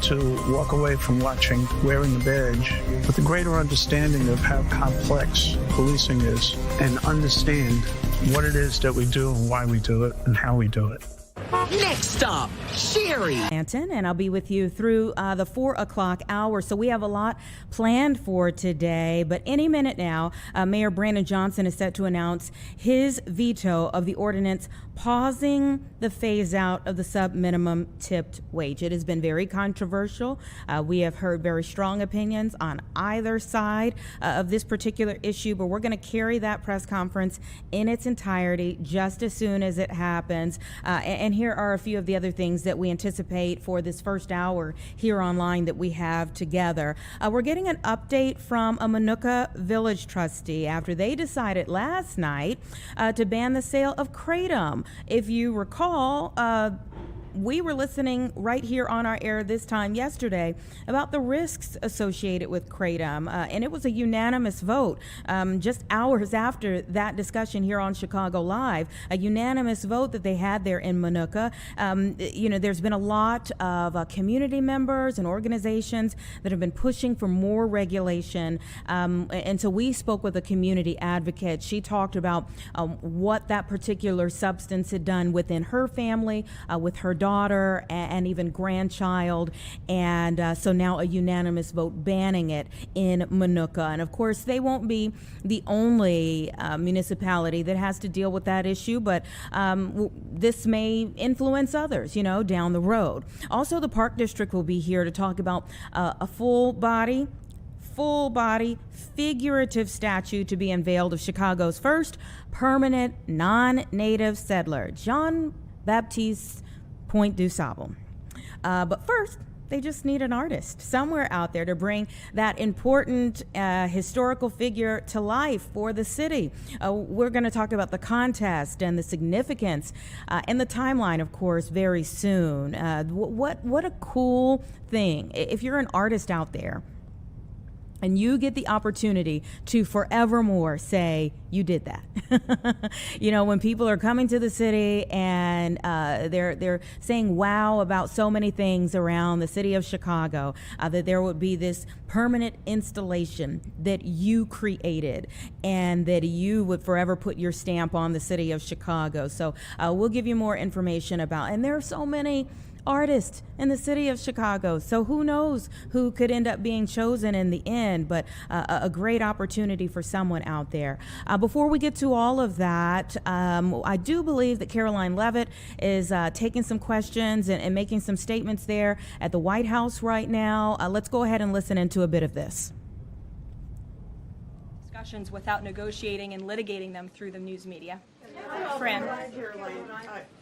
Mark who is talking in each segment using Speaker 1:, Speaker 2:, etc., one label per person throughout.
Speaker 1: to walk away from watching Wearing the Badge with a greater understanding of how complex policing is and understand what it is that we do and why we do it and how we do it.
Speaker 2: Next stop, Sherry.
Speaker 3: And I'll be with you through the 4 o'clock hour. So we have a lot planned for today. But any minute now, Mayor Brandon Johnson is set to announce his veto of the ordinance pausing the phase out of the sub-minimum tipped wage. It has been very controversial. We have heard very strong opinions on either side of this particular issue, but we're going to carry that press conference in its entirety just as soon as it happens. And here are a few of the other things that we anticipate for this first hour here online that we have together. We're getting an update from a Minooka Village trustee after they decided last night to ban the sale of Kratom. If you recall, we were listening right here on our air this time yesterday about the risks associated with Kratom, and it was a unanimous vote just hours after that discussion here on Chicago Live, a unanimous vote that they had there in Minooka. There's been a lot of community members and organizations that have been pushing for more regulation, and so we spoke with a community advocate. She talked about what that particular substance had done within her family, with her daughter and even grandchild, and so now a unanimous vote banning it in Minooka. And of course, they won't be the only municipality that has to deal with that issue, but this may influence others, down the road. Also, the Park District will be here to talk about a full body figurative statue to be unveiled of Chicago's first permanent non-native settler, John Baptiste Point DuSable. But first, they just need an artist somewhere out there to bring that important historical figure to life for the city. We're going to talk about the contest and the significance and the timeline, of course, very soon. What a cool thing. If you're an artist out there, and you get the opportunity to forevermore say you did that. When people are coming to the city and they're saying wow about so many things around the city of Chicago, that there would be this permanent installation that you created and that you would forever put your stamp on the city of Chicago. So we'll give you more information about, and there are so many artists in the city of Chicago, so who knows who could end up being chosen in the end, but a great opportunity for someone out there. Before we get to all of that, I do believe that Caroline Leavitt is taking some questions and making some statements there at the White House right now. Let's go ahead and listen into a bit of this.
Speaker 4: Discussions without negotiating and litigating them through the news media. Fran.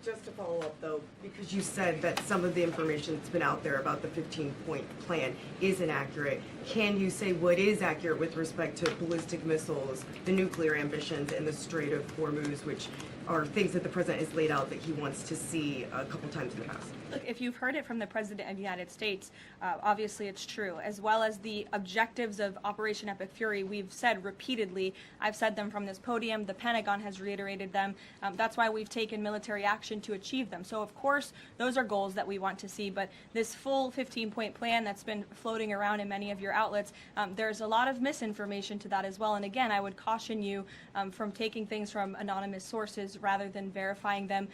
Speaker 5: Just to follow up, though, because you said that some of the information that's been out there about the 15-point plan is inaccurate, can you say what is accurate with respect to ballistic missiles, the nuclear ambitions, and the Strait of Hormuz, which are things that the president has laid out that he wants to see a couple times in the past?
Speaker 4: Look, if you've heard it from the President of the United States, obviously it's true, as well as the objectives of Operation Epic Fury. We've said repeatedly, I've said them from this podium, the Pentagon has reiterated them. That's why we've taken military action to achieve them. So of course, those are goals that we want to see, but this full 15-point plan that's been floating around in many of your outlets, there's a lot of misinformation to that as well. And again, I would caution you from taking things from anonymous sources rather than verifying them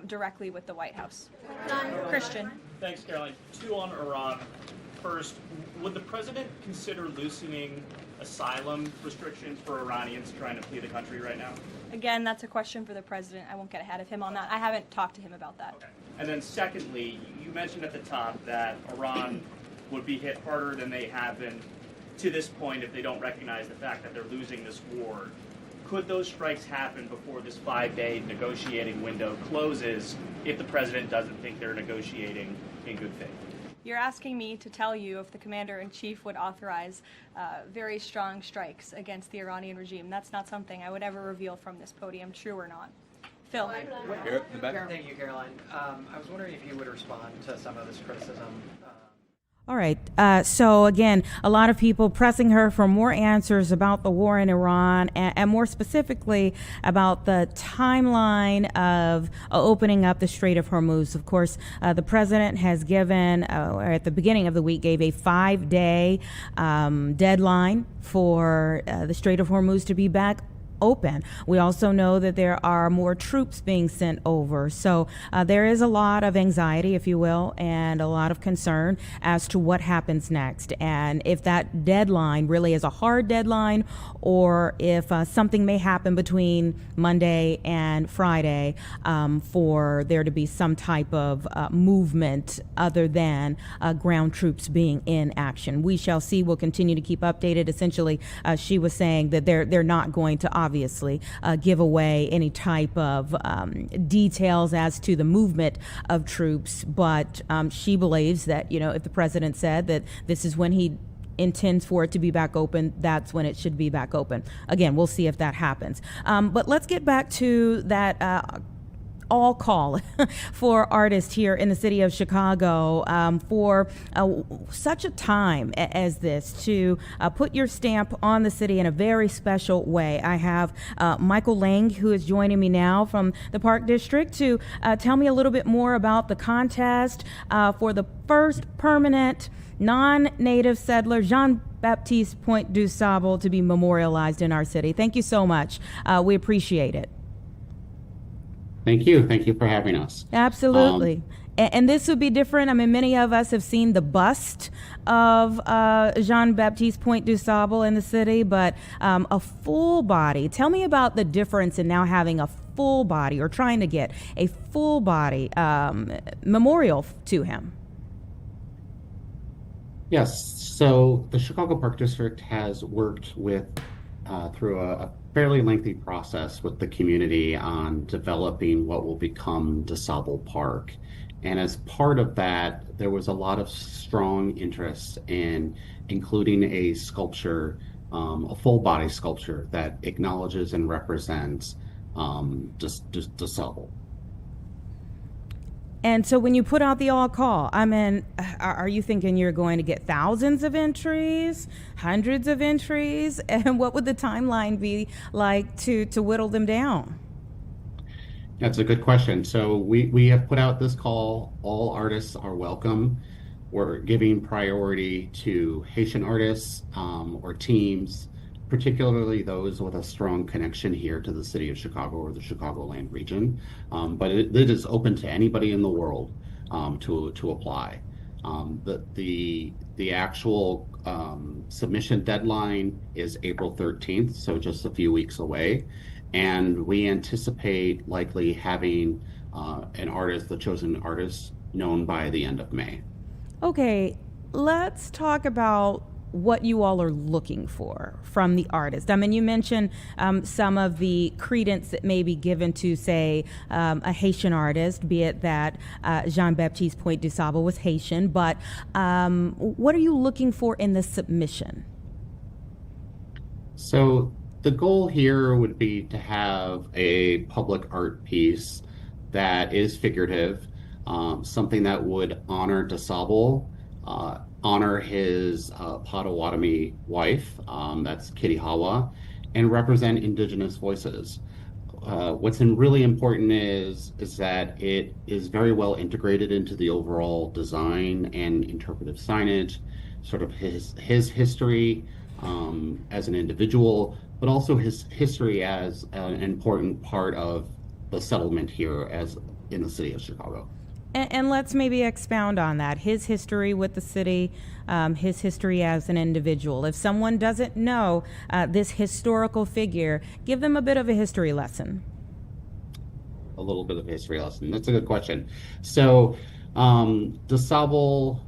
Speaker 4: directly with the White House. Christian.
Speaker 6: Thanks, Caroline. 2 on Iran. First, would the president consider loosening asylum restrictions for Iranians trying to flee the country right now?
Speaker 4: Again, that's a question for the president. I won't get ahead of him on that. I haven't talked to him about that.
Speaker 6: Okay. And then secondly, you mentioned at the top that Iran would be hit harder than they have been to this point if they don't recognize the fact that they're losing this war. Could those strikes happen before this 5-day negotiating window closes if the president doesn't think they're negotiating in good faith?
Speaker 4: You're asking me to tell you if the commander-in-chief would authorize very strong strikes against the Iranian regime. That's not something I would ever reveal from this podium, true or not. Phil.
Speaker 7: Here, the back. Thank you, Caroline. I was wondering if you would respond to some of this criticism.
Speaker 3: All right. So again, a lot of people pressing her for more answers about the war in Iran, and more specifically about the timeline of opening up the Strait of Hormuz. Of course, the president has given, or at the beginning of the week, gave a 5-day deadline for the Strait of Hormuz to be back open. We also know that there are more troops being sent over. So there is a lot of anxiety, if you will, and a lot of concern as to what happens next. And if that deadline really is a hard deadline, or if something may happen between Monday and Friday for there to be some type of movement other than ground troops being in action. We shall see. We'll continue to keep updated. Essentially, she was saying that they're not going to obviously give away any type of details as to the movement of troops, but she believes that, if the president said that this is when he intends for it to be back open, that's when it should be back open. Again, we'll see if that happens. But let's get back to that all call for artists here in the city of Chicago for such a time as this to put your stamp on the city in a very special way. I have Michael Lang, who is joining me now from the Park District, to tell me a little bit more about the contest for the first permanent non-native settler, Jean-Baptiste Point DuSable, to be memorialized in our city. Thank you so much. We appreciate it.
Speaker 7: Thank you. Thank you for having us.
Speaker 3: Absolutely. And this would be different. I mean, many of us have seen the bust of Jean-Baptiste Point DuSable in the city, but a full body. Tell me about the difference in now having a full body, or trying to get a full body memorial to him.
Speaker 7: Yes. So the Chicago Park District has worked with through a fairly lengthy process with the community on developing what will become DuSable Park. And as part of that, there was a lot of strong interest in including a sculpture, a full body sculpture that acknowledges and represents DuSable.
Speaker 3: And so when you put out the all call, I mean, are you thinking you're going to get thousands of entries, hundreds of entries? And what would the timeline be like to whittle them down?
Speaker 7: That's a good question. So we have put out this call. All artists are welcome. We're giving priority to Haitian artists or teams, particularly those with a strong connection here to the city of Chicago or the Chicagoland region. But it is open to anybody in the world to apply. The actual submission deadline is April 13th, so just a few weeks away. And we anticipate likely having the chosen artist, known by the end of May.
Speaker 3: Okay, let's talk about what you all are looking for from the artist. I mean, you mentioned some of the credence that may be given to, say, a Haitian artist, be it that Jean-Baptiste Point DuSable was Haitian, but what are you looking for in the submission?
Speaker 7: So the goal here would be to have a public art piece that is figurative, something that would honor DuSable, honor his Potawatomi wife, that's Kitty Hawa, and represent indigenous voices. What's really important is that it is very well integrated into the overall design and interpretive signage, sort of his history as an individual, but also his history as an important part of the settlement here as in the city of Chicago.
Speaker 3: And let's maybe expound on that. His history with the city, his history as an individual. If someone doesn't know this historical figure, give them a bit of a history lesson.
Speaker 7: A little bit of a history lesson. That's a good question. So DuSable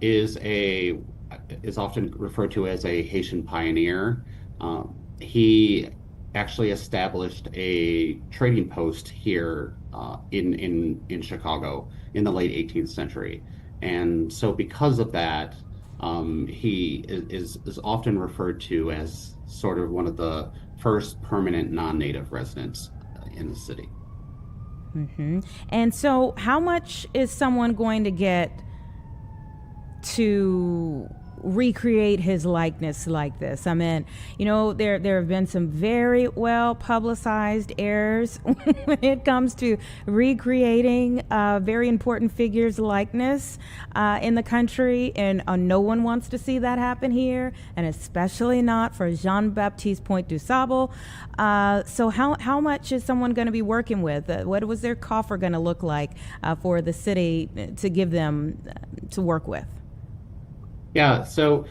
Speaker 7: is often referred to as a Haitian pioneer. He actually established a trading post here in Chicago in the late 18th century. And so because of that, he is often referred to as sort of one of the first permanent non-native residents in the city.
Speaker 3: Mm-hmm. And so how much is someone going to get to recreate his likeness like this? I mean, you know, there have been some very well publicized errors when it comes to recreating very important figures' likeness in the country, and no one wants to see that happen here, and especially not for Jean-Baptiste Point DuSable. So how much is someone going to be working with? What was their coffer going to look like for the city to give them to work with?
Speaker 7: Yeah, so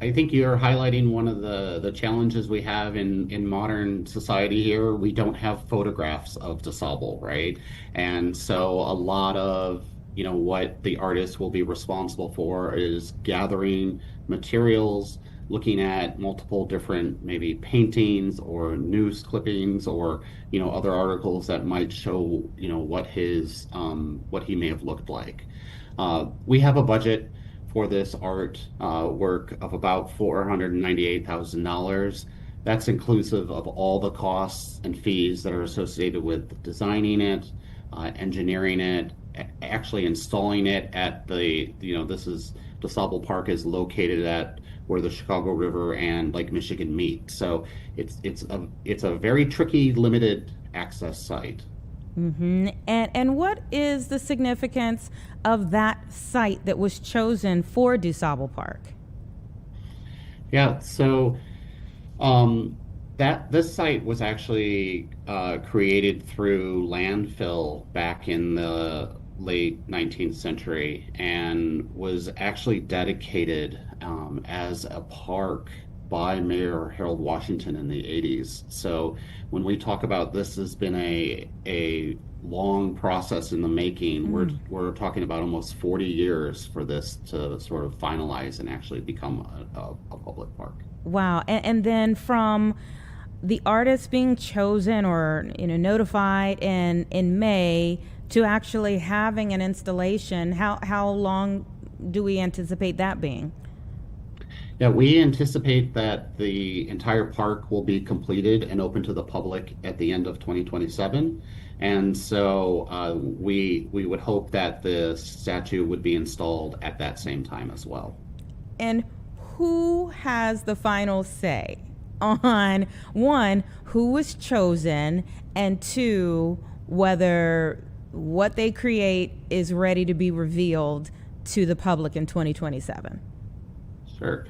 Speaker 7: I think you're highlighting one of the challenges we have in modern society here. We don't have photographs of DuSable, right? And so a lot of, you know, what the artist will be responsible for is gathering materials, looking at multiple different maybe paintings or news clippings or, you know, other articles that might show, you know, what he may have looked like. We have a budget for this art work of about $498,000. That's inclusive of all the costs and fees that are associated with designing it, engineering it, actually installing it at the, you know, DuSable Park is located at where the Chicago River and Lake Michigan meet. So it's a very tricky, limited access site.
Speaker 3: Mm-hmm. And what is the significance of that site that was chosen for DuSable Park?
Speaker 7: Yeah, so this site was actually created through landfill back in the late 19th century and was actually dedicated as a park by Mayor Harold Washington in the 80s. So when we talk about this has been a long process in the making, we're talking about almost 40 years for this to sort of finalize and actually become a public park.
Speaker 3: Wow. And then from the artist being chosen or, you know, notified in May to actually having an installation, how long do we anticipate that being?
Speaker 7: Yeah, we anticipate that the entire park will be completed and open to the public at the end of 2027. And so we would hope that the statue would be installed at that same time as well.
Speaker 3: And who has the final say on, one, who was chosen, and two, whether what they create is ready to be revealed to the public in 2027?
Speaker 7: Sure.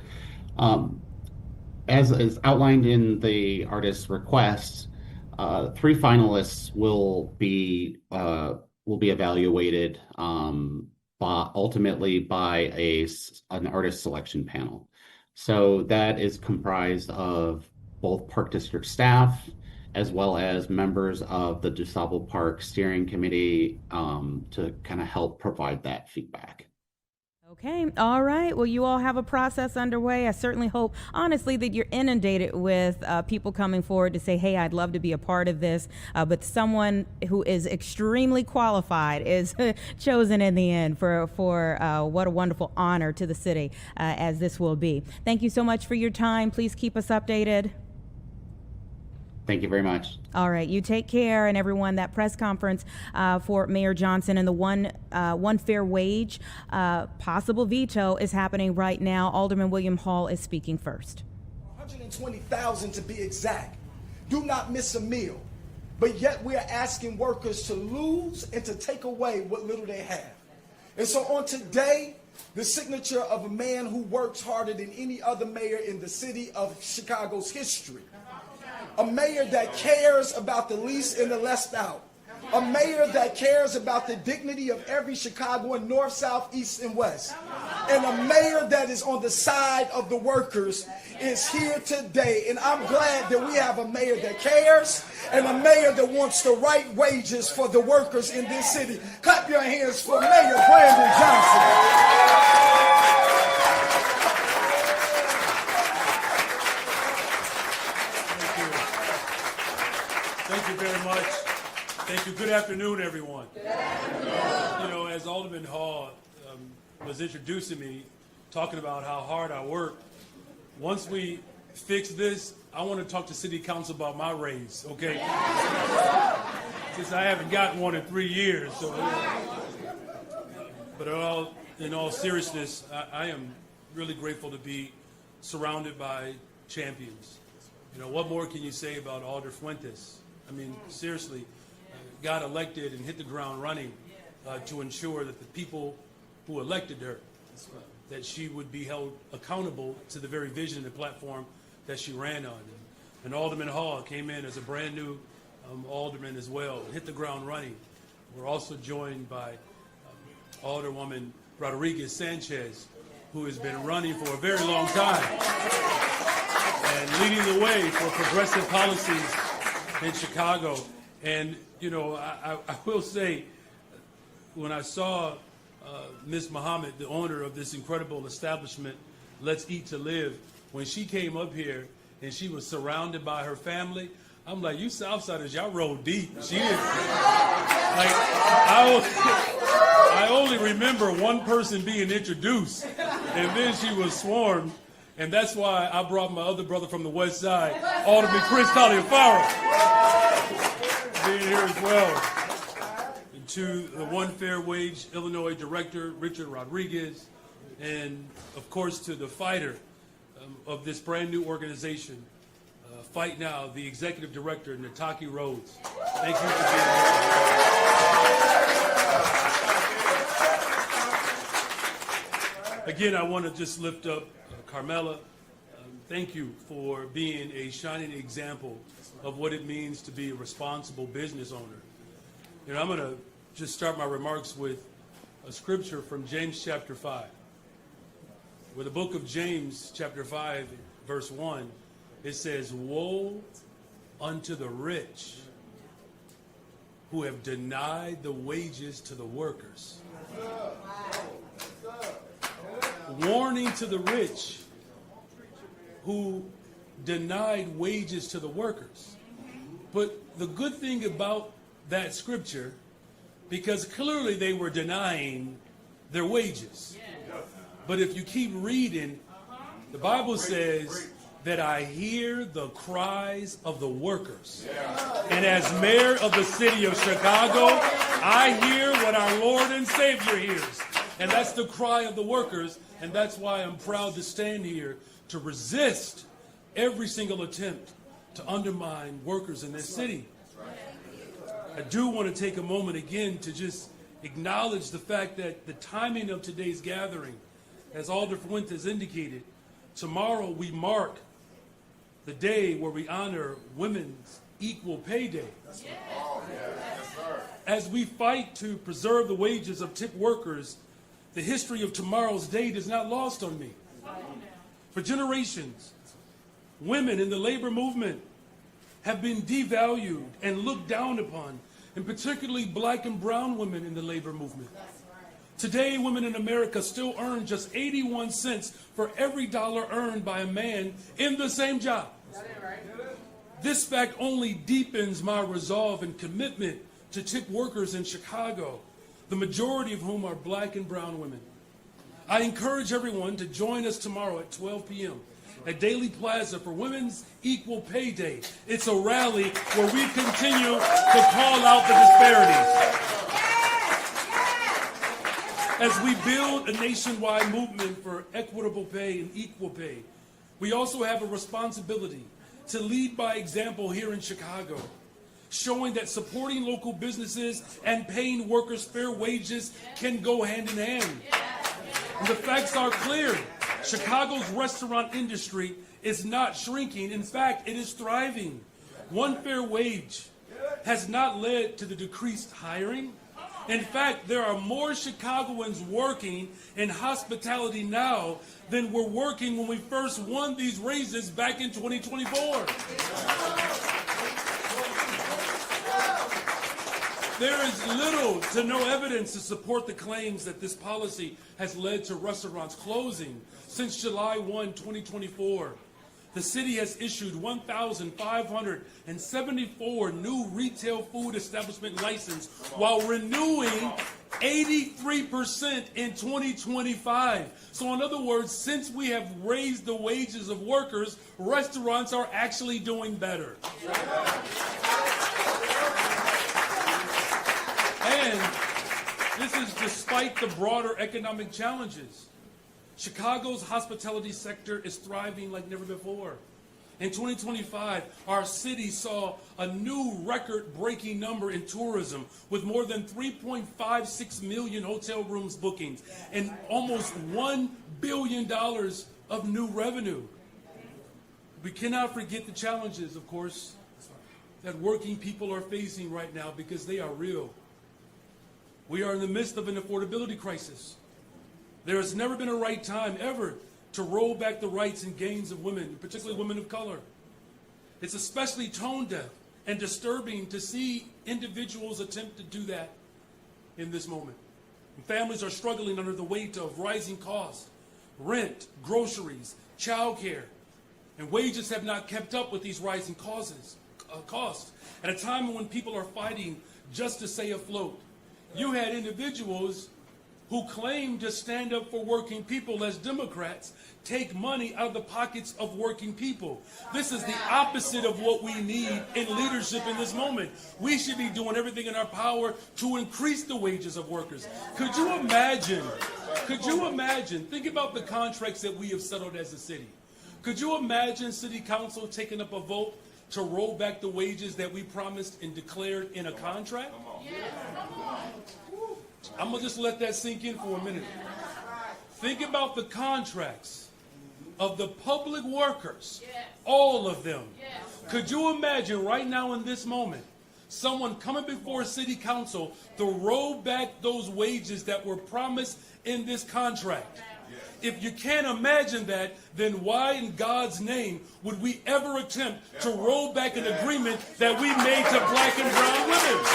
Speaker 7: As is outlined in the artist's request, 3 finalists will be evaluated ultimately by an artist selection panel. So that is comprised of both Park District staff as well as members of the DuSable Park Steering Committee to kind of help provide that feedback.
Speaker 3: Okay. All right. Well, you all have a process underway. I certainly hope, honestly, that you're inundated with people coming forward to say, hey, I'd love to be a part of this. But someone who is extremely qualified is chosen in the end for what a wonderful honor to the city as this will be. Thank you so much for your time. Please keep us updated.
Speaker 7: Thank you very much.
Speaker 3: All right, you take care, and everyone. That press conference for Mayor Johnson and the one fair wage possible veto is happening right now. Alderman William Hall is speaking first.
Speaker 8: 120,000 to be exact. Do not miss a meal. But yet we are asking workers to lose and to take away what little they have. And so on today, the signature of a man who works harder than any other mayor in the city of Chicago's history. A mayor that cares about the least and the left out. A mayor that cares about the dignity of every Chicagoan, north, south, east, and west. And a mayor that is on the side of the workers is here today. And I'm glad that we have a mayor that cares and a mayor that wants the right wages for the workers in this city. Clap your hands for Mayor Brandon Johnson.
Speaker 9: Thank you very much. Thank you. Good afternoon, everyone. Good afternoon. You know, as Alderman Hall was introducing me, talking about how hard I work, once we fix this, I want to talk to City Council about my raise, okay? Since I haven't gotten one in 3 years. So, but in all seriousness, I am really grateful to be surrounded by champions. You know, what more can you say about Alder Fuentes? I mean, seriously, got elected and hit the ground running to ensure that the people who elected her, that she would be held accountable to the very vision and platform that she ran on. And Alderman Hall came in as a brand new alderman as well, hit the ground running. We're also joined by Alderwoman Rodriguez Sanchez, who has been running for a very long time and leading the way for progressive policies in Chicago. And, you know, I will say, when I saw Ms. Muhammad, the owner of this incredible establishment, Let's Eat to Live, when she came up here and she was surrounded by her family, I'm like, you Southsiders, y'all roll deep. She didn't. Like, I only remember one person being introduced, and then she was swarmed, and that's why I brought my other brother from the West Side, Alderman Chris Taliaferro, being here as well. And to the One Fair Wage Illinois Director, Richard Rodriguez, and of course to the fighter of this brand new organization, Fight Now, the Executive Director, Nataki Rhodes. Thank you for being here. Again, I want to just lift up Carmela. Thank you for being a shining example of what it means to be a responsible business owner. You know, I'm going to just start my remarks with a scripture from James chapter 5. Where the book of James chapter 5, verse 1, it says, woe unto the rich who have denied the wages to the workers. Warning to the rich who denied wages to the workers. But the good thing about that scripture, because clearly they were denying their wages. But if you keep reading, the Bible says that I hear the cries of the workers. And as mayor of the city of Chicago, I hear what our Lord and Savior hears. And that's the cry of the workers. And that's why I'm proud to stand here to resist every single attempt to undermine workers in this city. I do want to take a moment again to just acknowledge the fact that the timing of today's gathering, as Alder Fuentes indicated, tomorrow we mark the day where we honor Women's Equal Pay Day. As we fight to preserve the wages of tip workers, the history of tomorrow's date is not lost on me. For generations, women in the labor movement have been devalued and looked down upon, and particularly black and brown women in the labor movement. Today, women in America still earn just 81 cents for every dollar earned by a man in the same job. This fact only deepens my resolve and commitment to tip workers in Chicago, the majority of whom are black and brown women. I encourage everyone to join us tomorrow at 12 p.m. at Daily Plaza for Women's Equal Pay Day. It's a rally where we continue to call out the disparities. As we build a nationwide movement for equitable pay and equal pay, we also have a responsibility to lead by example here in Chicago, showing that supporting local businesses and paying workers fair wages can go hand in hand. And the facts are clear. Chicago's restaurant industry is not shrinking. In fact, it is thriving. One fair wage has not led to the decreased hiring. In fact, there are more Chicagoans working in hospitality now than were working when we first won these raises back in 2024. There is little to no evidence to support the claims that this policy has led to restaurants closing. Since July 1, 2024, the city has issued 1,574 new retail food establishment licenses while renewing 83% in 2025. So in other words, since we have raised the wages of workers, restaurants are actually doing better. And This is despite the broader economic challenges. Chicago's hospitality sector is thriving like never before. In 2025, our city saw a new record-breaking number in tourism with more than 3.56 million hotel rooms bookings and almost $1 billion of new revenue. We cannot forget the challenges, of course, that working people are facing right now because they are real. We are in the midst of an affordability crisis. There has never been a right time ever to roll back the rights and gains of women, particularly women of color. It's especially tone deaf and disturbing to see individuals attempt to do that in this moment. And families are struggling under the weight of rising costs, rent, groceries, childcare, and wages have not kept up with these rising costs. At a time when people are fighting just to stay afloat, you had individuals who claim to stand up for working people as Democrats take money out of the pockets of working people. This is the opposite of what we need in leadership in this moment. We should be doing everything in our power to increase the wages of workers. Could you imagine, think about the contracts that we have settled as a city. Could you imagine City Council taking up a vote to roll back the wages that we promised and declared in a contract? I'm going to just let that sink in for a minute. Think about the contracts of the public workers, all of them. Could you imagine right now in this moment, someone coming before City Council to roll back those wages that were promised in this contract? If you can't imagine that, then why in God's name would we ever attempt to roll back an agreement that we made to black and brown women?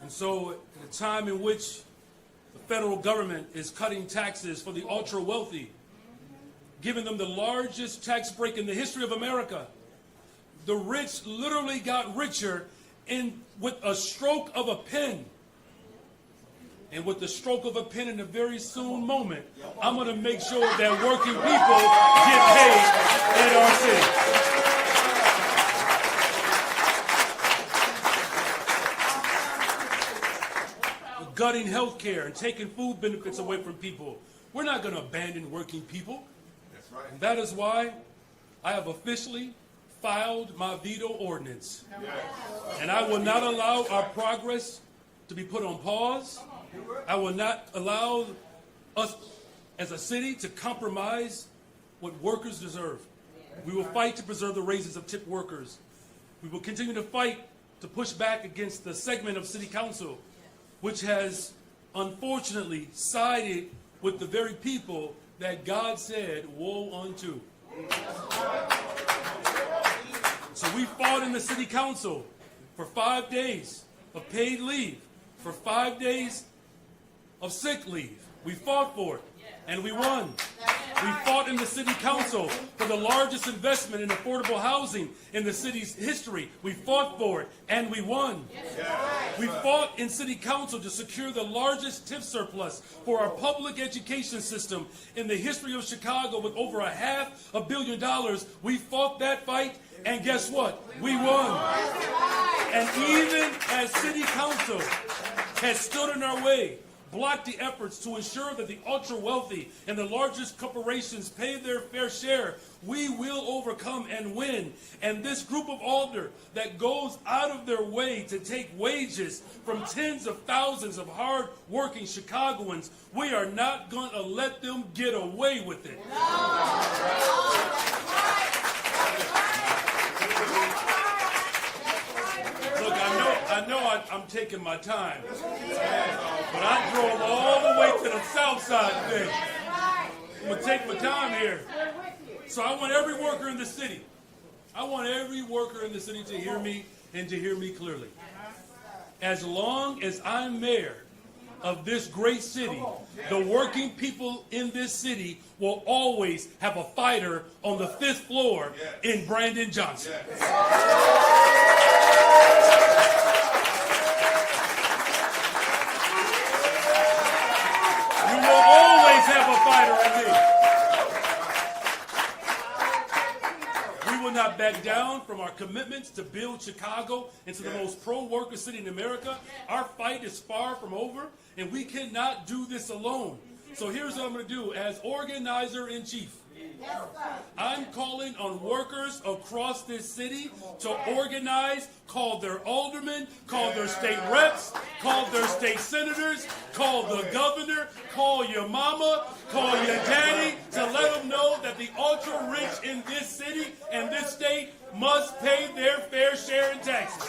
Speaker 9: So, at a time in which the federal government is cutting taxes for the ultra-wealthy, giving them the largest tax break in the history of America, the rich literally got richer with a stroke of a pen. And with the stroke of a pen in a very soon moment, I'm going to make sure that working people get paid in our city. Gutting health care and taking food benefits away from people. We're not going to abandon working people. That's right. And that is why I have officially filed my veto ordinance. Yes. And I will not allow our progress to be put on pause. I will not allow us as a city to compromise what workers deserve. We will fight to preserve the raises of tipped workers. We will continue to fight to push back against the segment of City Council which has unfortunately sided with the very people that God said, woe unto. So we fought in the City Council for 5 days of paid leave, for 5 days of sick leave. We fought for it, and we won. We fought in the City Council for the largest investment in affordable housing in the city's history. We fought for it, and we won. We fought in City Council to secure the largest TIF surplus for our public education system in the history of Chicago with over $500 million. We fought that fight, and guess what? We won. And even as City Council has stood in our way, blocked the efforts to ensure that the ultra-wealthy and the largest corporations pay their fair share, we will overcome and win. And this group of alder that goes out of their way to take wages from tens of thousands of hard-working Chicagoans, we are not going to let them get away with it. Look, I know I'm taking my time, but I drove all the way to the south side today. I'm going to take my time here. So I want every worker in the city, to hear me and to hear me clearly. As long as I'm mayor of this great city, the working people in this city will always have a fighter on the 5th floor in Brandon Johnson. You will always have a fighter in me. commitments to build Chicago into the most pro-worker city in America. Our fight is far from over, and we cannot do this alone. So here's what I'm going to do. As organizer-in-chief, I'm calling on workers across this city to organize, call their aldermen, call their state reps, call their state senators, call the governor, call your mama, call your daddy, to let them know that the ultra-rich in this city and this state must pay their fair share in taxes.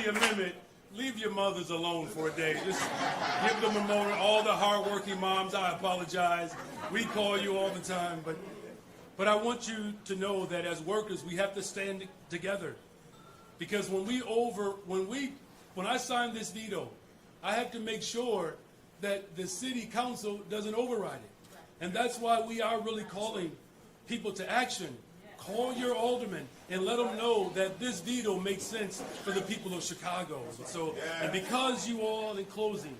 Speaker 9: Amendment, leave your mothers alone for a day. Just give them a moment. All the hardworking moms, I apologize. We call you all the time, but I want you to know that as workers, we have to stand together. Because when I sign this veto, I have to make sure that the city council doesn't override it. And that's why we are really calling people to action. Call your alderman and let them know that this veto makes sense for the people of Chicago. And because you all, in closing,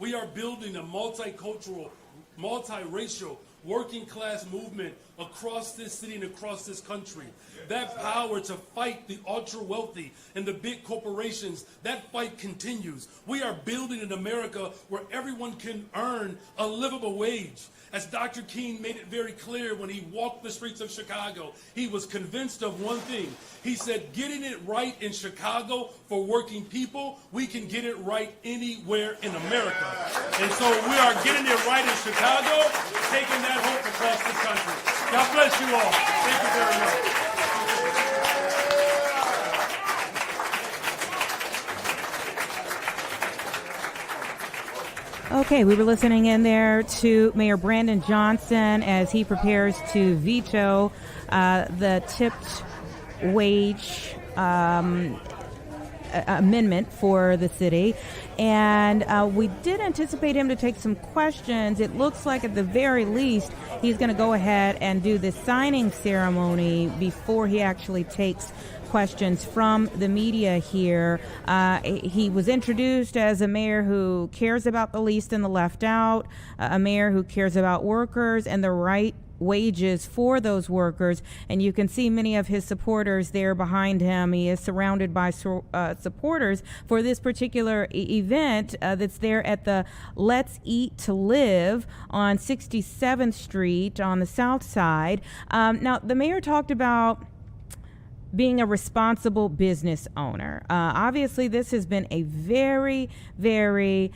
Speaker 9: we are building a multicultural, multiracial, working class movement across this city and across this country. That power to fight the ultra wealthy and the big corporations, that fight continues. We are building an America where everyone can earn a livable wage. As Dr. King made it very clear when he walked the streets of Chicago, he was convinced of one thing. He said, getting it right in Chicago for working people, we can get it right anywhere in America. And so we are getting it right in Chicago, taking that hope across the country. God bless you all. Thank you very much.
Speaker 3: Okay, we were listening in there to Mayor Brandon Johnson as he prepares to veto the tipped wage amendment for the city. And we did anticipate him to take some questions. It looks like at the very least he's going to go ahead and do the signing ceremony before he actually takes questions from the media here. He was introduced as a mayor who cares about the least and the left out, a mayor who cares about workers and the right wages for those workers, and you can see many of his supporters there behind him. He is surrounded by supporters for this particular event that's there at the Let's Eat to Live on 67th Street on the south side. Now, the mayor talked about being a responsible business owner. Obviously, this has been a very, very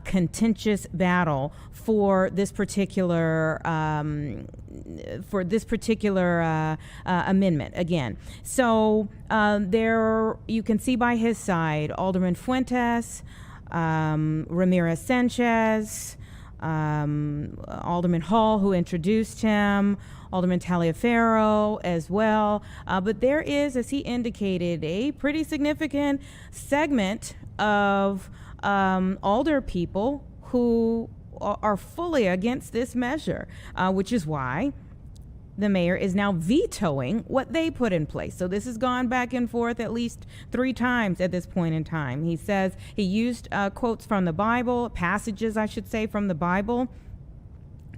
Speaker 3: contentious battle for this particular amendment. Again, so there you can see by his side Alderman Fuentes, Ramirez Sanchez, Alderman Hall, who introduced him, Alderman Taliaferro as well. But there is, as he indicated, a pretty significant segment of alder people who are fully against this measure, which is why the mayor is now vetoing what they put in place. So this has gone back and forth at least 3 times at this point in time. He says he used quotes from the Bible, passages, I should say, from the Bible,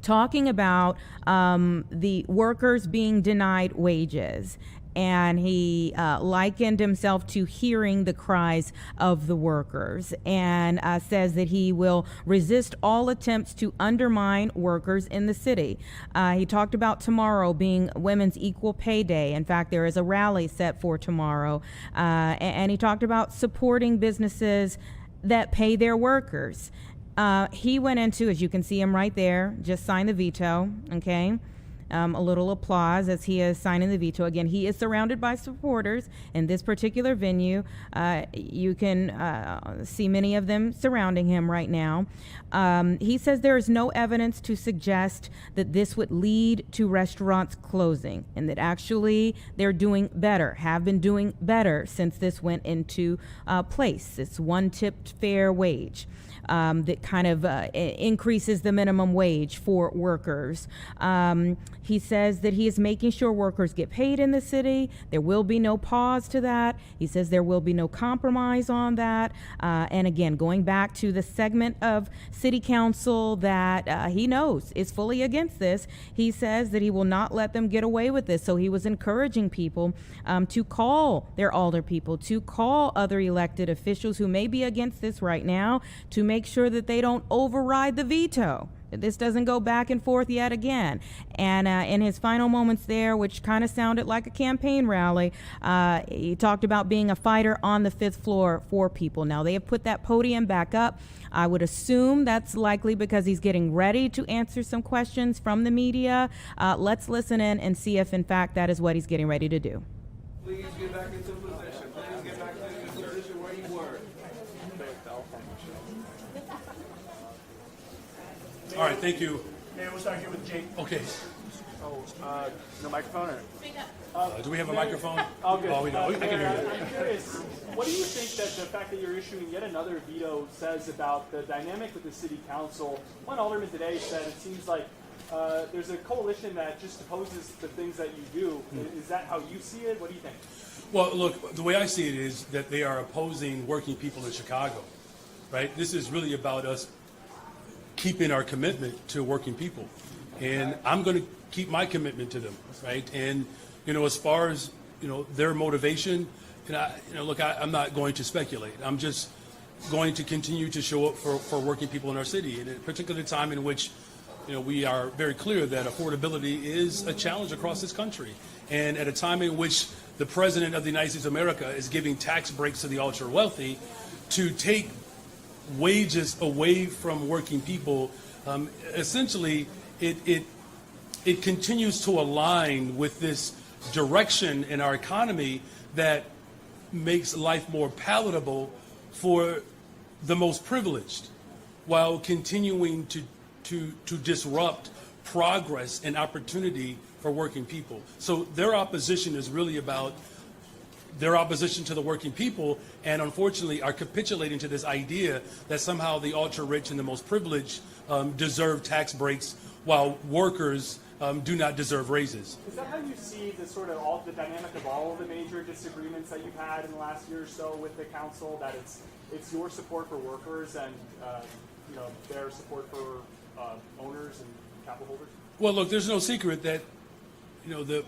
Speaker 3: talking about the workers being denied wages. And he likened himself to hearing the cries of the workers, and says that he will resist all attempts to undermine workers in the city. He talked about tomorrow being Women's Equal Pay Day. In fact, there is a rally set for tomorrow. And he talked about supporting businesses that pay their workers. He went into, as you can see him right there, just signed the veto, okay? A little applause as he is signing the veto. Again, he is surrounded by supporters in this particular venue. You can see many of them surrounding him right now. He says there is no evidence to suggest that this would lead to restaurants closing, and that actually they're doing better, have been doing better since this went into place, this one tipped fair wage. that kind of increases the minimum wage for workers. He says that he is making sure workers get paid in the city. There will be no pause to that. He says there will be no compromise on that. And again, going back to the segment of city council that he knows is fully against this, he says that he will not let them get away with this. So he was encouraging people to call their alder people, to call other elected officials who may be against this right now, to make sure that they don't override the veto. This doesn't go back and forth yet again. And in his final moments there, which kind of sounded like a campaign rally, he talked about being a fighter on the 5th floor for people. Now, they have put that podium back up. I would assume that's likely because he's getting ready to answer some questions from the media. Let's listen in and see if, in fact, that is what he's getting ready to do.
Speaker 10: Please get back into position. Please get back into the position where you were.
Speaker 9: All right, thank you.
Speaker 11: Mayor, we'll start here with Jake.
Speaker 9: Okay.
Speaker 11: No microphone or?
Speaker 9: Do we have a microphone?
Speaker 11: All good.
Speaker 9: Oh, we know. I can hear you.
Speaker 11: I'm curious, what do you think that the fact that you're issuing yet another veto says about the dynamic with the city council? One alderman today said it seems like there's a coalition that just opposes the things that you do. Is that how you see it? What do you think?
Speaker 9: Well, look, the way I see it is that they are opposing working people in Chicago, right? This is really about us keeping our commitment to working people. And I'm going to keep my commitment to them, right? And, as far as, their motivation, I'm not going to speculate. I'm just going to continue to show up for working people in our city, and in a particular time in which, we are very clear that affordability is a challenge across this country. And at a time in which the President of the United States of America is giving tax breaks to the ultra wealthy to take wages away from working people, essentially it continues to align with this direction in our economy that makes life more palatable for the most privileged, while continuing to disrupt progress and opportunity for working people. So their opposition is really about their opposition to the working people, and unfortunately are capitulating to this idea that somehow the ultra-rich and the most privileged deserve tax breaks while workers do not deserve raises.
Speaker 11: Is that how you see the sort of the dynamic of all of the major disagreements that you've had in the last year or so with the council, that it's your support for workers and their support for owners and capital holders?
Speaker 9: Well, look, there's no secret that the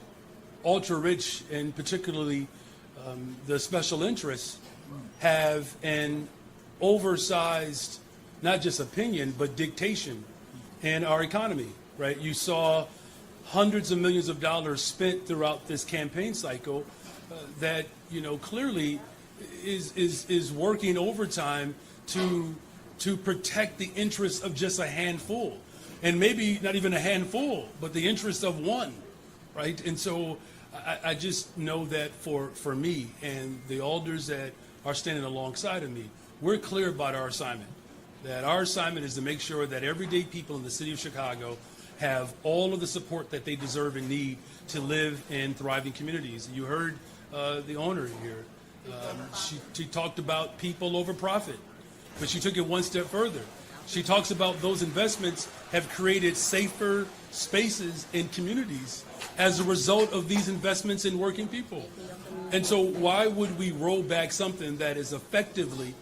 Speaker 9: ultra-rich and particularly the special interests have an oversized, not just opinion, but dictation in our economy, right? You saw hundreds of millions of dollars spent throughout this campaign cycle that, clearly is working overtime to protect the interests of just a handful, and maybe not even a handful, but the interests of one, right? And so I just know that for me and the alders that are standing alongside of me, we're clear about our assignment. That our assignment is to make sure that everyday people in the city of Chicago have all of the support that they deserve and need to live in thriving communities. You heard the owner here. She talked about people over profit, but she took it one step further. She talks about those investments have created safer spaces in communities as a result of these investments in working people. And so why would we roll back something that is effectively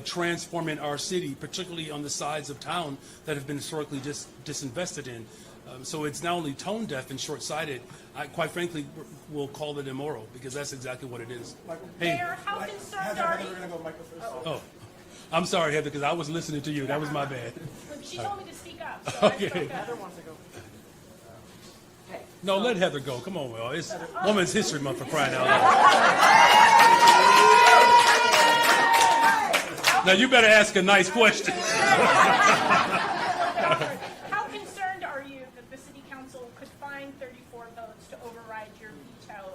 Speaker 9: transforming our city, particularly on the sides of town that have been historically just disinvested in? So it's not only tone deaf and short-sighted, I quite frankly will call it immoral, because that's exactly what it is. Hey,
Speaker 12: Mayor, how concerned are you?
Speaker 9: oh, I'm sorry, Heather, because I was listening to you. That was my bad.
Speaker 12: She told me to speak up. So
Speaker 9: Okay.
Speaker 11: Heather wants to go.
Speaker 9: No, let Heather go. Come on, Will. It's Women's History Month, for crying out loud. Now, you better ask a nice question.
Speaker 12: How concerned are you that the city council could find 34 votes to override your veto?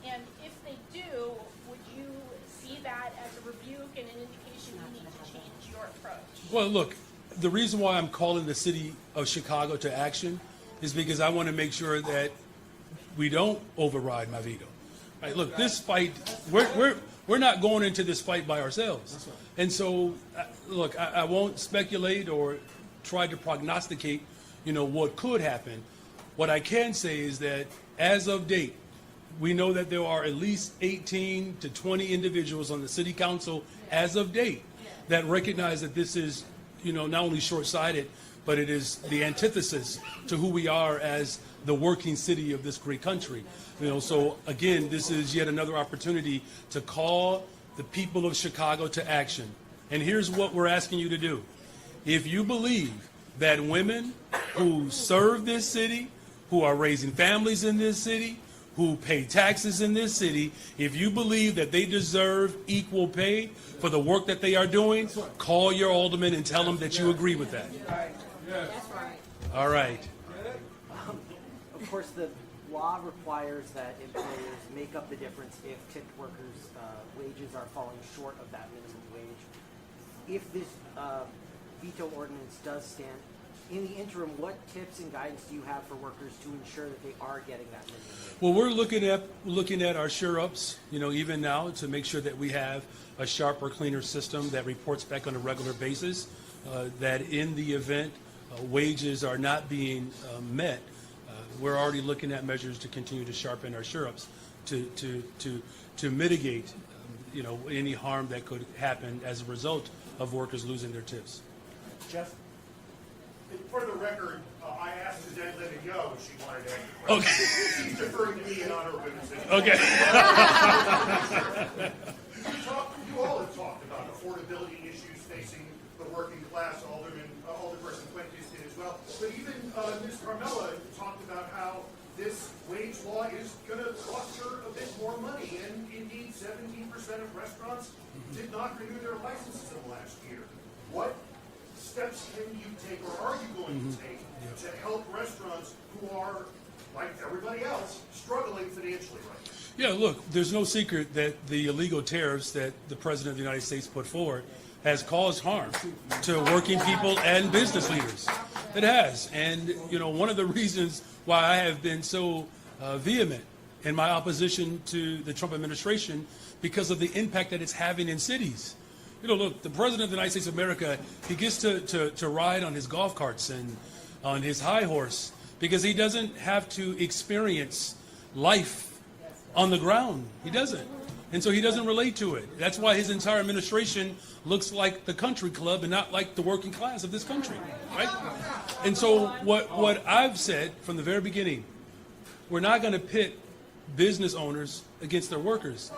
Speaker 12: And if they do, would you see that as a rebuke and an indication you need to change your approach?
Speaker 9: Well, look, the reason why I'm calling the city of Chicago to action is because I want to make sure that we don't override my veto. Right, look, this fight, We're not going into this fight by ourselves. And so, look, I won't speculate or try to prognosticate, what could happen. What I can say is that as of date, we know that there are at least 18 to 20 individuals on the city council as of date that recognize that this is, not only short-sighted, but it is the antithesis to who we are as the working city of this great country. So again, this is yet another opportunity to call the people of Chicago to action. And here's what we're asking you to do. If you believe that women who serve this city, who are raising families in this city, who pay taxes in this city, if you believe that they deserve equal pay for the work that they are doing, call your alderman and tell them that you agree with that.
Speaker 13: That's right.
Speaker 9: All right.
Speaker 13: Of course, the law requires that employers make up the difference if tipped workers' wages are falling short of that minimum wage. If this veto ordinance does stand, in the interim, what tips and guidance do you have for workers to ensure that they are getting that minimum wage?
Speaker 9: Well, we're looking at our sure-ups, even now, to make sure that we have a sharper, cleaner system that reports back on a regular basis, that in the event wages are not being met, we're already looking at measures to continue to sharpen our sure-ups to mitigate, any harm that could happen as a result of workers losing their tips.
Speaker 13: Jeff?
Speaker 14: For the record, I asked the dead living Yo if she wanted to ask a question.
Speaker 9: Okay.
Speaker 14: She's deferring to me and honor of women's issues.
Speaker 9: Okay.
Speaker 14: You all have talked about affordability issues facing the working class. Alderperson Fuentes did as well. But even Ms. Carmela talked about how this wage law is going to cost her a bit more money. And indeed, 17% of restaurants did not renew their licenses in the last year. What steps can you take, or are you going to take, to help restaurants who are, like everybody else, struggling financially right now?
Speaker 9: Yeah, look, there's no secret that the illegal tariffs that the President of the United States put forward has caused harm to working people and business leaders. It has. And, one of the reasons why I have been so vehement in my opposition to the Trump administration, because of the impact that it's having in cities. Look, the President of the United States of America, he gets to ride on his golf carts and on his high horse because he doesn't have to experience life on the ground. He doesn't. And so he doesn't relate to it. That's why his entire administration looks like the country club and not like the working class of this country, right? And so what I've said from the very beginning, we're not going to pit business owners against their workers,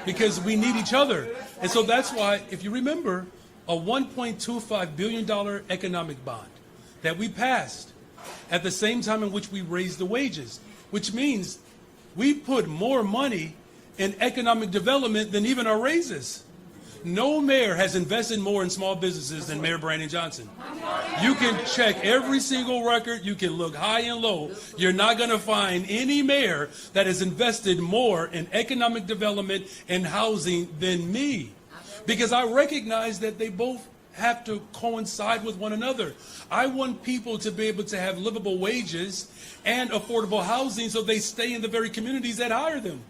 Speaker 9: because we need each other. And so that's why, if you remember, a $1.25 billion economic bond that we passed at the same time in which we raised the wages, which means we put more money in economic development than even our raises. No mayor has invested more in small businesses than Mayor Brandon Johnson. You can check every single record. You can look high and low. You're not going to find any mayor that has invested more in economic development and housing than me. Because I recognize that they both have to coincide with one another. I want people to be able to have livable wages and affordable housing so they stay in the very communities that hire them.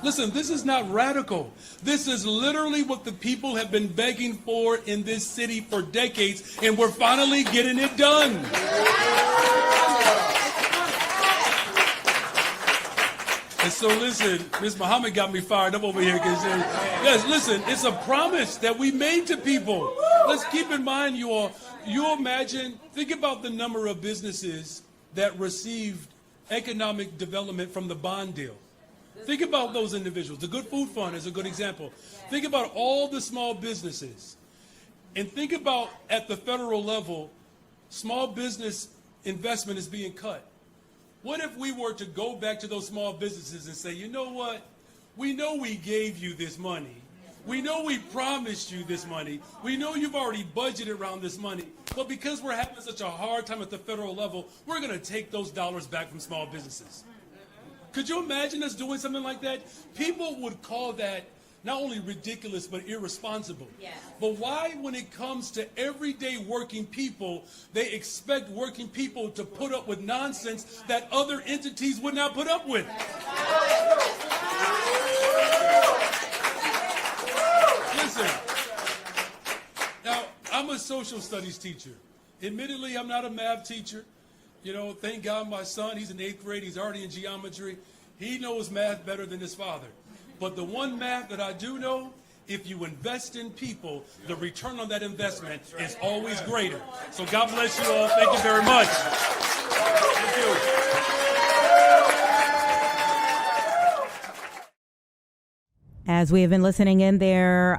Speaker 9: Listen, this is not radical. This is literally what the people have been begging for in this city for decades, and we're finally getting it done. And so listen, Ms. Muhammad got me fired up over here because, yes, listen, it's a promise that we made to people. Let's keep in mind, you all, think about the number of businesses that received economic development from the bond deal. Think about those individuals. The Good Food Fund is a good example. Think about all the small businesses. And think about at the federal level, small business investment is being cut. What if we were to go back to those small businesses and say, you know what? We know we gave you this money. We know we promised you this money. We know you've already budgeted around this money. But because we're having such a hard time at the federal level, we're going to take those dollars back from small businesses. Could you imagine us doing something like that? People would call that not only ridiculous, but irresponsible. Yeah. But why, when it comes to everyday working people, they expect working people to put up with nonsense that other entities would not put up with? Listen. Now, I'm a social studies teacher. Admittedly, I'm not a math teacher. You know, thank God my son, he's in 8th grade. He's already in geometry. He knows math better than his father. But the one math that I do know, if you invest in people, the return on that investment is always greater. So God bless you all. Thank you very much. Thank you.
Speaker 3: As we have been listening in there,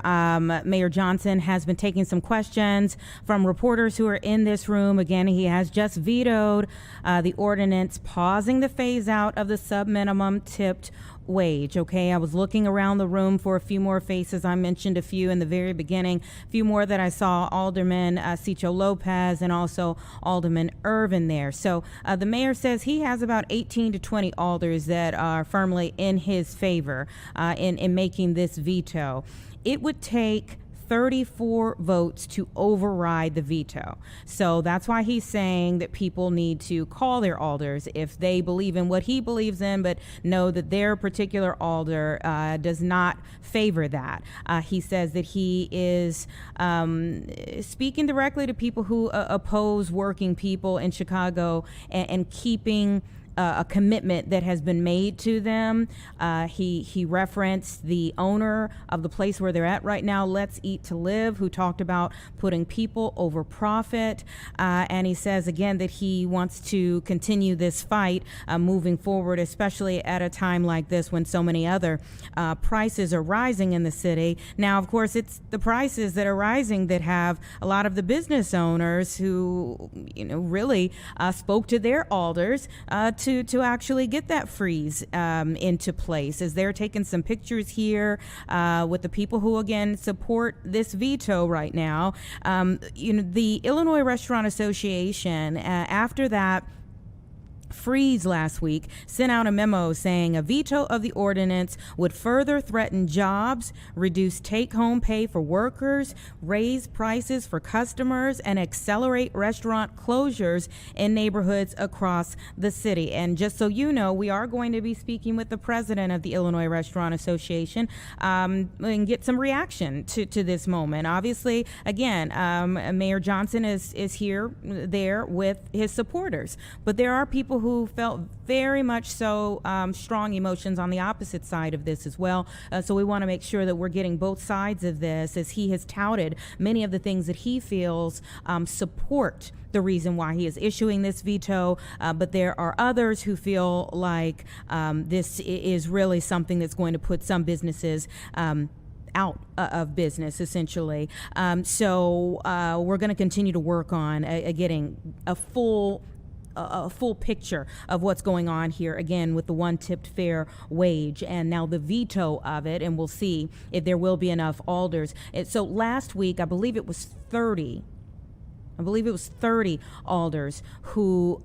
Speaker 3: Mayor Johnson has been taking some questions from reporters who are in this room. Again, he has just vetoed the ordinance pausing the phase out of the sub-minimum tipped wage. Okay, I was looking around the room for a few more faces. I mentioned a few in the very beginning, a few more that I saw, Alderman Cicho Lopez and also Alderman Irvin there. So the mayor says he has about 18 to 20 alders that are firmly in his favor in making this veto. It would take 34 votes to override the veto. So that's why he's saying that people need to call their alders if they believe in what he believes in, but know that their particular alder does not favor that. He says that he is speaking directly to people who oppose working people in Chicago and keeping a commitment that has been made to them. He referenced the owner of the place where they're at right now, Let's Eat to Live, who talked about putting people over profit. And he says again that he wants to continue this fight moving forward, especially at a time like this when so many other prices are rising in the city. Now, of course, it's the prices that are rising that have a lot of the business owners who, really spoke to their alders to actually get that freeze into place, as they're taking some pictures here with the people who again support this veto right now. The Illinois Restaurant Association, after that freeze last week, sent out a memo saying a veto of the ordinance would further threaten jobs, reduce take-home pay for workers, raise prices for customers, and accelerate restaurant closures in neighborhoods across the city. And just so you know, we are going to be speaking with the president of the Illinois Restaurant Association and get some reaction to this moment. Obviously, again, Mayor Johnson is there with his supporters, but there are people who felt very much so strong emotions on the opposite side of this as well. So we want to make sure that we're getting both sides of this, as he has touted many of the things that he feels support the reason why he is issuing this veto. But there are others who feel like this is really something that's going to put some businesses out of business, essentially. So we're going to continue to work on getting a full picture of what's going on here, again, with the one tipped fair wage and now the veto of it, and we'll see if there will be enough alders. So last week, I believe it was 30 alders who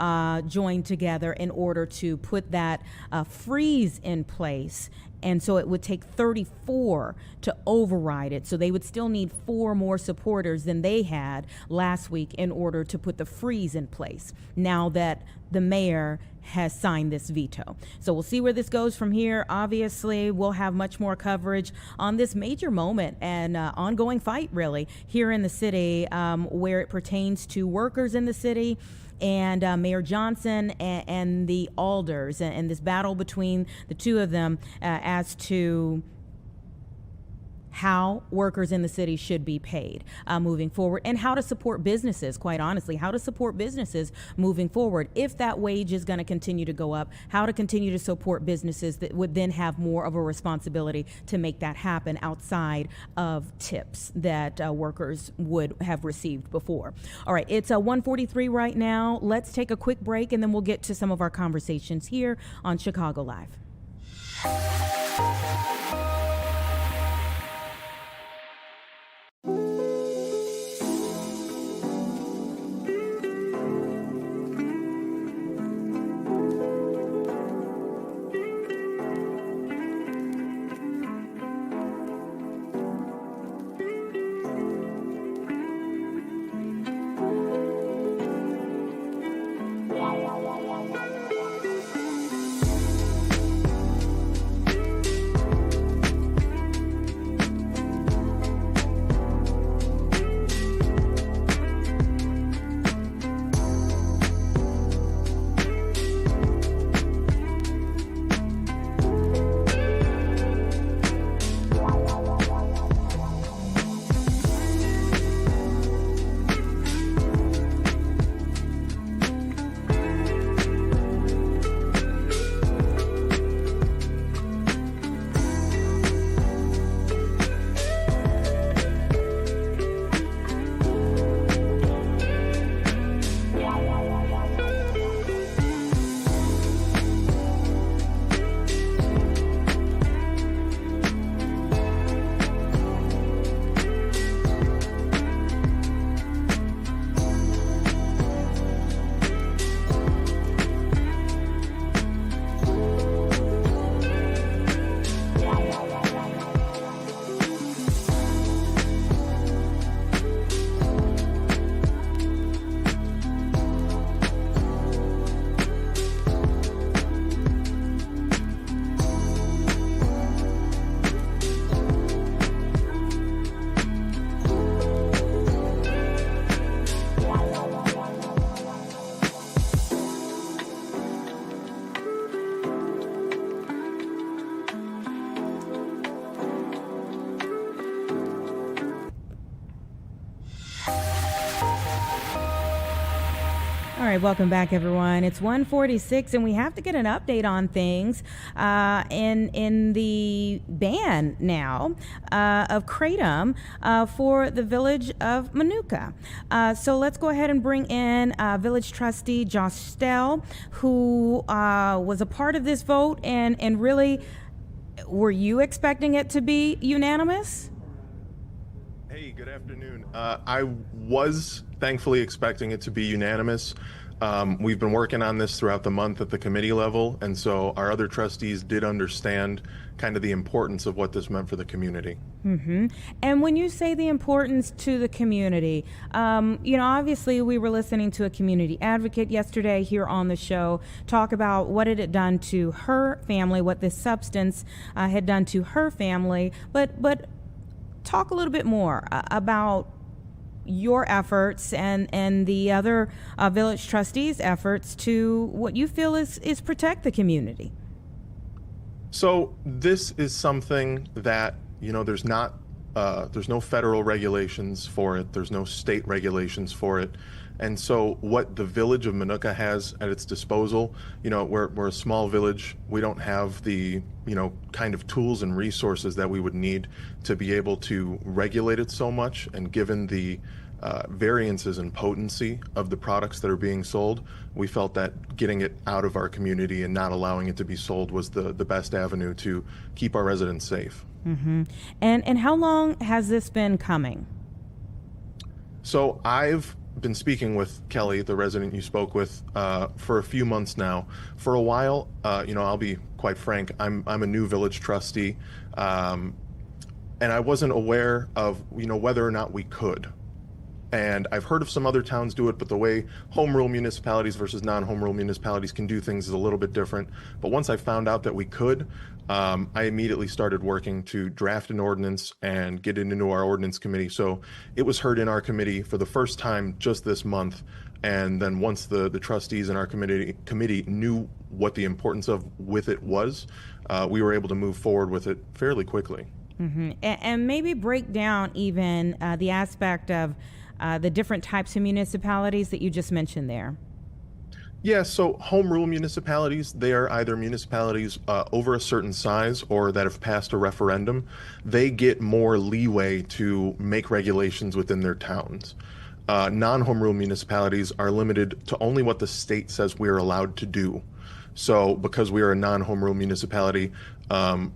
Speaker 3: joined together in order to put that freeze in place. And so it would take 34 to override it. So they would still need 4 more supporters than they had last week in order to put the freeze in place, now that the mayor has signed this veto. So we'll see where this goes from here. Obviously, we'll have much more coverage on this major moment and ongoing fight, really, here in the city, where it pertains to workers in the city and Mayor Johnson and the alders, and this battle between the two of them as to how workers in the city should be paid moving forward, and how to support businesses, quite honestly, how to support businesses moving forward. If that wage is going to continue to go up, how to continue to support businesses that would then have more of a responsibility to make that happen outside of tips that workers would have received before. All right, it's 1:43 right now. Let's take a quick break, and then we'll get to some of our conversations here on Chicago Live. All right, welcome back, everyone. It's 1:46, and we have to get an update on things in the ban now of Kratom for the village of Minooka. So let's go ahead and bring in village trustee Josh Stell, who was a part of this vote, and really, were you expecting it to be unanimous?
Speaker 15: Hey, good afternoon. I was thankfully expecting it to be unanimous. We've been working on this throughout the month at the committee level, and so our other trustees did understand kind of the importance of what this meant for the community.
Speaker 3: Mm-hmm. And when you say the importance to the community, obviously we were listening to a community advocate yesterday here on the show talk about what it had done to her family, what this substance had done to her family, but talk a little bit more about your efforts and the other village trustees' efforts to what you feel is protect the community.
Speaker 15: So this is something that, there's no federal regulations for it. There's no state regulations for it. And so what the village of Minooka has at its disposal, we're a small village. We don't have the, kind of tools and resources that we would need to be able to regulate it so much. And given the variances in potency of the products that are being sold, we felt that getting it out of our community and not allowing it to be sold was the best avenue to keep our residents safe.
Speaker 3: Mm-hmm. And how long has this been coming?
Speaker 15: So I've been speaking with Kelly, the resident you spoke with, for a few months now. For a while, I'll be quite frank, I'm a new village trustee, and I wasn't aware of, whether or not we could. And I've heard of some other towns do it, but the way home rule municipalities versus non-home rule municipalities can do things is a little bit different. But once I found out that we could, I immediately started working to draft an ordinance and get it into our ordinance committee. So it was heard in our committee for the first time just this month. And then once the trustees in our committee knew what the importance of with it was, we were able to move forward with it fairly quickly.
Speaker 3: Mm-hmm. And maybe break down even the aspect of the different types of municipalities that you just mentioned there.
Speaker 15: Yeah, so home rule municipalities, they are either municipalities over a certain size or that have passed a referendum. They get more leeway to make regulations within their towns. Non-home rule municipalities are limited to only what the state says we're allowed to do. So because we are a non-home rule municipality,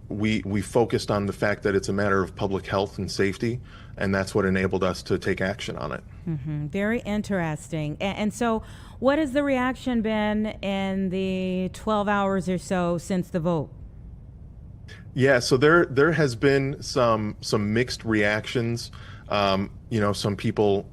Speaker 15: we focused on the fact that it's a matter of public health and safety, and that's what enabled us to take action on it.
Speaker 3: Mm-hmm. Very interesting. And so what has the reaction been in the 12 hours or so since the vote?
Speaker 15: Yeah, so there has been some mixed reactions. Some people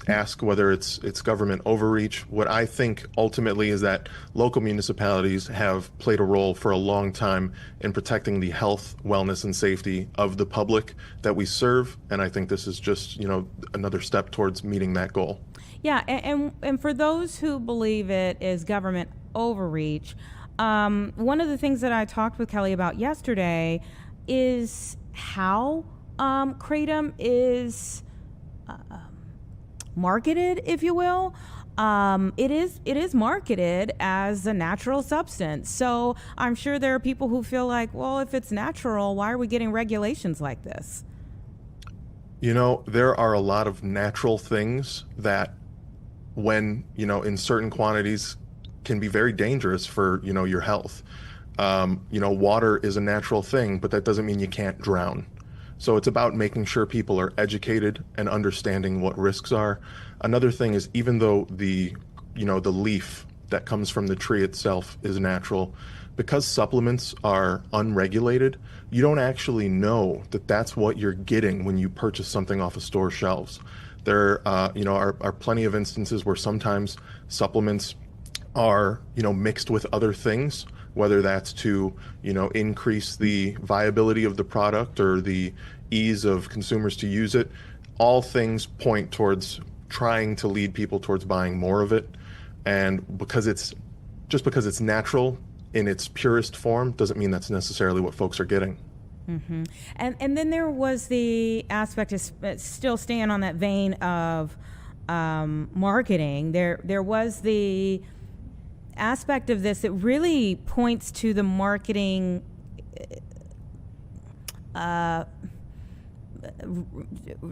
Speaker 15: ask whether it's government overreach. What I think ultimately is that local municipalities have played a role for a long time in protecting the health, wellness, and safety of the public that we serve. And I think this is just, another step towards meeting that goal.
Speaker 3: Yeah, and for those who believe it is government overreach, one of the things that I talked with Kelly about yesterday is how Kratom is marketed, if you will. It is marketed as a natural substance. So I'm sure there are people who feel like, well, if it's natural, why are we getting regulations like this?
Speaker 15: There are a lot of natural things that when, in certain quantities can be very dangerous for, your health. Water is a natural thing, but that doesn't mean you can't drown. So it's about making sure people are educated and understanding what risks are. Another thing is, even though the leaf that comes from the tree itself is natural, because supplements are unregulated, you don't actually know that that's what you're getting when you purchase something off of store shelves. There are plenty of instances where sometimes supplements are, mixed with other things, whether that's to, increase the viability of the product or the ease of consumers to use it. All things point towards trying to lead people towards buying more of it. And because it's natural in its purest form doesn't mean that's necessarily what folks are getting.
Speaker 3: Mm-hmm. And then there was the aspect of still staying on that vein of marketing, there was the aspect of this that really points to the marketing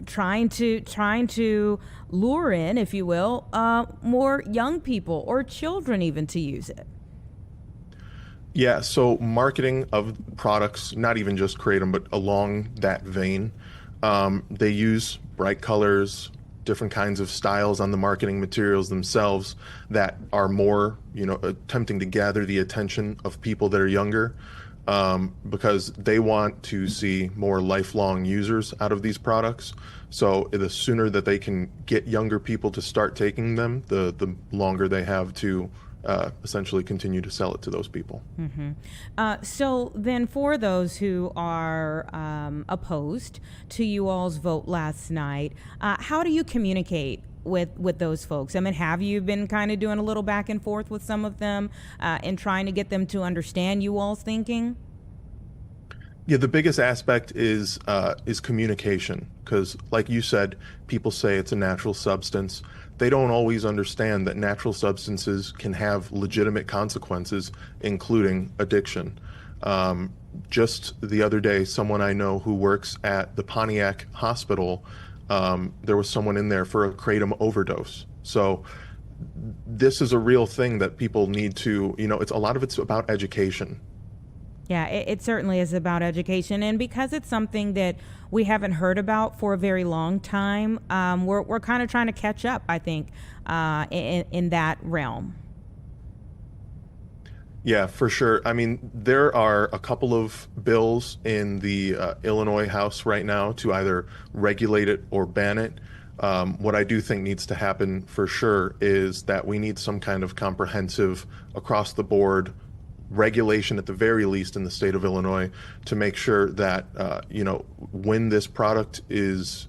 Speaker 3: trying to lure in, if you will, more young people or children even to use it.
Speaker 15: Yeah, so marketing of products, not even just Kratom, but along that vein, they use bright colors, different kinds of styles on the marketing materials themselves that are more, attempting to gather the attention of people that are younger, because they want to see more lifelong users out of these products. So the sooner that they can get younger people to start taking them, the longer they have to essentially continue to sell it to those people.
Speaker 3: So then for those who are opposed to you all's vote last night, how do you communicate with those folks? I mean, have you been kind of doing a little back and forth with some of them and trying to get them to understand you all's thinking?
Speaker 15: Yeah, the biggest aspect is communication, because like you said, people say it's a natural substance. They don't always understand that natural substances can have legitimate consequences, including addiction. Just the other day, someone I know who works at the Pontiac Hospital, there was someone in there for a Kratom overdose. So this is a real thing that people need to, it's a lot of it's about education.
Speaker 3: Yeah, it certainly is about education, and because it's something that we haven't heard about for a very long time, we're kind of trying to catch up, I think, in that realm.
Speaker 15: Yeah, for sure. I mean, there are a couple of bills in the Illinois House right now to either regulate it or ban it. What I do think needs to happen for sure is that we need some kind of comprehensive, across the board regulation, at the very least in the state of Illinois, to make sure that when this product is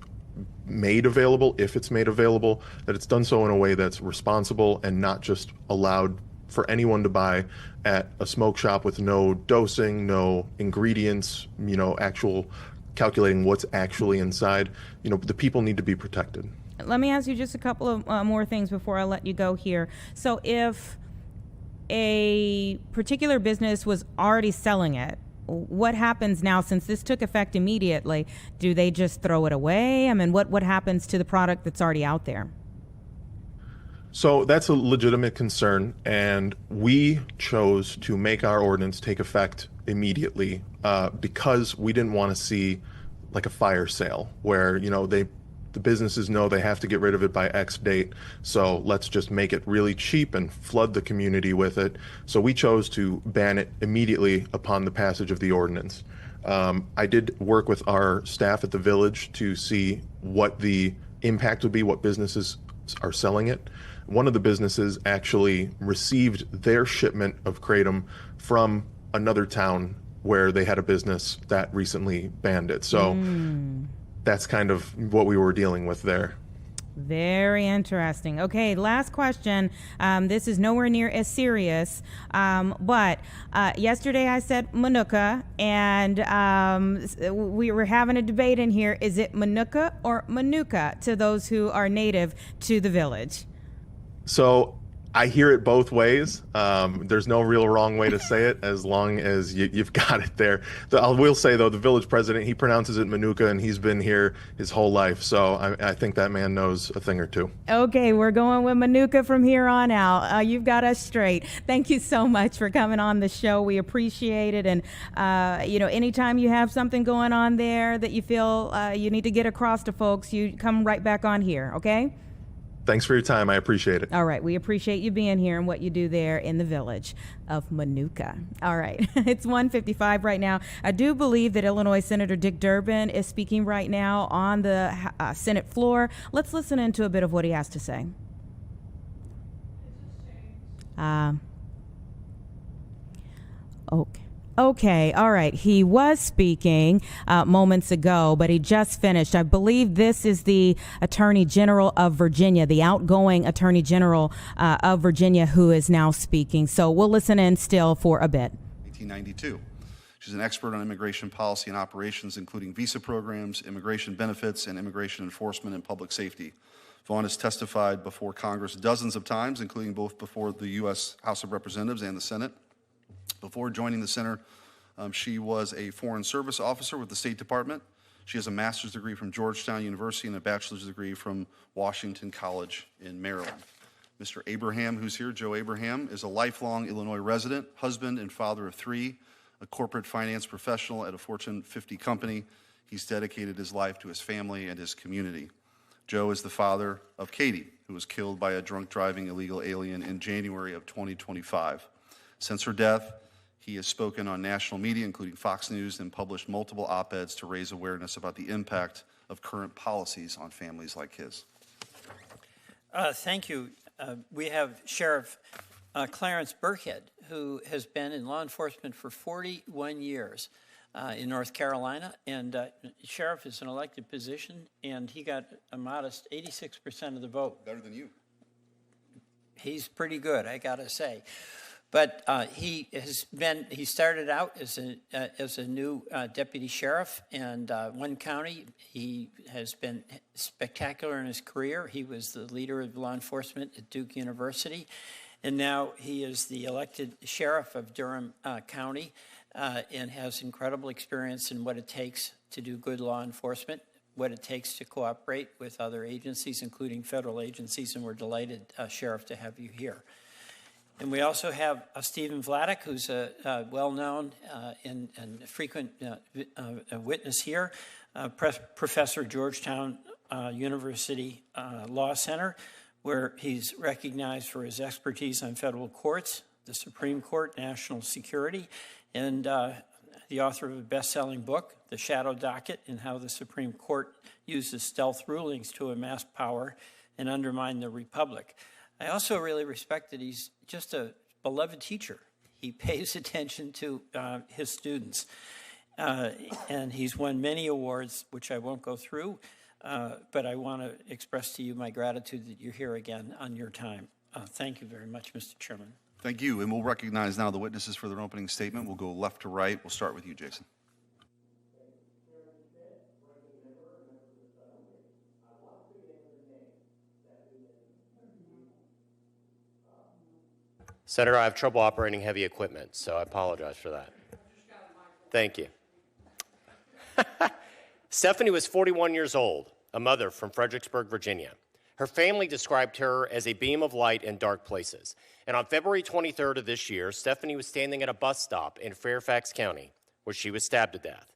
Speaker 15: made available, if it's made available, that it's done so in a way that's responsible and not just allowed for anyone to buy at a smoke shop with no dosing, no ingredients, actual calculating what's actually inside. The people need to be protected.
Speaker 3: Let me ask you just a couple of more things before I let you go here. So if a particular business was already selling it, what happens now since this took effect immediately? Do they just throw it away? I mean, what happens to the product that's already out there?
Speaker 15: So that's a legitimate concern, and we chose to make our ordinance take effect immediately because we didn't want to see like a fire sale where the businesses know they have to get rid of it by X date, so let's just make it really cheap and flood the community with it. So we chose to ban it immediately upon the passage of the ordinance. I did work with our staff at the village to see what the impact would be, what businesses are selling it. One of the businesses actually received their shipment of Kratom from another town where they had a business that recently banned it. So that's kind of what we were dealing with there.
Speaker 3: Very interesting. Okay, last question. This is nowhere near as serious, but yesterday I said Minooka, and we were having a debate in here. Is it Minooka or Minooka to those who are native to the village?
Speaker 15: So I hear it both ways. There's no real wrong way to say it as long as you've got it there. I will say, though, the village president, he pronounces it Minooka, and he's been here his whole life. So I think that man knows a thing or two.
Speaker 3: Okay, we're going with Minooka from here on out. You've got us straight. Thank you so much for coming on the show. We appreciate it. And, anytime you have something going on there that you feel you need to get across to folks, you come right back on here, okay?
Speaker 15: Thanks for your time. I appreciate it.
Speaker 3: All right. We appreciate you being here and what you do there in the village of Minooka. All right. It's 1:55 right now. I do believe that Illinois Senator Dick Durbin is speaking right now on the Senate floor. Let's listen into a bit of what he has to say. Okay, all right. He was speaking moments ago, but he just finished. I believe this is the Attorney General of Virginia, the outgoing Attorney General of Virginia, who is now speaking. So we'll listen in still for a bit.
Speaker 16: 1892. She's an expert on immigration policy and operations, including visa programs, immigration benefits, and immigration enforcement and public safety. Vaughn has testified before Congress dozens of times, including both before the U.S. House of Representatives and the Senate. Before joining the Center, she was a Foreign Service officer with the State Department. She has a master's degree from Georgetown University and a bachelor's degree from Washington College in Maryland. Mr. Abraham, who's here, Joe Abraham, is a lifelong Illinois resident, husband and father of three, a corporate finance professional at a Fortune 50 company. He's dedicated his life to his family and his community. Joe is the father of Katie, who was killed by a drunk driving illegal alien in January of 2025. Since her death, he has spoken on national media, including Fox News, and published multiple op-eds to raise awareness about the impact of current policies on families like his.
Speaker 17: Thank you. We have Sheriff Clarence Burkhead, who has been in law enforcement for 41 years in North Carolina, and Sheriff is an elected position, and he got a modest 86% of the vote.
Speaker 16: Better than you.
Speaker 17: He's pretty good, I gotta say. But he started out as a new deputy sheriff, and one county. He has been spectacular in his career. He was the leader of law enforcement at Duke University, and now he is the elected sheriff of Durham County, and has incredible experience in what it takes to do good law enforcement, what it takes to cooperate with other agencies, including federal agencies, and we're delighted, Sheriff, to have you here. And we also have Stephen Vladeck, who's a well-known and frequent witness here, professor at Georgetown University Law Center, where he's recognized for his expertise on federal courts, the Supreme Court, national security, and the author of a best-selling book, The Shadow Docket, and How the Supreme Court Uses Stealth Rulings to Amass Power and Undermine the Republic. I also really respect that he's just a beloved teacher. He pays attention to his students. And he's won many awards, which I won't go through, but I want to express to you my gratitude that you're here again on your time. Thank you very much, Mr. Chairman.
Speaker 16: Thank you. And we'll recognize now the witnesses for their opening statement. We'll go left to right. We'll start with you, Jason.
Speaker 18: Senator, I have trouble operating heavy equipment, so I apologize for that. Thank you. Stephanie was 41 years old, a mother from Fredericksburg, Virginia. Her family described her as a beam of light in dark places. And on February 23rd of this year, Stephanie was standing at a bus stop in Fairfax County where she was stabbed to death.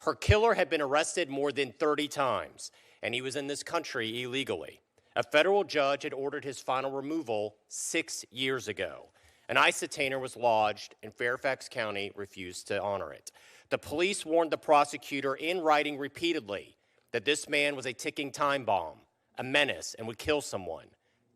Speaker 18: Her killer had been arrested more than 30 times, and he was in this country illegally. A federal judge had ordered his final removal 6 years ago. An ICE detainer was lodged, and Fairfax County refused to honor it. The police warned the prosecutor in writing repeatedly that this man was a ticking time bomb, a menace, and would kill someone.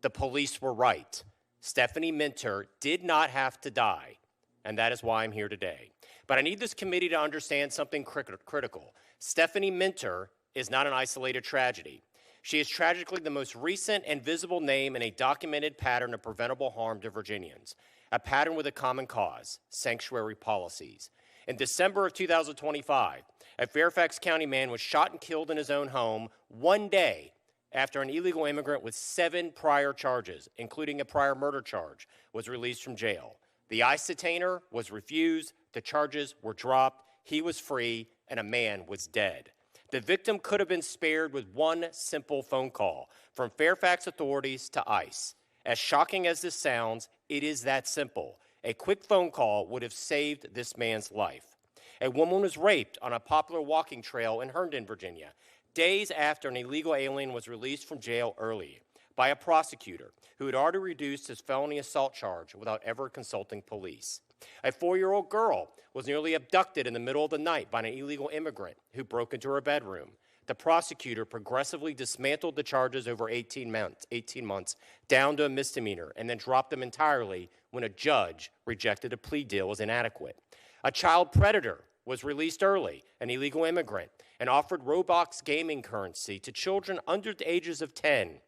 Speaker 18: The police were right. Stephanie Minter did not have to die, and that is why I'm here today. But I need this committee to understand something critical. Stephanie Minter is not an isolated tragedy. She is tragically the most recent and visible name in a documented pattern of preventable harm to Virginians, a pattern with a common cause: sanctuary policies. In December of 2025, a Fairfax County man was shot and killed in his own home one day after an illegal immigrant with 7 prior charges, including a prior murder charge, was released from jail. The ICE detainer was refused, the charges were dropped, he was free, and a man was dead. The victim could have been spared with one simple phone call from Fairfax authorities to ICE. As shocking as this sounds, it is that simple. A quick phone call would have saved this man's life. A woman was raped on a popular walking trail in Herndon, Virginia, days after an illegal alien was released from jail early by a prosecutor who had already reduced his felony assault charge without ever consulting police. A 4-year-old girl was nearly abducted in the middle of the night by an illegal immigrant who broke into her bedroom. The prosecutor progressively dismantled the charges over 18 months down to a misdemeanor and then dropped them entirely when a judge rejected a plea deal as inadequate. A child predator was released early, an illegal immigrant, and offered Roblox gaming currency to children under the ages of 10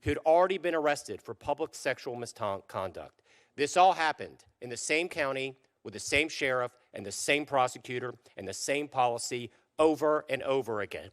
Speaker 18: who had already been arrested for public sexual misconduct. This all happened in the same county with the same sheriff and the same prosecutor and the same policy over and over again.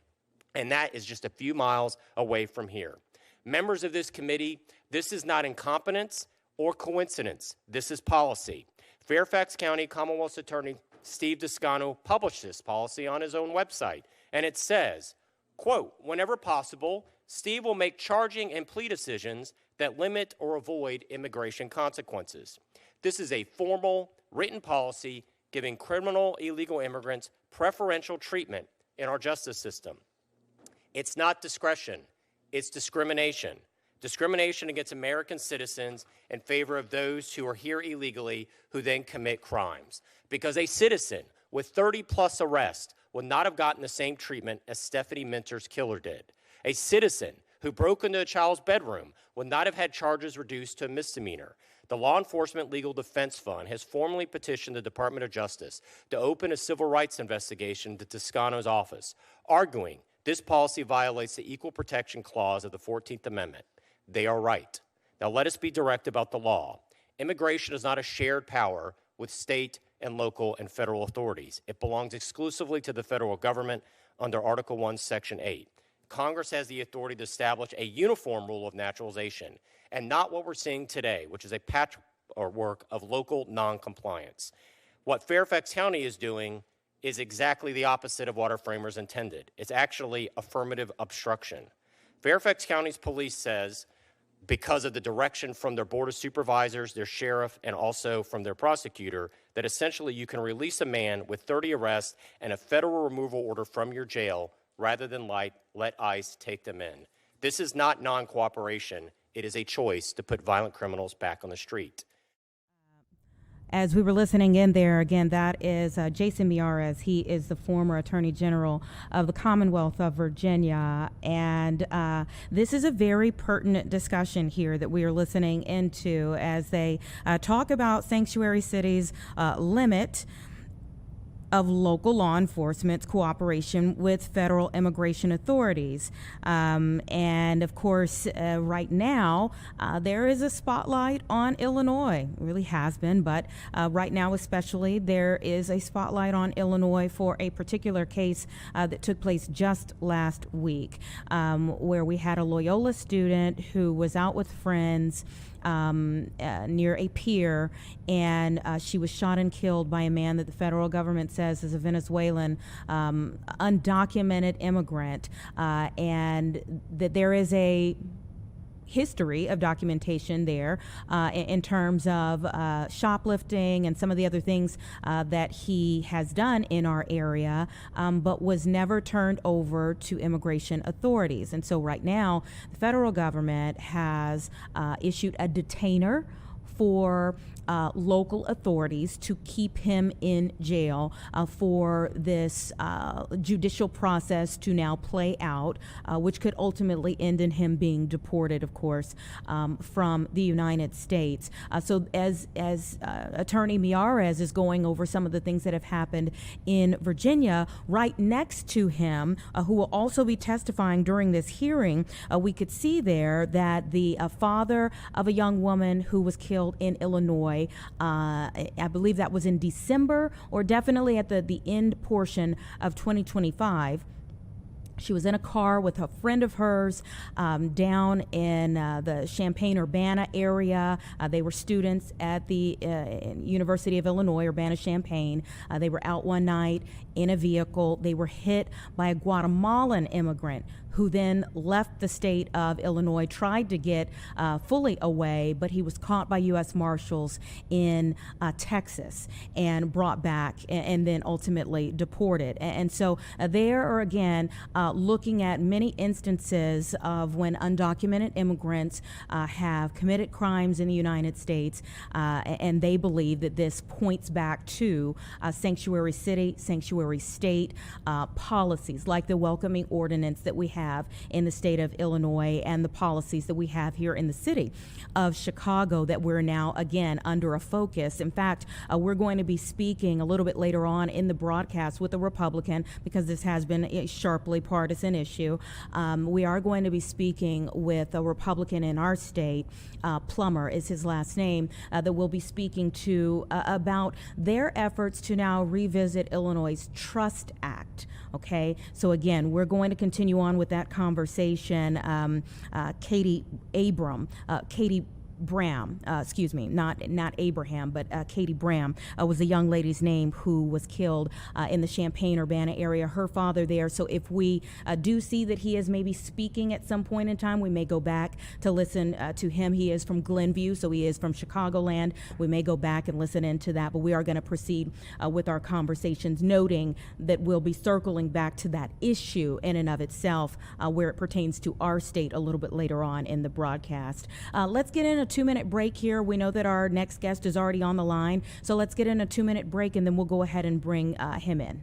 Speaker 18: And that is just a few miles away from here. Members of this committee, this is not incompetence or coincidence. This is policy. Fairfax County Commonwealth's Attorney Steve Descano published this policy on his own website, and it says, quote, whenever possible, Steve will make charging and plea decisions that limit or avoid immigration consequences. This is a formal, written policy giving criminal illegal immigrants preferential treatment in our justice system. It's not discretion, it's discrimination. Discrimination against American citizens in favor of those who are here illegally who then commit crimes. Because a citizen with 30 plus arrests would not have gotten the same treatment as Stephanie Minter's killer did. A citizen who broke into a child's bedroom would not have had charges reduced to a misdemeanor. The Law Enforcement Legal Defense Fund has formally petitioned the Department of Justice to open a civil rights investigation into Toscano's office, arguing this policy violates the Equal Protection Clause of the 14th Amendment. They are right. Now let us be direct about the law. Immigration is not a shared power with state and local and federal authorities. It belongs exclusively to the federal government under Article 1, Section 8. Congress has the authority to establish a uniform rule of naturalization, and not what we're seeing today, which is a patchwork of local noncompliance. What Fairfax County is doing is exactly the opposite of what our framers intended. It's actually affirmative obstruction. Fairfax County's police says, because of the direction from their board of supervisors, their sheriff, and also from their prosecutor, that essentially you can release a man with 30 arrests and a federal removal order from your jail rather than let ICE take them in. This is not non-cooperation. It is a choice to put violent criminals back on the street.
Speaker 3: As we were listening in there, again, that is Jason Miyares. He is the former Attorney General of the Commonwealth of Virginia. And this is a very pertinent discussion here that we are listening into as they talk about sanctuary cities' limit of local law enforcement's cooperation with federal immigration authorities. And of course, right now, there is a spotlight on Illinois. It really has been, but right now especially, there is a spotlight on Illinois for a particular case that took place just last week, where we had a Loyola student who was out with friends near a pier, and she was shot and killed by a man that the federal government says is a Venezuelan undocumented immigrant, and that there is a history of documentation there in terms of shoplifting and some of the other things that he has done in our area, but was never turned over to immigration authorities. And so right now, the federal government has issued a detainer for local authorities to keep him in jail for this judicial process to now play out, which could ultimately end in him being deported, of course, from the United States. So as Attorney Miyares is going over some of the things that have happened in Virginia, right next to him, who will also be testifying during this hearing, we could see there that the father of a young woman who was killed in Illinois, I believe that was in December, or definitely at the end portion of 2025. She was in a car with a friend of hers down in the Champaign-Urbana area. They were students at the University of Illinois, Urbana-Champaign. They were out one night in a vehicle. They were hit by a Guatemalan immigrant who then left the state of Illinois, tried to get fully away, but he was caught by U.S. Marshals in Texas and brought back and then ultimately deported. And so there are, again, looking at many instances of when undocumented immigrants have committed crimes in the United States, and they believe that this points back to sanctuary city, sanctuary state policies, like the welcoming ordinance that we have in the state of Illinois and the policies that we have here in the city of Chicago that we're now, again, under a focus. In fact, we're going to be speaking a little bit later on in the broadcast with a Republican, because this has been sharply part partisan issue. We are going to be speaking with a Republican in our state, Plummer is his last name, that we'll be speaking to about their efforts to now revisit Illinois' Trust Act. Okay, so again, we're going to continue on with that conversation. Katie Bram, not Abraham, but Katie Bram was the young lady's name who was killed in the Champaign-Urbana area, her father there. So if we do see that he is maybe speaking at some point in time, we may go back to listen to him. He is from Glenview, so he is from Chicagoland. We may go back and listen into that, but we are going to proceed with our conversations, noting that we'll be circling back to that issue in and of itself where it pertains to our state a little bit later on in the broadcast. Let's get in a 2-minute break here. We know that our next guest is already on the line, so let's get in a 2-minute break and then we'll go ahead and bring him in.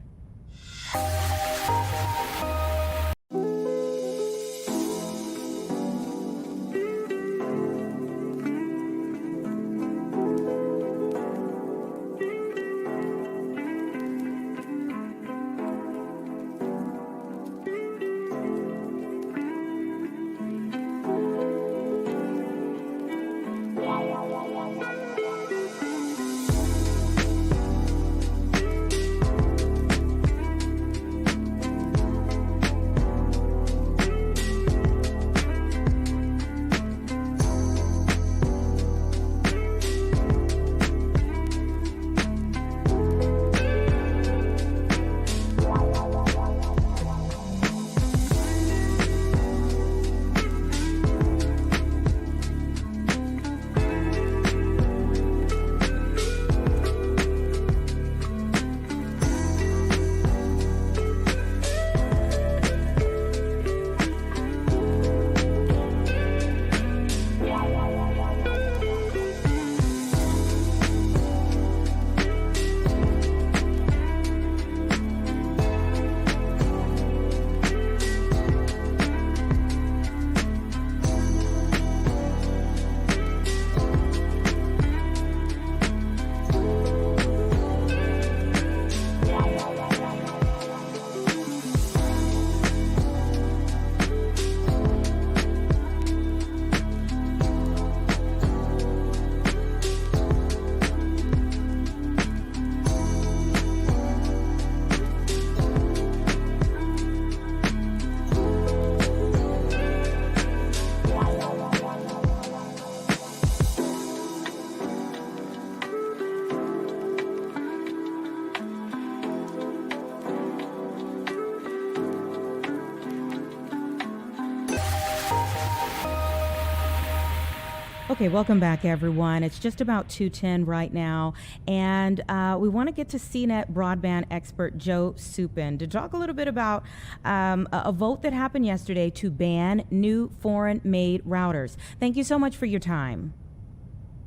Speaker 3: Okay, welcome back, everyone. It's just about 2:10 right now, and we want to get to CNET broadband expert Joe Supin to talk a little bit about a vote that happened yesterday to ban new foreign-made routers. Thank you so much for your time.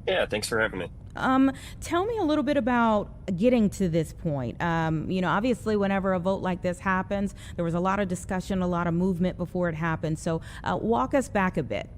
Speaker 19: Yeah, thanks for having me.
Speaker 3: Tell me a little bit about getting to this point. Obviously, whenever a vote like this happens, there was a lot of discussion, a lot of movement before it happened. So walk us back a bit.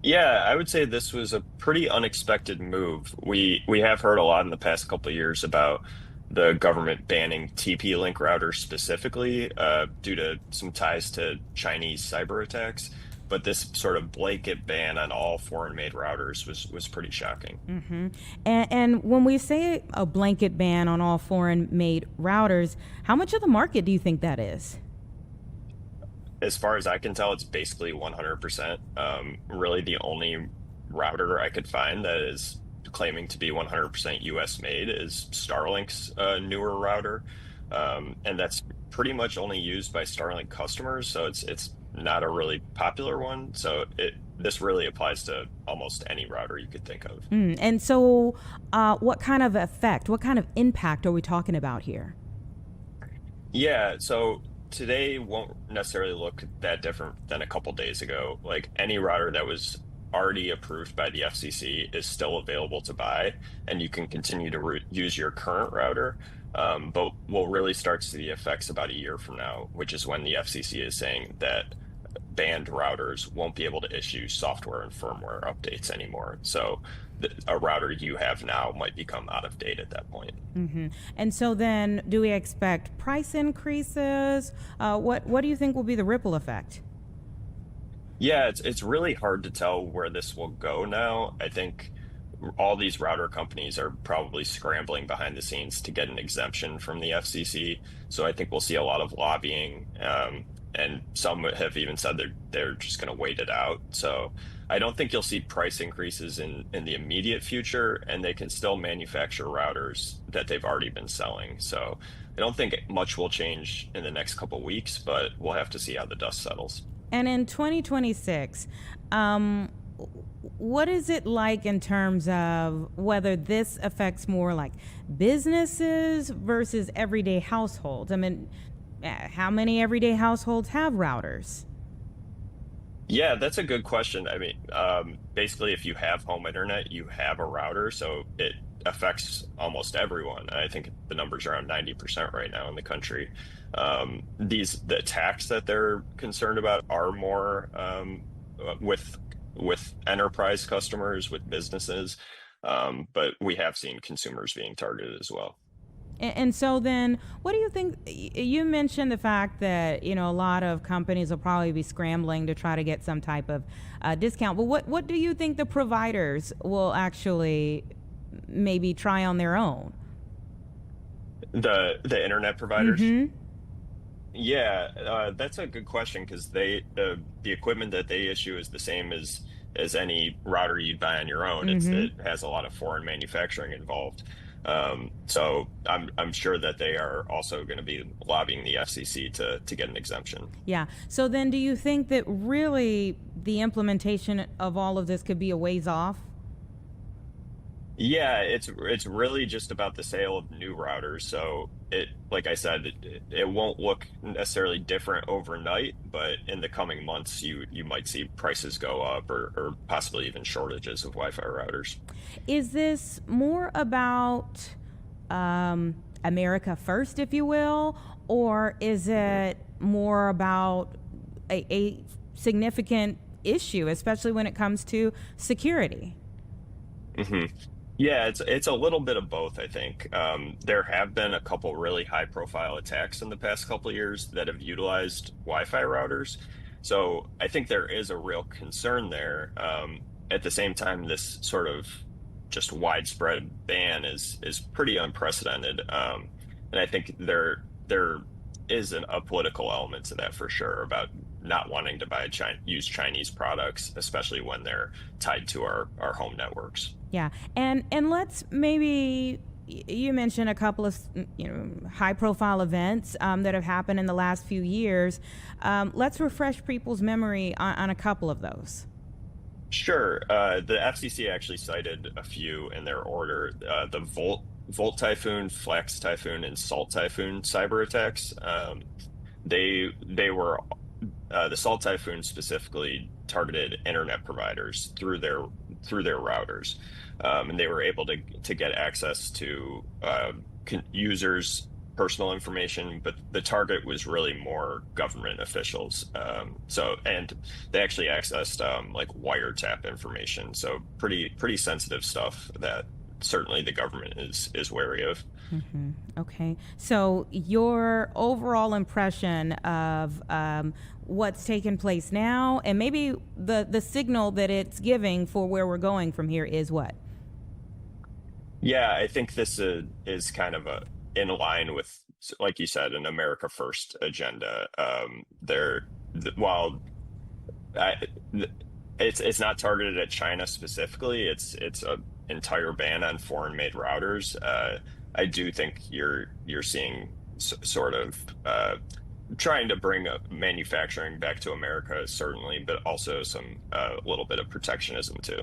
Speaker 19: Yeah, I would say this was a pretty unexpected move. We have heard a lot in the past couple of years about the government banning TP-Link routers specifically due to some ties to Chinese cyber attacks. But this sort of blanket ban on all foreign-made routers was pretty shocking.
Speaker 3: Mm-hmm. And when we say a blanket ban on all foreign-made routers, how much of the market do you think that is?
Speaker 19: As far as I can tell, it's basically 100%. Really, the only router I could find that is claiming to be 100% U.S. made is Starlink's newer router, and that's pretty much only used by Starlink customers. So it's not a really popular one. So this really applies to almost any router you could think of.
Speaker 3: And so, what kind of effect, what kind of impact are we talking about here?
Speaker 19: Yeah. So today won't necessarily look that different than a couple days ago. Like any router that was already approved by the FCC is still available to buy, and you can continue to use your current router. But we'll really start to see the effects about a year from now, which is when the FCC is saying that banned routers won't be able to issue software and firmware updates anymore. So a router you have now might become out of date at that point.
Speaker 3: Mm-hmm. And so then, do we expect price increases? What do you think will be the ripple effect?
Speaker 19: Yeah, it's really hard to tell where this will go now. I think all these router companies are probably scrambling behind the scenes to get an exemption from the FCC. So I think we'll see a lot of lobbying, and some have even said they're just going to wait it out. So I don't think you'll see price increases in the immediate future, and they can still manufacture routers that they've already been selling. So I don't think much will change in the next couple of weeks, but we'll have to see how the dust settles.
Speaker 3: And in 2026, what is it like in terms of whether this affects more like businesses versus everyday households? I mean, how many everyday households have routers?
Speaker 19: Yeah, that's a good question. I mean, basically, if you have home internet, you have a router, so it affects almost everyone. I think the number's around 90% right now in the country. The attacks that they're concerned about are more with enterprise customers, with businesses, but we have seen consumers being targeted as well.
Speaker 3: And so then, what do you think? You mentioned the fact that, a lot of companies will probably be scrambling to try to get some type of discount. But what do you think the providers will actually maybe try on their own?
Speaker 19: The internet providers?
Speaker 3: Mm-hmm.
Speaker 19: Yeah, that's a good question, because the equipment that they issue is the same as any router you'd buy on your own.
Speaker 3: Mm-hmm.
Speaker 19: It has a lot of foreign manufacturing involved. So I'm sure that they are also going to be lobbying the FCC to get an exemption.
Speaker 3: Yeah. So then, do you think that really the implementation of all of this could be a ways off?
Speaker 19: Yeah, it's really just about the sale of new routers. So like I said, it won't look necessarily different overnight, but in the coming months, you might see prices go up, or possibly even shortages of Wi-Fi routers.
Speaker 3: Is this more about America first, if you will, or is it more about a significant issue, especially when it comes to security?
Speaker 19: Mm-hmm. Yeah, it's a little bit of both, I think. There have been a couple really high-profile attacks in the past couple of years that have utilized Wi-Fi routers. So I think there is a real concern there. At the same time, this sort of just widespread ban is pretty unprecedented. And I think there is a political element to that for sure, about not wanting to use Chinese products, especially when they're tied to our home networks.
Speaker 3: Yeah, and let's maybe, you mentioned a couple of high-profile events that have happened in the last few years. Let's refresh people's memory on a couple of those.
Speaker 19: Sure. The FCC actually cited a few in their order. The Volt Typhoon, Flax Typhoon, and Salt Typhoon cyber attacks. They were the Salt Typhoon specifically targeted internet providers through their routers, and they were able to get access to users' personal information, but the target was really more government officials. And they actually accessed like wiretap information, so pretty sensitive stuff that certainly the government is wary of.
Speaker 3: Mm-hmm. Okay, so your overall impression of what's taken place now, and maybe the signal that it's giving for where we're going from here, is what?
Speaker 19: Yeah, I think this is kind of in line with, like you said, an America First agenda. It's not targeted at China specifically. It's an entire ban on foreign-made routers. I do think you're seeing sort of trying to bring manufacturing back to America, certainly, but also a little bit of protectionism too.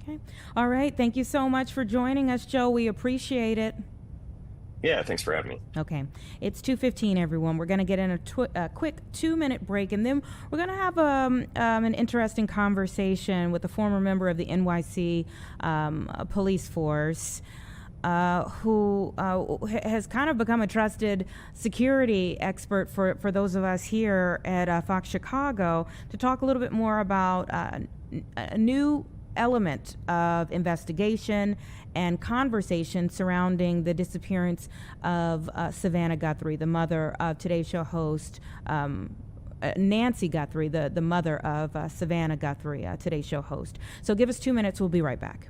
Speaker 3: Okay. All right. Thank you so much for joining us, Joe. We appreciate it.
Speaker 19: Yeah, thanks for having me.
Speaker 3: Okay. It's 2:15, everyone. We're going to get in a quick 2-minute break, and then we're going to have an interesting conversation with a former member of the NYC police force. who has kind of become a trusted security expert for those of us here at Fox Chicago, to talk a little bit more about a new element of investigation and conversation surrounding the disappearance of Savannah Guthrie, the mother of Today's Show host Nancy Guthrie, the mother of Savannah Guthrie, Today's Show host. So give us 2 minutes. We'll be right back.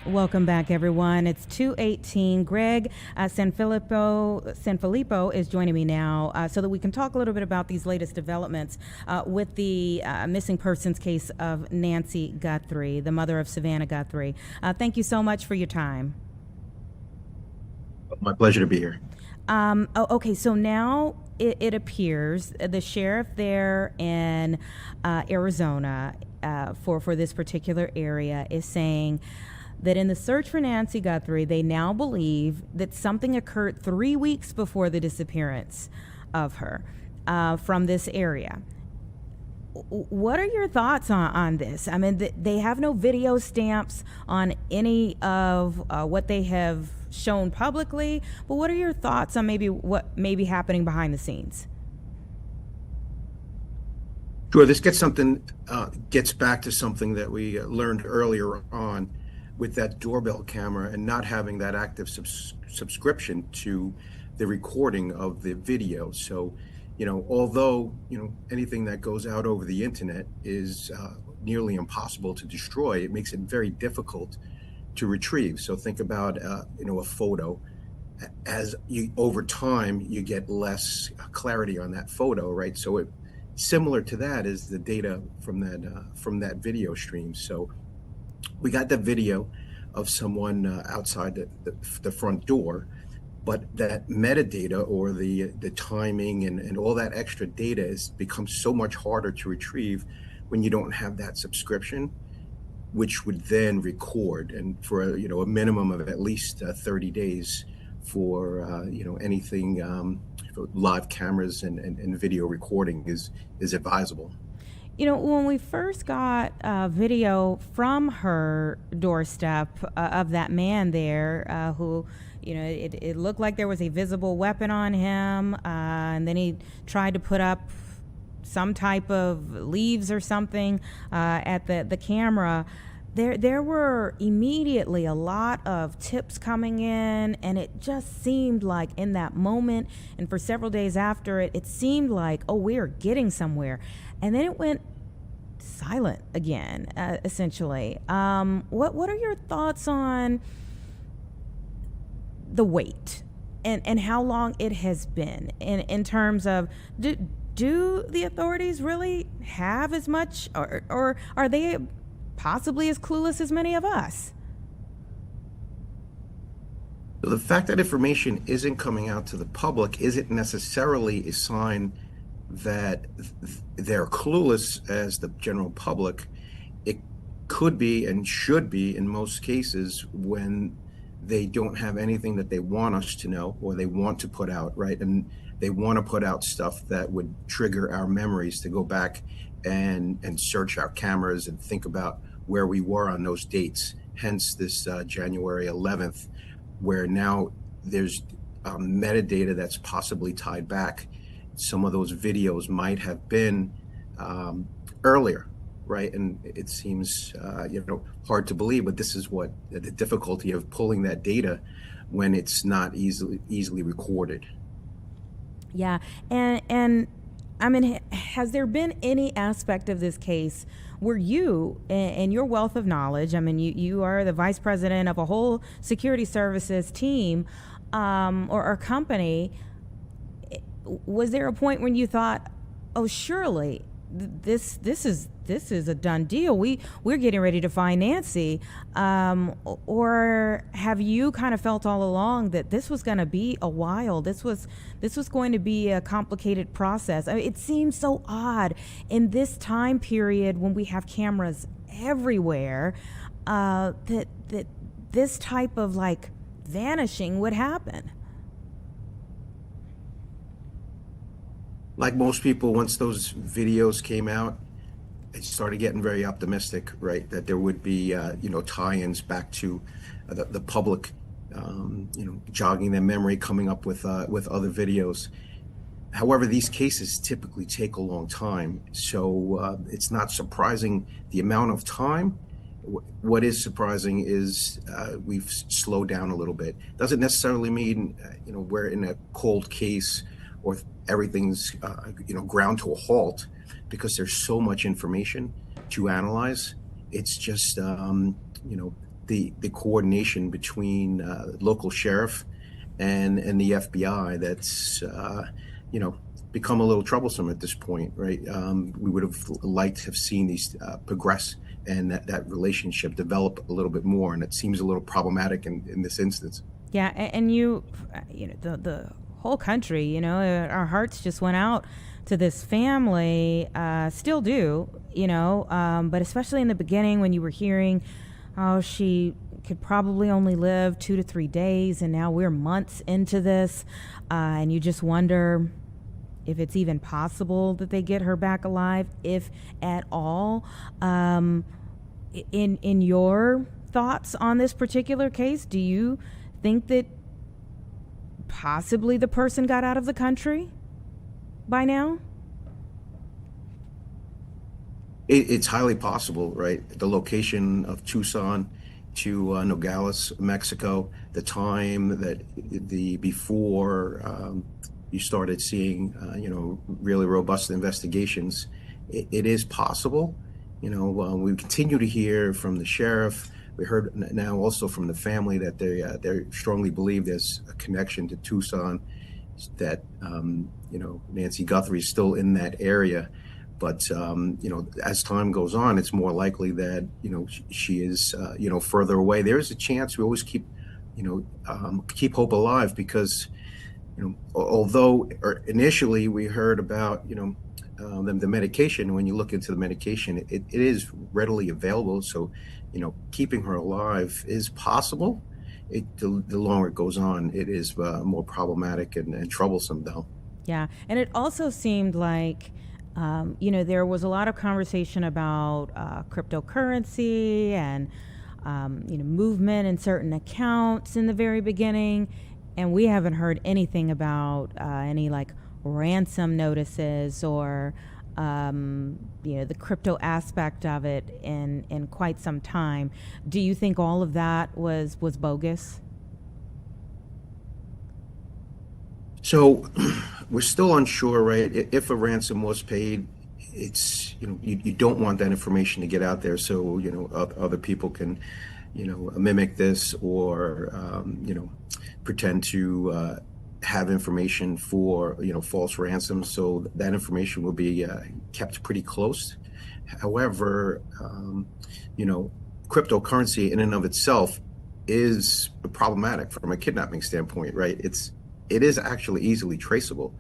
Speaker 3: Welcome back, everyone. It's 2:18. Greg Sanfilippo is joining me now so that we can talk a little bit about these latest developments with the missing persons case of Nancy Guthrie, the mother of Savannah Guthrie. Thank you so much for your time.
Speaker 20: My pleasure to be here.
Speaker 3: Okay, so now it appears the sheriff there in Arizona for this particular area is saying that in the search for Nancy Guthrie, they now believe that something occurred 3 weeks before the disappearance of her from this area. What are your thoughts on this? I mean, they have no video stamps on any of what they have shown publicly, but what are your thoughts on maybe what may be happening behind the scenes?
Speaker 20: Sure, this gets back to something that we learned earlier on with that doorbell camera and not having that active subscription to the recording of the video. So, although, anything that goes out over the internet is nearly impossible to destroy, it makes it very difficult to retrieve. So think about, a photo. As over time, you get less clarity on that photo, right? So similar to that is the data from that video stream. So we got the video of someone outside the front door, but that metadata or the timing and all that extra data has become so much harder to retrieve when you don't have that subscription, which would then record, and for a minimum of at least 30 days for anything for live cameras and video recording is advisable.
Speaker 3: When we first got video from her doorstep of that man there who, it looked like there was a visible weapon on him, and then he tried to put up some type of leaves or something at the camera. there were immediately a lot of tips coming in, and it just seemed like in that moment and for several days after it seemed like, oh, we're getting somewhere. And then it went silent again, essentially. What are your thoughts on the wait and how long it has been in terms of do the authorities really have as much, or are they possibly as clueless as many of us?
Speaker 20: The fact that information isn't coming out to the public isn't necessarily a sign that they're clueless as the general public. It could be and should be in most cases when they don't have anything that they want us to know or they want to put out, right? And they want to put out stuff that would trigger our memories to go back and search our cameras and think about where we were on those dates. Hence this January 11th, where now there's metadata that's possibly tied back. Some of those videos might have been earlier, right? And it seems hard to believe, but this is what the difficulty of pulling that data when it's not easily recorded.
Speaker 3: Yeah, and I mean, has there been any aspect of this case where you, in your wealth of knowledge, I mean, you are the vice president of a whole security services team or company, was there a point when you thought, oh, surely this is a done deal, we're getting ready to find Nancy, or have you kind of felt all along that this was going to be a while, this was going to be a complicated process? I mean, it seems so odd in this time period when we have cameras everywhere, that this type of like vanishing would happen.
Speaker 20: Like most people, once those videos came out, it started getting very optimistic, right? That there would be, tie-ins back to the public, jogging their memory, coming up with other videos. However, these cases typically take a long time, so it's not surprising the amount of time. What is surprising is we've slowed down a little bit. Doesn't necessarily mean, we're in a cold case or everything's, ground to a halt, because there's so much information to analyze. It's just, the coordination between local sheriff and the FBI that's, become a little troublesome at this point, right? We would have liked to have seen these progress and that relationship develop a little bit more, and it seems a little problematic in this instance.
Speaker 3: Yeah, and the whole country, our hearts just went out to this family, still do, but especially in the beginning when you were hearing, oh, she could probably only live 2 to 3 days, and now we're months into this, and you just wonder if it's even possible that they get her back alive, if at all. In your thoughts on this particular case, do you think that possibly the person got out of the country by now?
Speaker 20: It's highly possible, right? The location of Tucson to Nogales, Mexico, the time that before you started seeing, really robust investigations, it is possible. We continue to hear from the sheriff. We heard now also from the family that they strongly believe there's a connection to Tucson, that Nancy Guthrie is still in that area. But as time goes on, it's more likely that she is further away. There is a chance. We always keep hope alive, because although initially we heard about the medication, when you look into the medication, it is readily available. So keeping her alive is possible. The longer it goes on, it is more problematic and troublesome, though.
Speaker 3: Yeah, and it also seemed like there was a lot of conversation about cryptocurrency and movement in certain accounts in the very beginning, and we haven't heard anything about any like ransom notices or the crypto aspect of it in quite some time. Do you think all of that was bogus?
Speaker 20: So we're still unsure, right? If a ransom was paid, it's, you don't want that information to get out there so, other people can, mimic this or, pretend to have information for, false ransoms. So that information will be kept pretty close. However, cryptocurrency in and of itself is problematic from a kidnapping standpoint, right? It is actually easily traceable.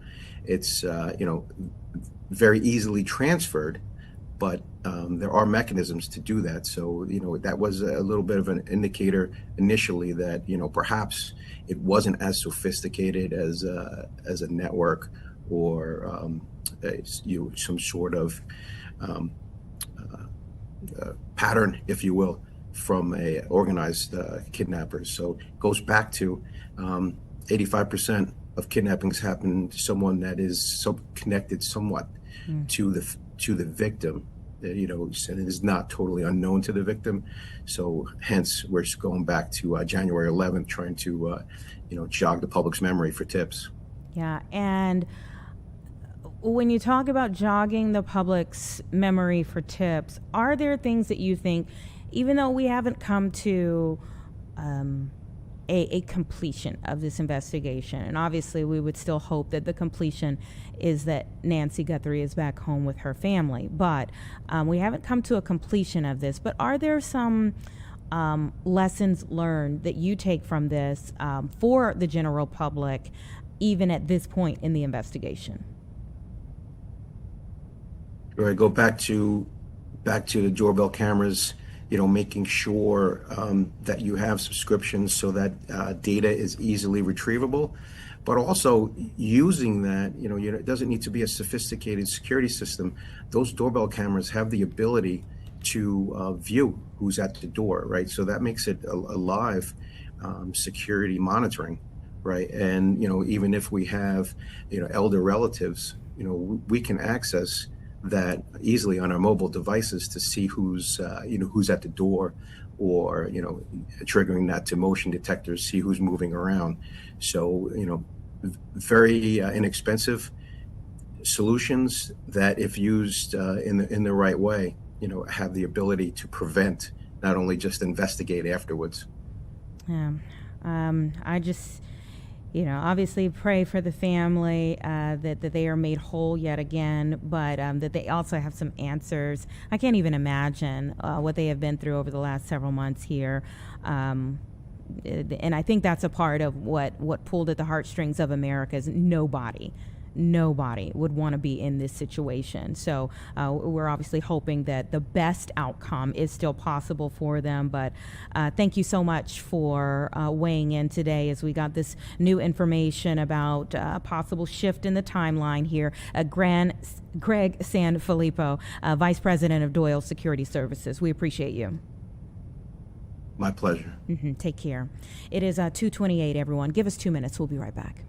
Speaker 20: It's, very easily transferred, but there are mechanisms to do that. So, that was a little bit of an indicator initially that, perhaps it wasn't as sophisticated as a network or some sort of pattern, if you will, from a organized kidnappers. So it goes back to 85% of kidnappings happen to someone that is connected somewhat to the victim. And it is not totally unknown to the victim. So hence we're just going back to January 11th, trying to, jog the public's memory for tips.
Speaker 3: Yeah. And when you talk about jogging the public's memory for tips, are there things that you think, even though we haven't come to a completion of this investigation, and obviously we would still hope that the completion is that Nancy Guthrie is back home with her family, but we haven't come to a completion of this, but are there some lessons learned that you take from this for the general public, even at this point in the investigation?
Speaker 20: Right, go back to the doorbell cameras, making sure that you have subscriptions so that data is easily retrievable, but also using that, it doesn't need to be a sophisticated security system. Those doorbell cameras have the ability to view who's at the door, right? So that makes it a live security monitoring, right? And, even if we have, elder relatives, we can access that easily on our mobile devices to see who's at the door, or triggering that to motion detectors, see who's moving around. So very inexpensive solutions that, if used in the right way, have the ability to prevent, not only just investigate afterwards.
Speaker 3: Yeah, I just obviously pray for the family that they are made whole yet again, but that they also have some answers. I can't even imagine what they have been through over the last several months here. And I think that's a part of what pulled at the heartstrings of America is nobody would want to be in this situation. So we're obviously hoping that the best outcome is still possible for them. But thank you so much for weighing in today as we got this new information about a possible shift in the timeline here. Greg Sanfilippo, Vice President of Doyle Security Services. We appreciate you.
Speaker 20: My pleasure.
Speaker 3: Take care. It is 2:28, everyone. Give us 2 minutes. We'll be right back.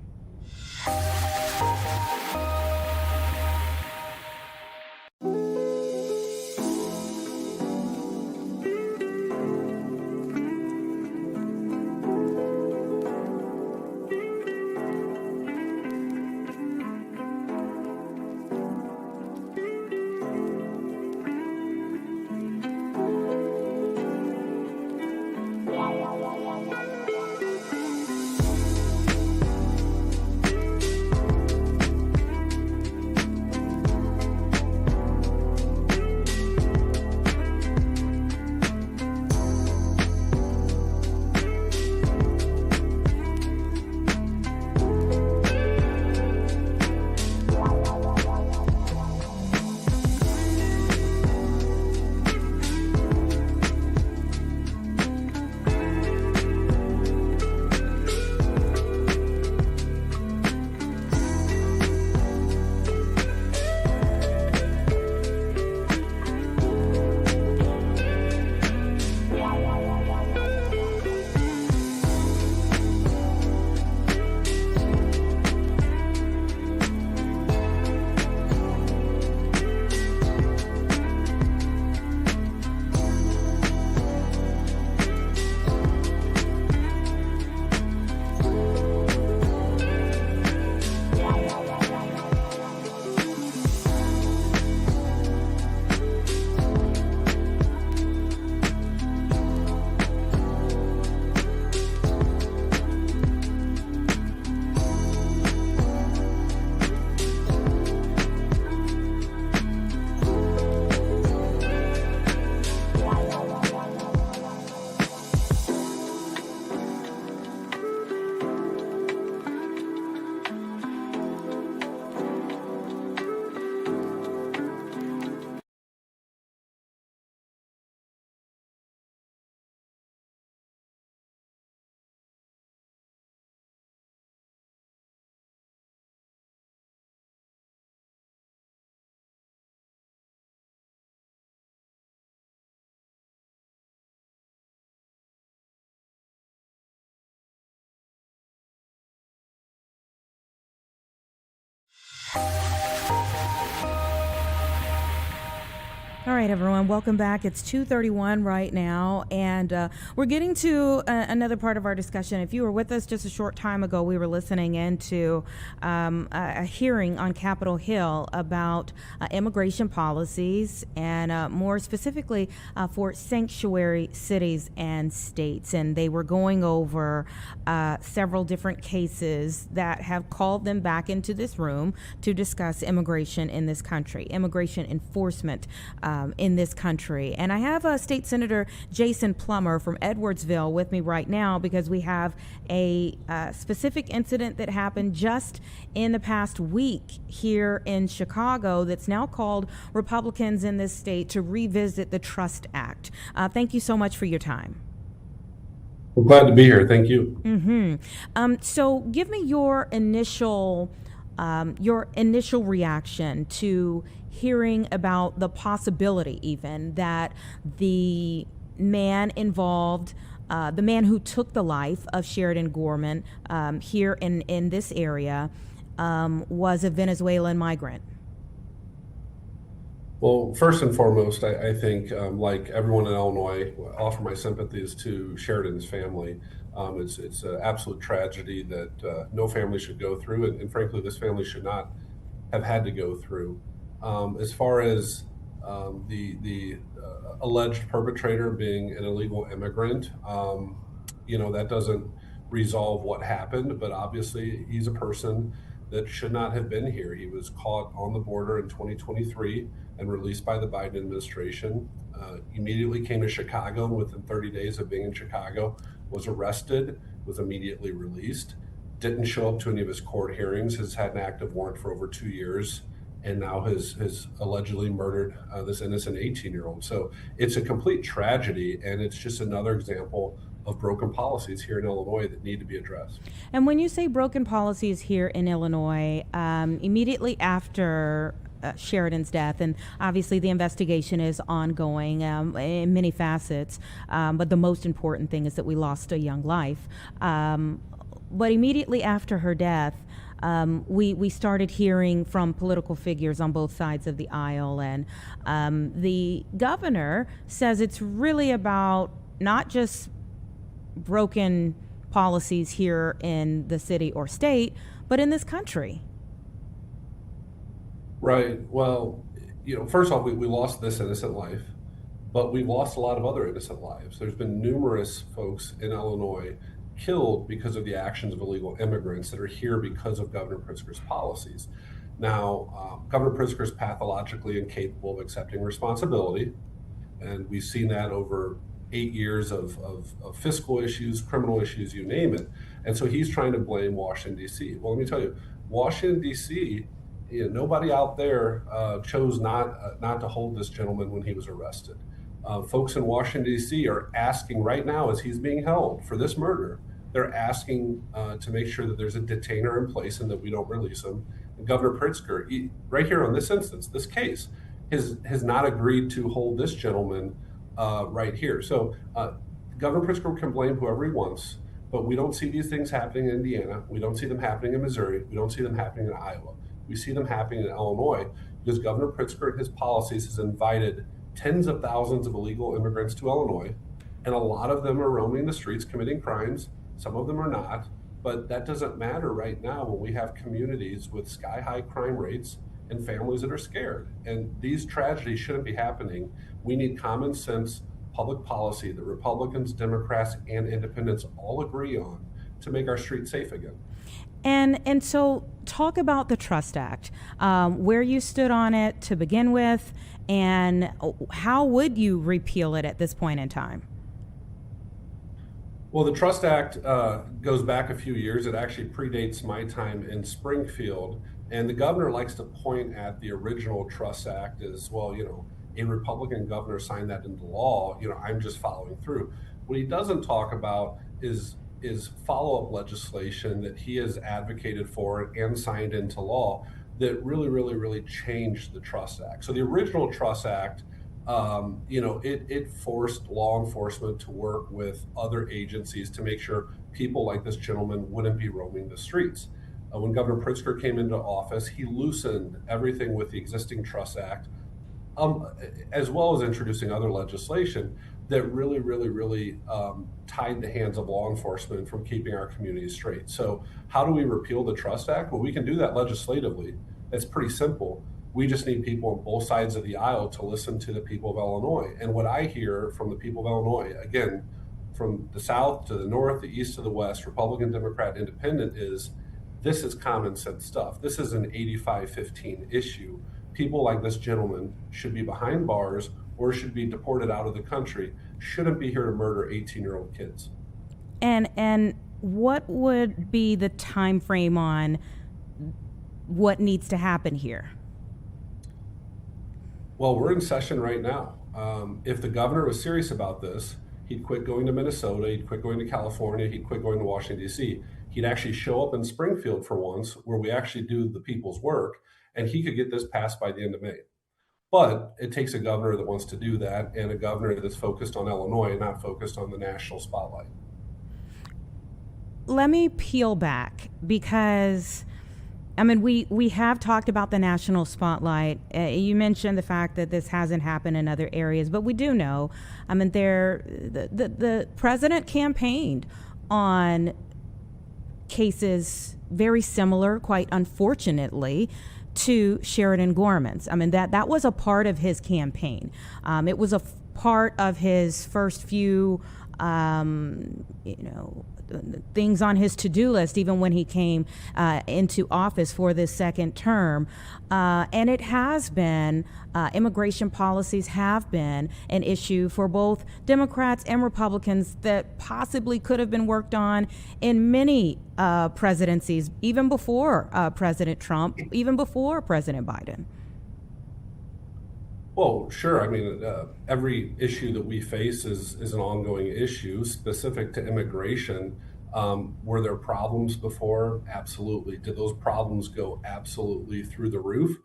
Speaker 3: All right, everyone, welcome back. It's 2:31 right now, and we're getting to another part of our discussion. If you were with us just a short time ago, we were listening into a hearing on Capitol Hill about immigration policies and more specifically for sanctuary cities and states. And they were going over several different cases that have called them back into this room to discuss immigration in this country, immigration enforcement in this country. And I have State Senator Jason Plummer from Edwardsville with me right now because we have a specific incident that happened just in the past week here in Chicago that's now called Republicans in this state to revisit the Trust Act. Thank you so much for your time.
Speaker 21: We're glad to be here. Thank you.
Speaker 3: So give me your initial reaction to hearing about the possibility even that the man involved, the man who took the life of Sheridan Gorman here in this area was a Venezuelan migrant.
Speaker 21: Well, first and foremost, I think, like everyone in Illinois, offer my sympathies to Sheridan's family. It's an absolute tragedy that no family should go through, and frankly, this family should not have had to go through. As far as the alleged perpetrator being an illegal immigrant, that doesn't resolve what happened, but obviously he's a person that should not have been here. He was caught on the border in 2023 and released by the Biden administration, immediately came to Chicago, and within 30 days of being in Chicago, was arrested, was immediately released, didn't show up to any of his court hearings, has had an active warrant for over 2 years, and now has allegedly murdered this innocent 18-year-old. So it's a complete tragedy, and it's just another example of broken policies here in Illinois that need to be addressed. And
Speaker 3: when you say broken policies here in Illinois, immediately after Sheridan's death, and obviously the investigation is ongoing in many facets, but the most important thing is that we lost a young life. But immediately after her death, we started hearing from political figures on both sides of the aisle, and the governor says it's really about not just broken policies here in the city or state, but in this country.
Speaker 21: Right. Well, first off, we lost this innocent life, but we've lost a lot of other innocent lives. There's been numerous folks in Illinois killed because of the actions of illegal immigrants that are here because of Governor Pritzker's policies. Now, Governor Pritzker is pathologically incapable of accepting responsibility, and we've seen that over 8 years of fiscal issues, criminal issues, you name it. And so he's trying to blame Washington, D.C. Well, let me tell you, Washington, D.C., nobody out there chose not to hold this gentleman when he was arrested. Folks in Washington, D.C. are asking right now, as he's being held for this murder, they're asking to make sure that there's a detainer in place and that we don't release him. And Governor Pritzker, right here on this instance, this case, has not agreed to hold this gentleman right here. So Governor Pritzker can blame whoever he wants, but we don't see these things happening in Indiana. We don't see them happening in Missouri. We don't see them happening in Iowa. We see them happening in Illinois because Governor Pritzker and his policies has invited tens of thousands of illegal immigrants to Illinois, and a lot of them are roaming the streets committing crimes. Some of them are not, but that doesn't matter right now when we have communities with sky-high crime rates and families that are scared. And these tragedies shouldn't be happening. We need common sense public policy that Republicans, Democrats, and independents all agree on to make our streets safe again.
Speaker 3: And so talk about the Trust Act, where you stood on it to begin with, and how would you repeal it at this point in time?
Speaker 21: Well, the Trust Act goes back a few years. It actually predates my time in Springfield. And the governor likes to point at the original Trust Act as, well, a Republican governor signed that into law. I'm just following through. What he doesn't talk about is follow-up legislation that he has advocated for and signed into law that really changed the Trust Act. So the original Trust Act, it forced law enforcement to work with other agencies to make sure people like this gentleman wouldn't be roaming the streets. When Governor Pritzker came into office, he loosened everything with the existing Trust Act, as well as introducing other legislation that really tied the hands of law enforcement from keeping our communities straight. So how do we repeal the Trust Act? Well, we can do that legislatively. It's pretty simple. We just need people on both sides of the aisle to listen to the people of Illinois. And what I hear from the people of Illinois, again, from the South to the North, the East to the West, Republican, Democrat, Independent, is this is common sense stuff. This is an 85-15 issue. People like this gentleman should be behind bars or should be deported out of the country, shouldn't be here to murder 18-year-old kids.
Speaker 3: And what would be the time frame on what needs to happen here?
Speaker 21: Well, we're in session right now. If the governor was serious about this, he'd quit going to Minnesota, he'd quit going to California, he'd quit going to Washington, D.C. He'd actually show up in Springfield for once, where we actually do the people's work, and he could get this passed by the end of May. But it takes a governor that wants to do that, and a governor that's focused on Illinois, not focused on the national spotlight.
Speaker 3: Let me peel back, because I mean, we have talked about the national spotlight. You mentioned the fact that this hasn't happened in other areas, but we do know, I mean, the president campaigned on cases very similar, quite unfortunately, to Sheridan Gorman's. I mean, that was a part of his campaign. It was a part of his first few, things on his to-do list, even when he came into office for this second term. And it has been, immigration policies have been an issue for both Democrats and Republicans that possibly could have been worked on in many presidencies, even before President Trump, even before President Biden.
Speaker 21: Well, sure. I mean, every issue that we face is an ongoing issue specific to immigration. Were there problems before? Absolutely. Did those problems go absolutely through the roof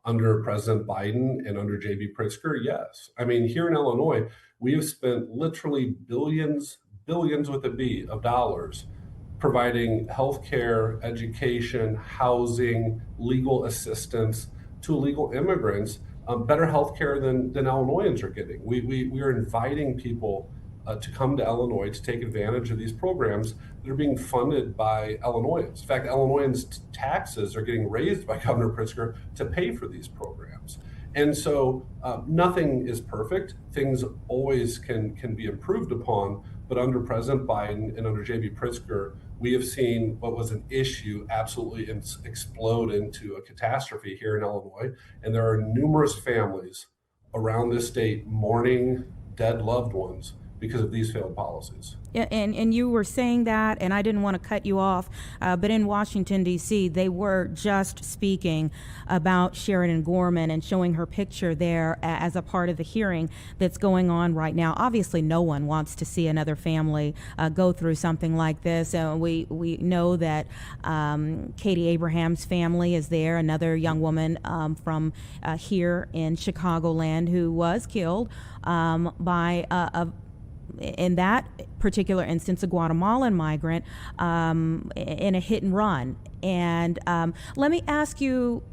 Speaker 21: under President Biden and under J.B. Pritzker? Yes. I mean, here in Illinois, we have spent literally billions with a B of dollars providing healthcare, education, housing, legal assistance to illegal immigrants. Better healthcare than Illinoisans are getting. We are inviting people to come to Illinois to take advantage of these programs that are being funded by Illinoisans. In fact, Illinoisans' taxes are getting raised by Governor Pritzker to pay for these programs. And so nothing is perfect. Things always can be improved upon. But under President Biden and under J.B. Pritzker, we have seen what was an issue absolutely explode into a catastrophe here in Illinois. And there are numerous families around this state mourning dead loved ones because of these failed policies.
Speaker 3: And you were saying that, and I didn't want to cut you off, but in Washington, D.C., they were just speaking about Sheridan Gorman and showing her picture there as a part of the hearing that's going on right now. Obviously, no one wants to see another family go through something like this. We know that Katie Abraham's family is there, another young woman from here in Chicagoland who was killed by in that particular instance, a Guatemalan migrant in a hit and run. And let me ask you,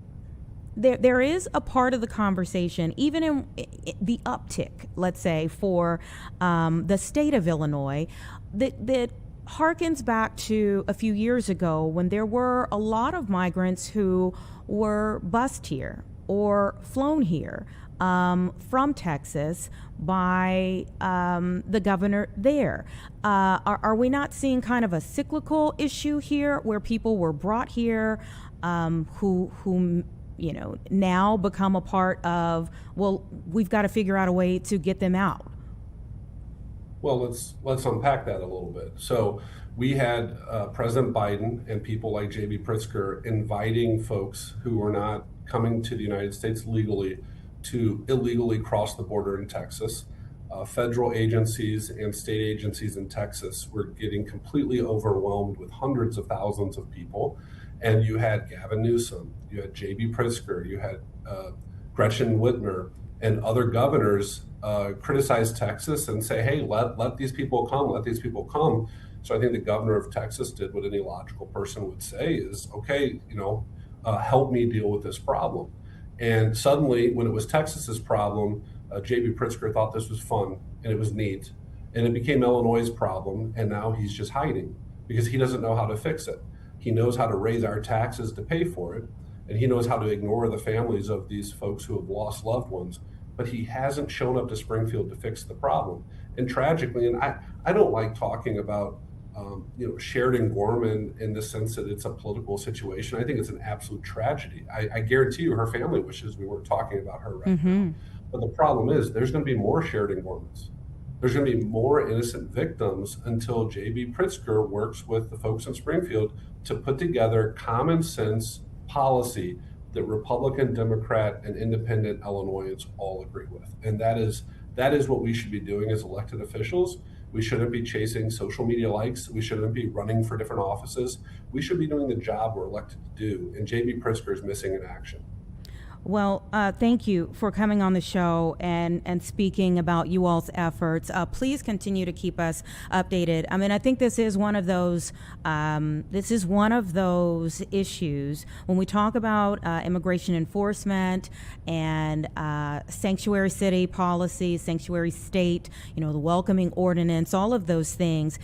Speaker 3: there is a part of the conversation, even in the uptick, let's say, for the state of Illinois, that harkens back to a few years ago when there were a lot of migrants who were bused here or flown here from Texas by the governor there. Are we not seeing kind of a cyclical issue here where people were brought here who now become a part of, well, we've got to figure out a way to get them out?
Speaker 21: Well, let's unpack that a little bit. So we had President Biden and people like J.B. Pritzker inviting folks who were not coming to the United States legally to illegally cross the border in Texas. Federal agencies and state agencies in Texas were getting completely overwhelmed with hundreds of thousands of people. And you had Gavin Newsom, you had J.B. Pritzker, you had Gretchen Whitmer, and other governors criticize Texas and say, hey, let these people come, let these people come. So I think the governor of Texas did what any logical person would say is, okay, help me deal with this problem. And suddenly, when it was Texas's problem, J.B. Pritzker thought this was fun and it was neat. And it became Illinois' problem, and now he's just hiding because he doesn't know how to fix it. He knows how to raise our taxes to pay for it, and he knows how to ignore the families of these folks who have lost loved ones, but he hasn't shown up to Springfield to fix the problem. And tragically, and I don't like talking about Sheridan Gorman in the sense that it's a political situation. I think it's an absolute tragedy. I guarantee you her family wishes we weren't talking about her right now. But the problem is there's going to be more Sheridan Gormans. There's going to be more innocent victims until J.B. Pritzker works with the folks in Springfield to put together common sense policy that Republican, Democrat, and independent Illinoisans all agree with. And that is what we should be doing as elected officials. We shouldn't be chasing social media likes. We shouldn't be running for different offices. We should be doing the job we're elected to do. And J.B. Pritzker is missing in action.
Speaker 3: Well, thank you for coming on the show and speaking about you all's efforts. Please continue to keep us updated. I mean, I think this is one of those issues when we talk about immigration enforcement and sanctuary city policy, sanctuary state, the welcoming ordinance, all of those things.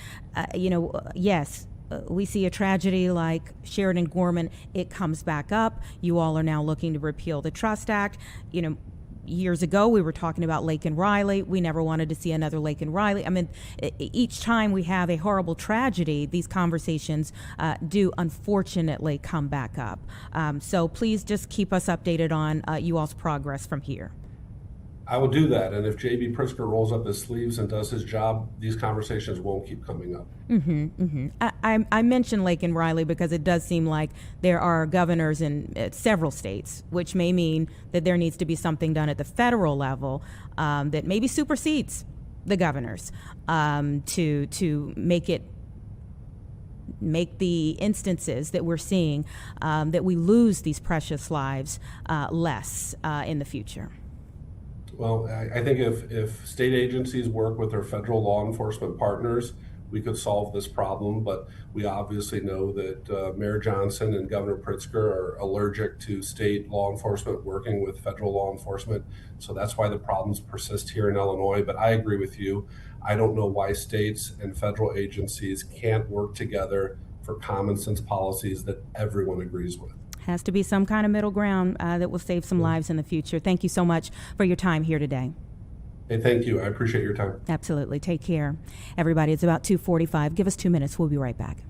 Speaker 3: Yes. We see a tragedy like Sheridan Gorman, it comes back up. You all are now looking to repeal the Trust Act. Years ago, we were talking about Lake and Riley. We never wanted to see another Lake and Riley. I mean, each time we have a horrible tragedy, these conversations do unfortunately come back up. So please just keep us updated on you all's progress from here.
Speaker 21: I will do that. And if J.B. Pritzker rolls up his sleeves and does his job, these conversations won't keep coming up.
Speaker 3: I mentioned Lake and Riley because it does seem like there are governors in several states, which may mean that there needs to be something done at the federal level that maybe supersedes the governors to make the instances that we're seeing that we lose these precious lives less in the future.
Speaker 21: Well, I think if state agencies work with their federal law enforcement partners, we could solve this problem. But we obviously know that Mayor Johnson and Governor Pritzker are allergic to state law enforcement working with federal law enforcement. So that's why the problems persist here in Illinois. But I agree with you. I don't know why states and federal agencies can't work together for common sense policies that everyone agrees with.
Speaker 3: Has to be some kind of middle ground that will save some lives in the future. Thank you so much for your time here today.
Speaker 21: Hey, thank you. I appreciate your time.
Speaker 3: Absolutely. Take care. Everybody, it's about 2:45. Give us 2 minutes. We'll be right back.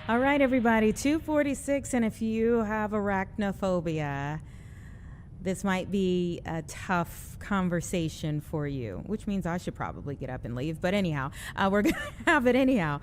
Speaker 3: All right, everybody, 2:46, and if you have arachnophobia, this might be a tough conversation for you, which means I should probably get up and leave. But anyhow, we're going to have it anyhow.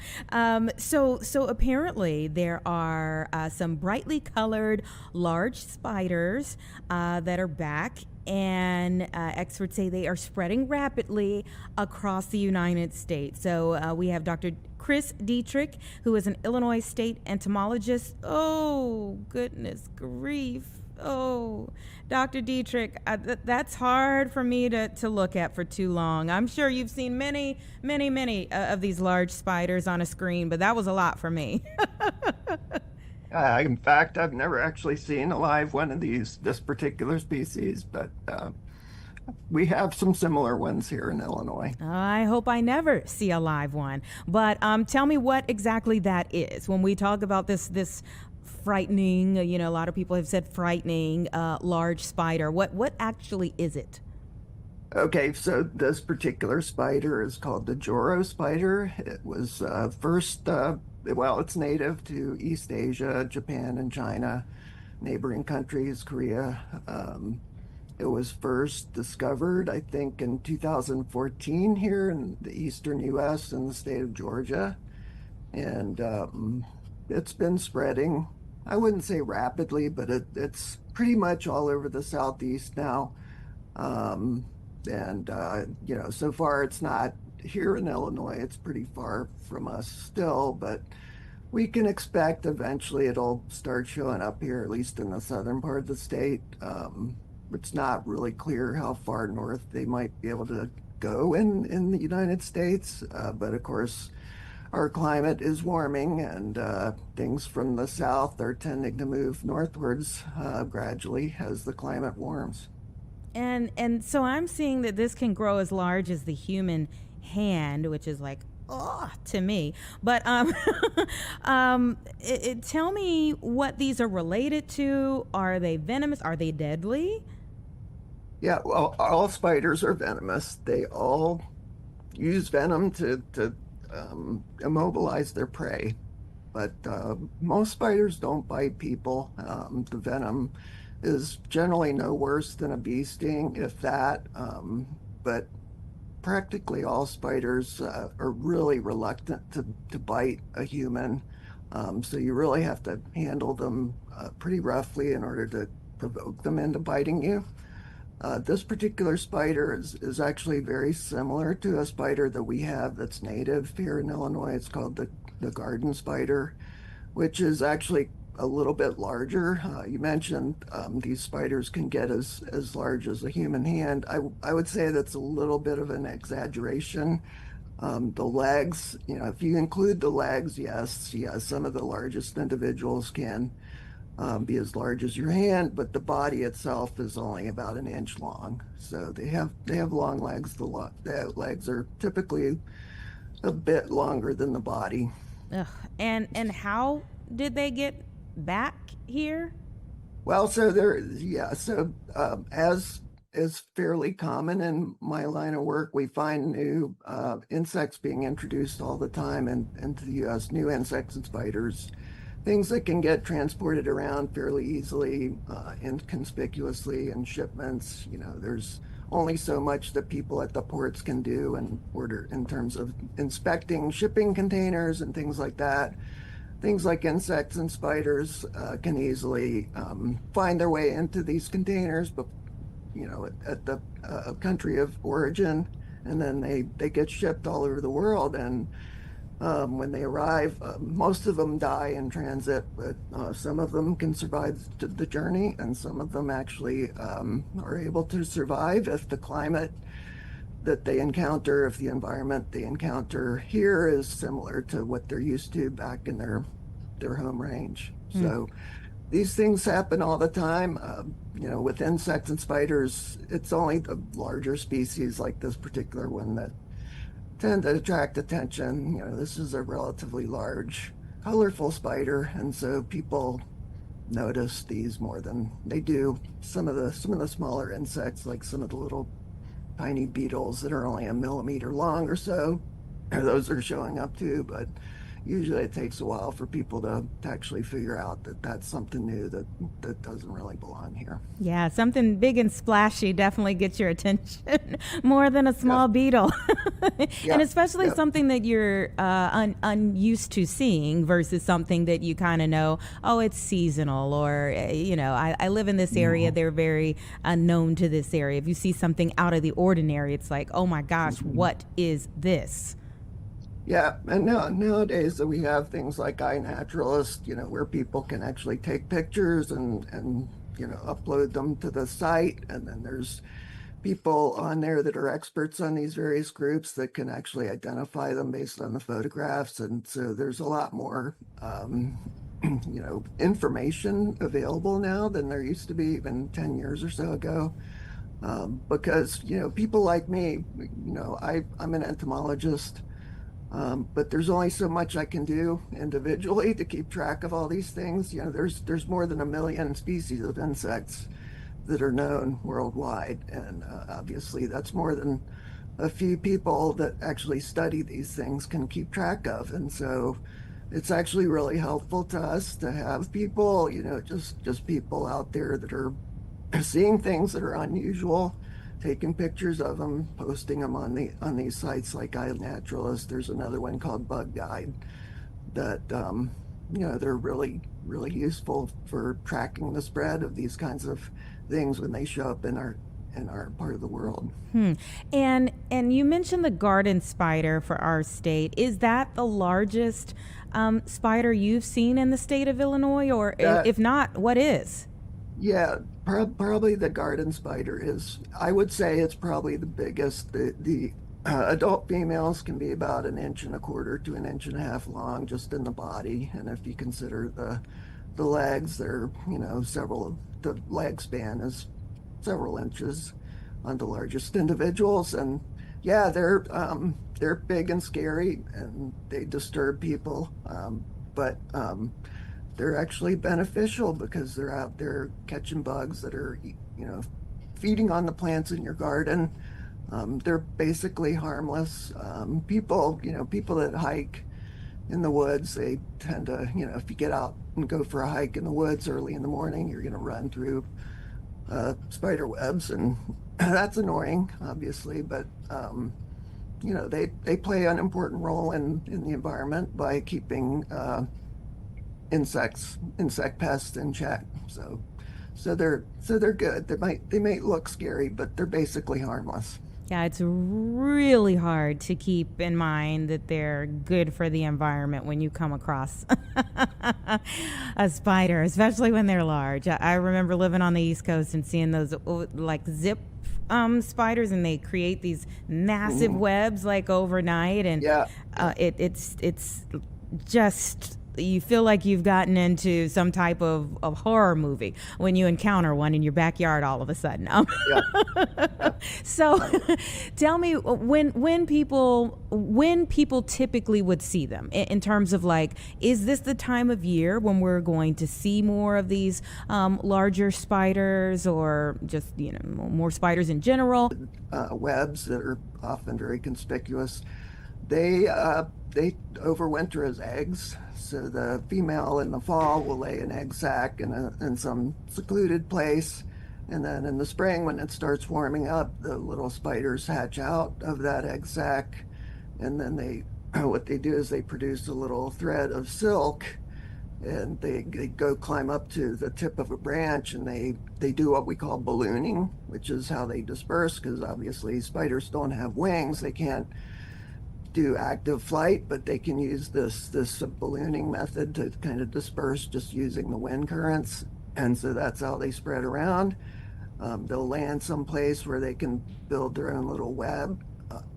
Speaker 3: So apparently there are some brightly colored large spiders that are back. And experts say they are spreading rapidly across the United States. So we have Dr. Chris Dietrich, who is an Illinois state entomologist. Oh, goodness grief. Oh, Dr. Dietrich, that's hard for me to look at for too long. I'm sure you've seen many of these large spiders on a screen, but that was a lot for me.
Speaker 1: In fact, I've never actually seen a live one of this particular species, but we have some similar ones here in Illinois.
Speaker 3: I hope I never see a live one. But tell me what exactly that is. When we talk about this frightening, a lot of people have said frightening large spider. What actually is it?
Speaker 1: Okay, so this particular spider is called the Joro spider. It was first, it's native to East Asia, Japan and China, neighboring countries, Korea. It was first discovered, I think, in 2014 here in the eastern U.S. in the state of Georgia. And it's been spreading, I wouldn't say rapidly, but it's pretty much all over the southeast now. So far it's not here in Illinois. It's pretty far from us still, but we can expect eventually it'll start showing up here, at least in the southern part of the state. It's not really clear how far north they might be able to go in the United States, but of course our climate is warming, and things from the south are tending to move northwards gradually as the climate warms.
Speaker 3: And so I'm seeing that this can grow as large as the human hand, which is like, oh, to me. But tell me what these are related to. Are they venomous? Are they deadly?
Speaker 1: Yeah, well, all spiders are venomous. They all use venom to immobilize their prey. But most spiders don't bite people. The venom is generally no worse than a bee sting, if that. But practically all spiders are really reluctant to bite a human. So you really have to handle them pretty roughly in order to provoke them into biting you. This particular spider is actually very similar to a spider that we have that's native here in Illinois. It's called the garden spider, which is actually a little bit larger. You mentioned these spiders can get as large as a human hand. I would say that's a little bit of an exaggeration. The legs, if you include the legs, yes, some of the largest individuals can be as large as your hand, but the body itself is only about an inch long. So they have long legs. The legs are typically a bit longer than the body.
Speaker 3: Ugh. And how did they get back here?
Speaker 1: Well, as is fairly common in my line of work, we find new insects being introduced all the time into the U.S., new insects and spiders, things that can get transported around fairly easily, inconspicuously in shipments. There's only so much that people at the ports can do in terms of inspecting shipping containers and things like that. Things like insects and spiders can easily find their way into these containers, but at the country of origin, and then they get shipped all over the world. And when they arrive, most of them die in transit, but some of them can survive the journey, and some of them actually are able to survive if the climate that they encounter, if the environment they encounter here is similar to what they're used to back in their home range. So these things happen all the time. With insects and spiders, it's only the larger species like this particular one that tend to attract attention. This is a relatively large, colorful spider, and so people notice these more than they do some of the smaller insects, like some of the little tiny beetles that are only a millimeter long or so. Those are showing up too, but usually it takes a while for people to actually figure out that that's something new that doesn't really belong here.
Speaker 3: Yeah, something big and splashy definitely gets your attention more than a small beetle. And especially something that you're unused to seeing versus something that you kind of know, oh, it's seasonal, or, I live in this area. They're very known to this area. If you see something out of the ordinary, it's like, oh my gosh, what is this?
Speaker 1: Yeah, and nowadays we have things like iNaturalist, where people can actually take pictures and upload them to the site, and then there's people on there that are experts on these various groups that can actually identify them based on the photographs, and so there's a lot more information available now than there used to be even 10 years or so ago. Because people like me, I'm an entomologist. But there's only so much I can do individually to keep track of all these things. There's more than 1 million species of insects that are known worldwide, and obviously that's more than a few people that actually study these things can keep track of. And so it's actually really helpful to us to have people, just people out there that are seeing things that are unusual, taking pictures of them, posting them on these sites like iNaturalist. There's another one called Bug Guide that they're really useful for tracking the spread of these kinds of things when they show up in our part of the world.
Speaker 3: And you mentioned the garden spider for our state. Is that the largest spider you've seen in the state of Illinois, or if not, what is?
Speaker 1: Yeah, probably the garden spider is. I would say it's probably the biggest. The adult females can be about 1.25 inches to 1.5 inches long, just in the body. And if you consider the legs, they're the leg span is several inches on the largest individuals. And yeah, they're big and scary, and they disturb people. But they're actually beneficial because they're out there catching bugs that are, feeding on the plants in your garden. They're basically harmless. People that hike in the woods, they tend to, if you get out and go for a hike in the woods early in the morning, you're going to run through spider webs, and that's annoying, obviously, but they play an important role in the environment by keeping insect pests in check. So they're good. They may look scary, but they're basically harmless.
Speaker 3: Yeah, it's really hard to keep in mind that they're good for the environment when you come across a spider, especially when they're large. I remember living on the East Coast and seeing those like zip spiders, and they create these massive webs like overnight, and it's just, you feel like you've gotten into some type of horror movie when you encounter one in your backyard all of a sudden. So tell me, when people typically would see them, in terms of like, is this the time of year when we're going to see more of these larger spiders, or just more spiders in general?
Speaker 1: Webs that are often very conspicuous, they overwinter as eggs. So the female in the fall will lay an egg sac in some secluded place, and then in the spring, when it starts warming up, the little spiders hatch out of that egg sac, and then what they do is they produce a little thread of silk, and they go climb up to the tip of a branch, and they do what we call ballooning, which is how they disperse, because obviously spiders don't have wings. They can't do active flight, but they can use this ballooning method to kind of disperse just using the wind currents. And so that's how they spread around. They'll land someplace where they can build their own little web,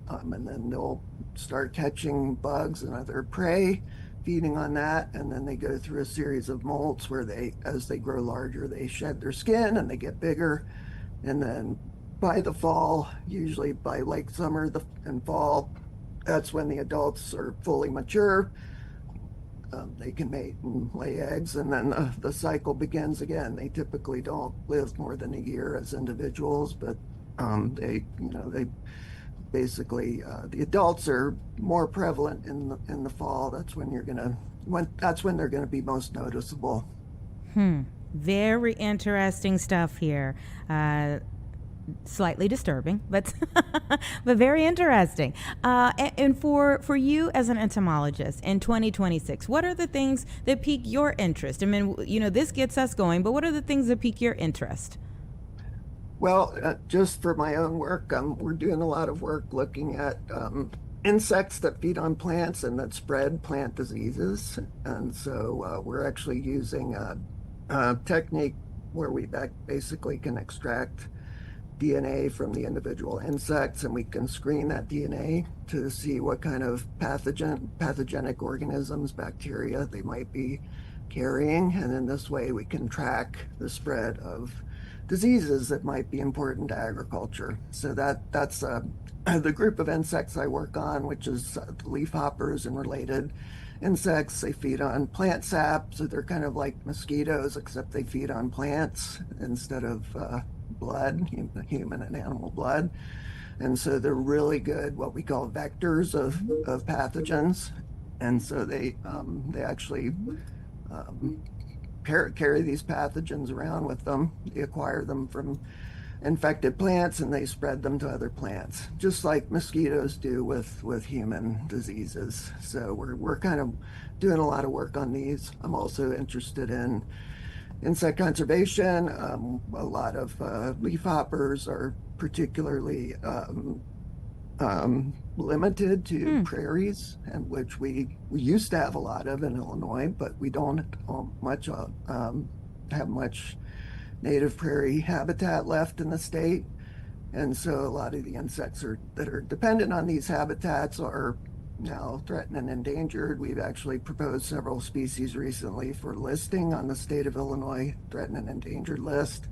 Speaker 1: and then they'll start catching bugs and other prey, feeding on that. And then they go through a series of molts where as they grow larger, they shed their skin and they get bigger. And then by the fall, usually by late summer and fall, that's when the adults are fully mature. They can mate and lay eggs, and then the cycle begins again. They typically don't live more than a year as individuals, but they basically the adults are more prevalent in the fall. That's when that's when they're gonna be most noticeable.
Speaker 3: Very interesting stuff here. Slightly disturbing, but but very interesting. And for you as an entomologist in 2026, what are the things that pique your interest? I mean, this gets us going, but what are the things that pique your interest?
Speaker 1: Well, just for my own work, we're doing a lot of work looking at insects that feed on plants and that spread plant diseases. And so we're actually using a technique where we basically can extract DNA from the individual insects, and we can screen that DNA to see what kind of pathogenic organisms, bacteria they might be carrying. And in this way, we can track the spread of diseases that might be important to agriculture. So that's the group of insects I work on, which is the leafhoppers and related insects. They feed on plant sap, so they're kind of like mosquitoes, except they feed on plants instead of blood, human and animal blood. And so they're really good, what we call vectors of pathogens. And so they actually carry these pathogens around with them. They acquire them from infected plants and they spread them to other plants, just like mosquitoes do with human diseases. So we're kind of doing a lot of work on these. I'm also interested in insect conservation. A lot of leafhoppers are particularly limited to prairies, and which we used to have a lot of in Illinois, but we don't have much native prairie habitat left in the state. And so a lot of the insects that are dependent on these habitats are now threatened and endangered. We've actually proposed several species recently for listing on the state of Illinois threatened and endangered list.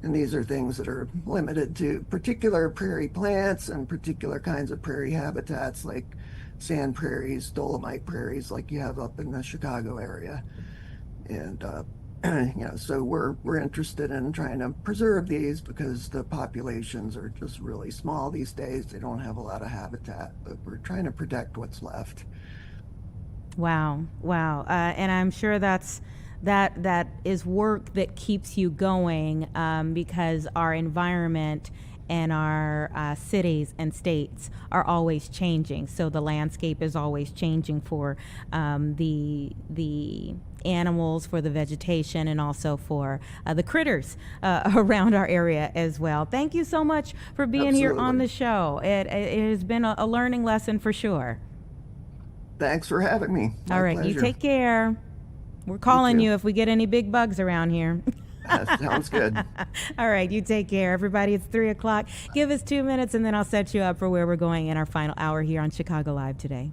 Speaker 1: And these are things that are limited to particular prairie plants and particular kinds of prairie habitats, like sand prairies, dolomite prairies, like you have up in the Chicago area. And so we're interested in trying to preserve these because the populations are just really small these days. They don't have a lot of habitat, but we're trying to protect what's left.
Speaker 3: Wow. And I'm sure that is work that keeps you going, because our environment and our cities and states are always changing. So the landscape is always changing for the animals, for the vegetation, and also for the critters around our area as well. Thank you so much for being here on the show. It has been a learning lesson for sure.
Speaker 1: Thanks for having me.
Speaker 3: All right, you take care. We're calling you if we get any big bugs around here.
Speaker 1: That sounds good.
Speaker 3: All right, you take care. Everybody, it's 3 o'clock. Give us 2 minutes and then I'll set you up for where we're going in our final hour here on Chicago Live today.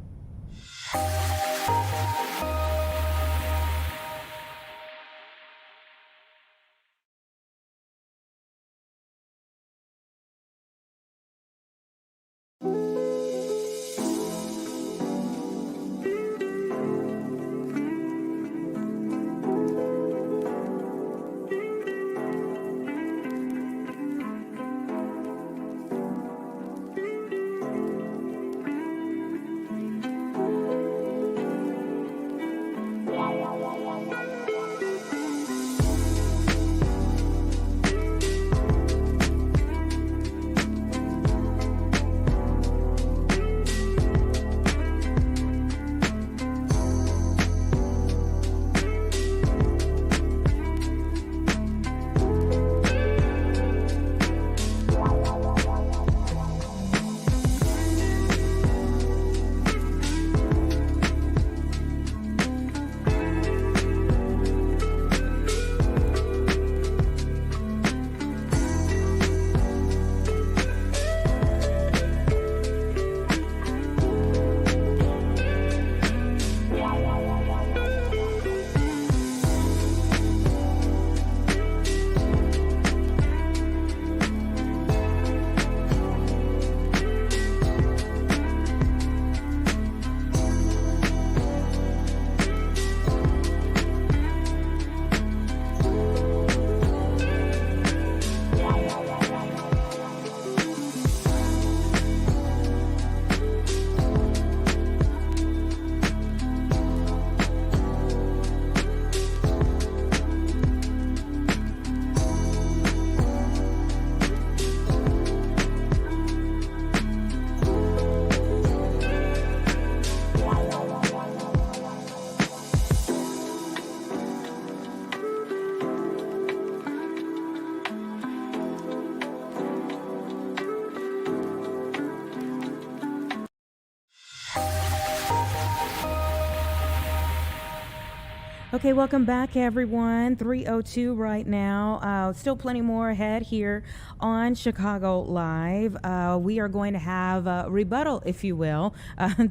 Speaker 3: Okay, welcome back, everyone. 3:02 right now. Still plenty more ahead here on Chicago Live. We are going to have a rebuttal, if you will,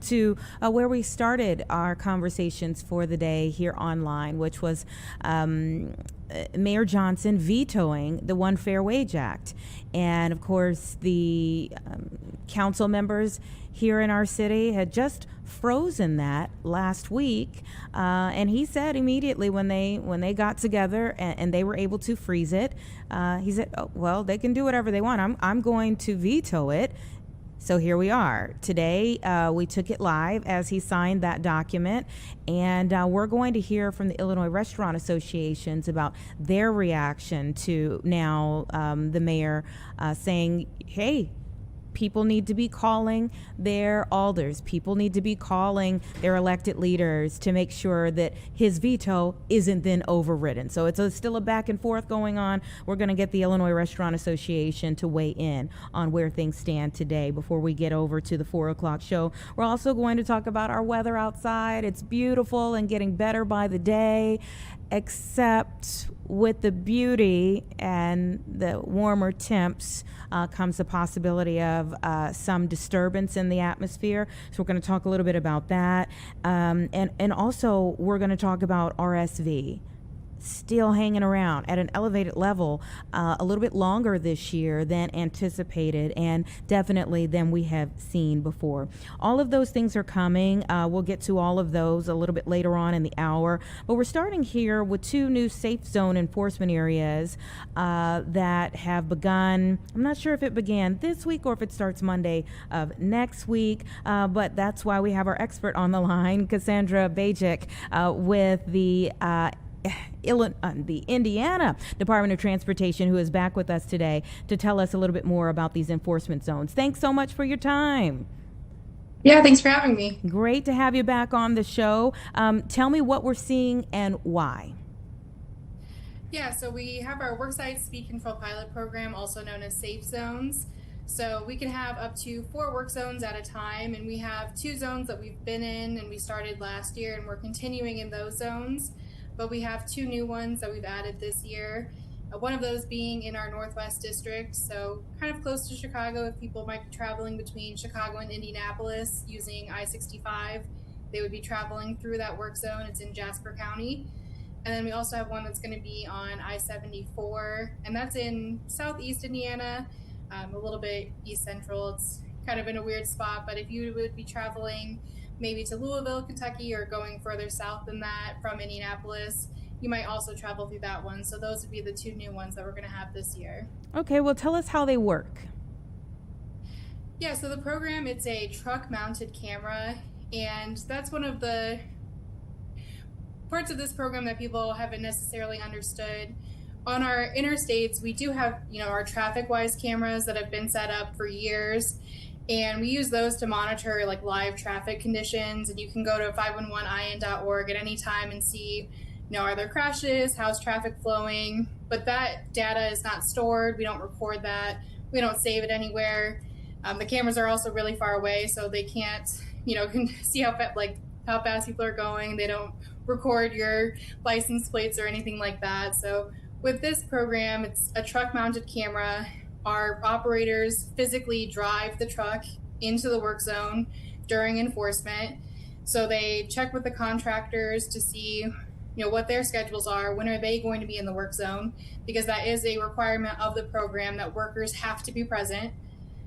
Speaker 3: to where we started our conversations for the day here online, which was Mayor Johnson vetoing the One Fair Wage Act. And of course, the council members here in our city had just frozen that last week, and he said immediately when they got together and they were able to freeze it, he said, oh, well, they can do whatever they want. I'm going to veto it. So here we are. Today, we took it live as he signed that document, and we're going to hear from the Illinois Restaurant Associations about their reaction to now the mayor saying, hey, people need to be calling their alders. People need to be calling their elected leaders to make sure that his veto isn't then overridden. So it's still a back and forth going on. We're going to get the Illinois Restaurant Association to weigh in on where things stand today before we get over to the 4 o'clock show. We're also going to talk about our weather outside. It's beautiful and getting better by the day, except with the beauty and the warmer temps comes the possibility of some disturbance in the atmosphere. So we're going to talk a little bit about that. And also we're going to talk about RSV. Still hanging around at an elevated level a little bit longer this year than anticipated, and definitely than we have seen before. All of those things are coming. We'll get to all of those a little bit later on in the hour, but we're starting here with 2 new safe zone enforcement areas that have begun. I'm not sure if it began this week or if it starts Monday of next week, but that's why we have our expert on the line, Cassandra Bajik, with the Indiana Department of Transportation, who is back with us today to tell us a little bit more about these enforcement zones. Thanks so much for your time.
Speaker 2: Yeah, thanks for having me.
Speaker 3: Great to have you back on the show. Tell me what we're seeing and why.
Speaker 2: Yeah, so we have our Worksite Speed Control Pilot Program, also known as Safe Zones. So we can have up to 4 work zones at a time, and we have 2 zones that we've been in and we started last year, and we're continuing in those zones. But we have 2 new ones that we've added this year. One of those being in our Northwest District, so kind of close to Chicago. If people might be traveling between Chicago and Indianapolis using I-65, they would be traveling through that work zone. It's in Jasper County. And then we also have one that's going to be on I-74, and that's in southeast Indiana, a little bit east central. It's kind of in a weird spot, but if you would be traveling maybe to Louisville, Kentucky, or going further south than that from Indianapolis, you might also travel through that one. So those would be the 2 new ones that we're going to have this year.
Speaker 3: Okay, well, tell us how they work.
Speaker 2: Yeah, so the program, it's a truck-mounted camera, and that's one of the parts of this program that people haven't necessarily understood. On our interstates, we do have, our traffic-wise cameras that have been set up for years. And we use those to monitor like live traffic conditions. And you can go to 511in.org at any time and see, are there crashes? How's traffic flowing? But that data is not stored. We don't record that. We don't save it anywhere. The cameras are also really far away, so they can't, can see how fast people are going. They don't record your license plates or anything like that. So with this program, it's a truck-mounted camera. Our operators physically drive the truck into the work zone during enforcement. So they check with the contractors to see, what their schedules are, when are they going to be in the work zone, because that is a requirement of the program that workers have to be present.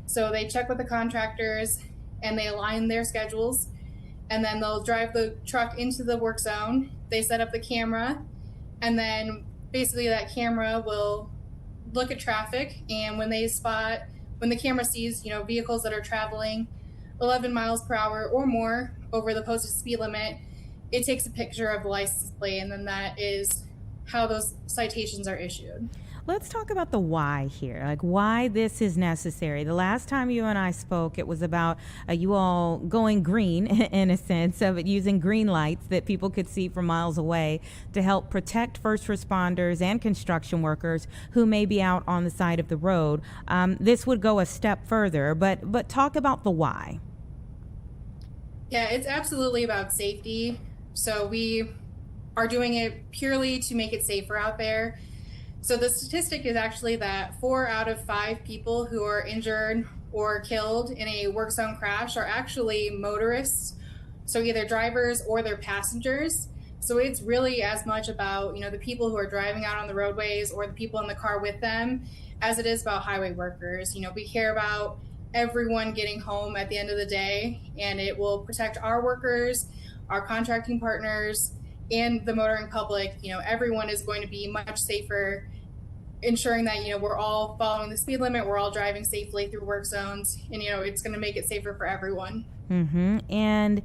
Speaker 2: So they check with the contractors and they align their schedules, and then they'll drive the truck into the work zone. They set up the camera, and then basically that camera will look at traffic, and when the camera sees, vehicles that are traveling 11 miles per hour or more over the posted speed limit, it takes a picture of the license plate, and then that is how those citations are issued.
Speaker 3: Let's talk about the why here, like why this is necessary. The last time you and I spoke, it was about you all going green in a sense of it, using green lights that people could see from miles away to help protect first responders and construction workers who may be out on the side of the road. This would go a step further, but talk about the why.
Speaker 2: Yeah, it's absolutely about safety. So we are doing it purely to make it safer out there. So the statistic is actually that 4 out of 5 people who are injured or killed in a work zone crash are actually motorists, so either drivers or their passengers. So it's really as much about, the people who are driving out on the roadways or the people in the car with them as it is about highway workers. We care about everyone getting home at the end of the day, and it will protect our workers, our contracting partners, and the motoring public. Everyone is going to be much safer, ensuring that, we're all following the speed limit, we're all driving safely through work zones, and, it's going to make it safer for everyone.
Speaker 3: And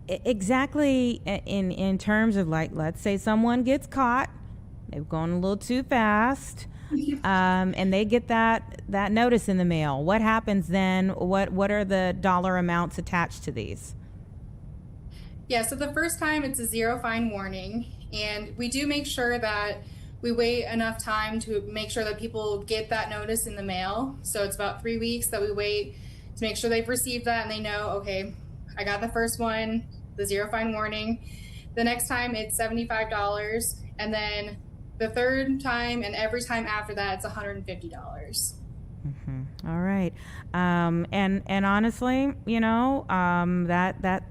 Speaker 3: exactly in terms of, like, let's say someone gets caught, they've gone a little too fast, and they get that notice in the mail. What happens then? What are the dollar amounts attached to these?
Speaker 2: Yeah, so the first time it's a 0 fine warning, and we do make sure that we wait enough time to make sure that people get that notice in the mail. So it's about 3 weeks that we wait to make sure they've received that and they know, okay, I got the first one, the 0 fine warning. The next time it's $75, and then the third time and every time after that it's $150.
Speaker 3: All right. And honestly, that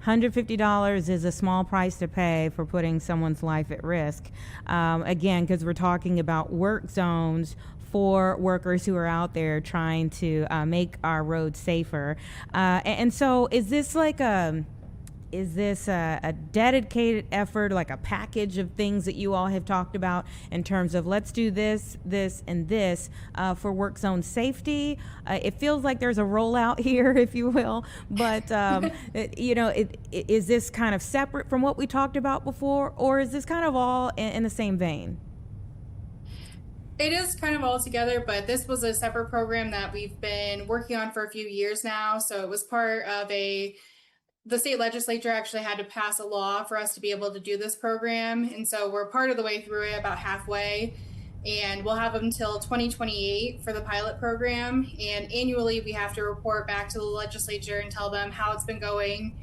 Speaker 3: $150 is a small price to pay for putting someone's life at risk. Again, because we're talking about work zones for workers who are out there trying to make our roads safer. And so is this like a dedicated effort, like a package of things that you all have talked about in terms of let's do this, this, and this for work zone safety? It feels like there's a rollout here, if you will, but is this kind of separate from what we talked about before, or is this kind of all in the same vein?
Speaker 2: It is kind of all together, but this was a separate program that we've been working on for a few years now. So it was part of the state legislature actually had to pass a law for us to be able to do this program. And so we're part of the way through it, about halfway, and we'll have until 2028 for the pilot program. And annually we have to report back to the legislature and tell them how it's been going,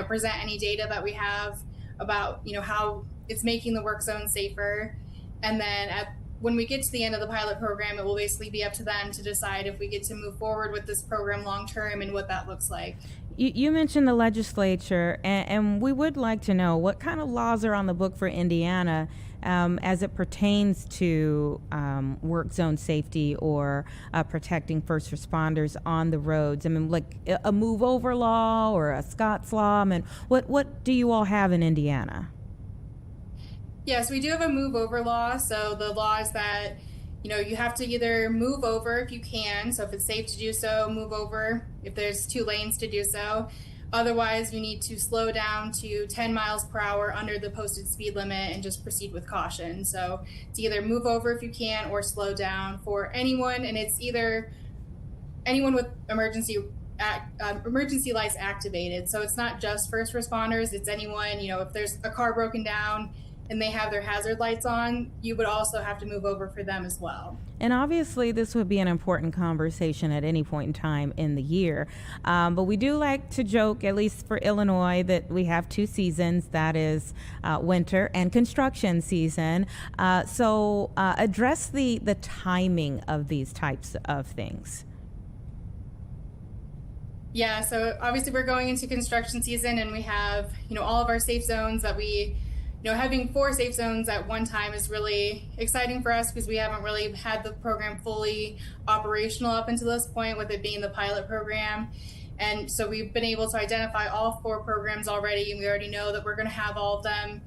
Speaker 2: present any data that we have about, how it's making the work zone safer. And then when we get to the end of the pilot program, it will basically be up to them to decide if we get to move forward with this program long term and what that looks like.
Speaker 3: You mentioned the legislature, and we would like to know what kind of laws are on the book for Indiana as it pertains to work zone safety or protecting first responders on the roads. I mean, like a move over law or a Scott's law. I mean, what do you all have in Indiana?
Speaker 2: Yes, we do have a move over law. So the law is that, you have to either move over if you can. So if it's safe to do so, move over if there's 2 lanes to do so. Otherwise, you need to slow down to 10 miles per hour under the posted speed limit and just proceed with caution. So it's either move over if you can or slow down for anyone. And it's either anyone with emergency lights activated. So it's not just first responders. It's anyone, if there's a car broken down and they have their hazard lights on, you would also have to move over for them as well.
Speaker 3: And obviously this would be an important conversation at any point in time in the year. But we do like to joke, at least for Illinois, that we have 2 seasons, that is winter and construction season. So address the timing of these types of things.
Speaker 2: Yeah, so obviously we're going into construction season, and we have, all of our safe zones that we, having 4 safe zones at one time is really exciting for us because we haven't really had the program fully operational up until this point, with it being the pilot program. And so we've been able to identify all 4 programs already, and we already know that we're going to have all of them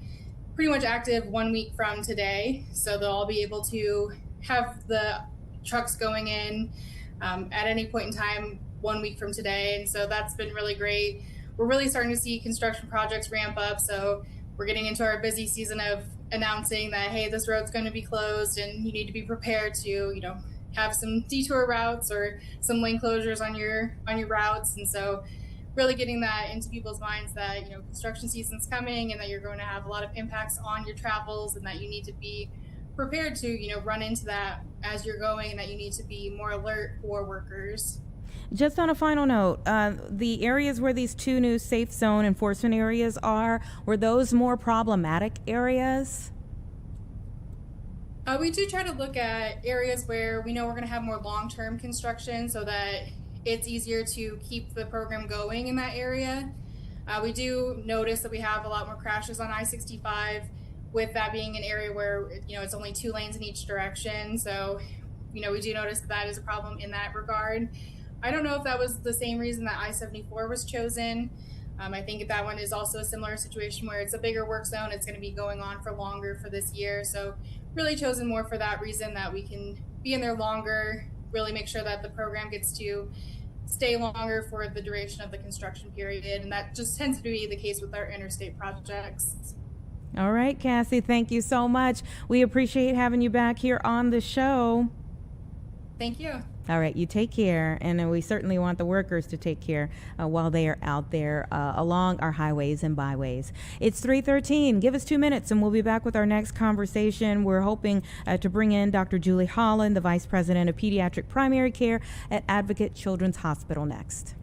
Speaker 2: pretty much active 1 week from today. So they'll all be able to have the trucks going in at any point in time 1 week from today. And so that's been really great. We're really starting to see construction projects ramp up. So we're getting into our busy season of announcing that, hey, this road's going to be closed and you need to be prepared to, have some detour routes or some lane closures on your routes. And so really getting that into people's minds that, construction season's coming and that you're going to have a lot of impacts on your travels, and that you need to be prepared to, run into that as you're going, and that you need to be more alert for workers.
Speaker 3: Just on a final note, the areas where these 2 new safe zone enforcement areas are, were those more problematic areas?
Speaker 2: We do try to look at areas where we know we're going to have more long-term construction so that it's easier to keep the program going in that area. We do notice that we have a lot more crashes on I-65, with that being an area where, it's only 2 lanes in each direction. So, we do notice that is a problem in that regard. I don't know if that was the same reason that I-74 was chosen. I think that one is also a similar situation where it's a bigger work zone. It's going to be going on for longer for this year. So really chosen more for that reason, that we can be in there longer, really make sure that the program gets to stay longer for the duration of the construction period. And that just tends to be the case with our interstate projects.
Speaker 3: All right, Cassie, thank you so much. We appreciate having you back here on the show.
Speaker 2: Thank you.
Speaker 3: All right, you take care, and we certainly want the workers to take care while they are out there along our highways and byways. It's 3:13. Give us 2 minutes, and we'll be back with our next conversation. We're hoping to bring in Dr. Julie Holland, the Vice President of Pediatric Primary Care at Advocate Children's Hospital, next.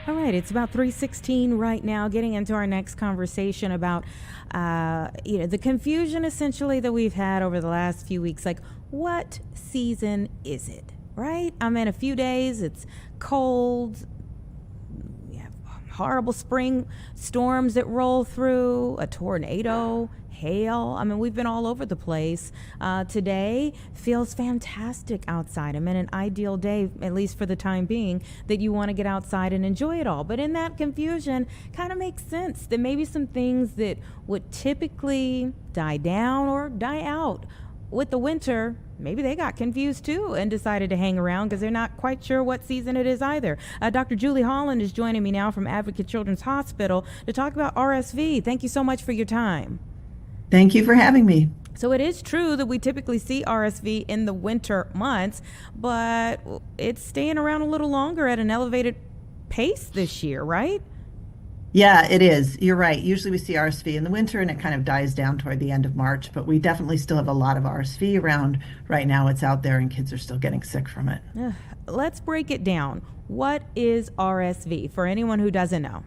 Speaker 3: All right, it's about 3:16 right now, getting into our next conversation about, the confusion essentially that we've had over the last few weeks. Like, what season is it, right? I mean, a few days, it's cold. We have horrible spring storms that roll through, a tornado, hail. I mean, we've been all over the place. Today feels fantastic outside. I mean, an ideal day, at least for the time being, that you want to get outside and enjoy it all. But in that confusion, kind of makes sense that maybe some things that would typically die down or die out with the winter, maybe they got confused too and decided to hang around because they're not quite sure what season it is either. Dr. Julie Holland is joining me now from Advocate Children's Hospital to talk about RSV. Thank you so much for your time.
Speaker 5: Thank you for having me.
Speaker 3: So it is true that we typically see RSV in the winter months, but it's staying around a little longer at an elevated pace this year, right?
Speaker 5: Yeah, it is. You're right. Usually we see RSV in the winter and it kind of dies down toward the end of March, but we definitely still have a lot of RSV around right now. It's out there and kids are still getting sick from it.
Speaker 3: Let's break it down. What is RSV for anyone who doesn't know?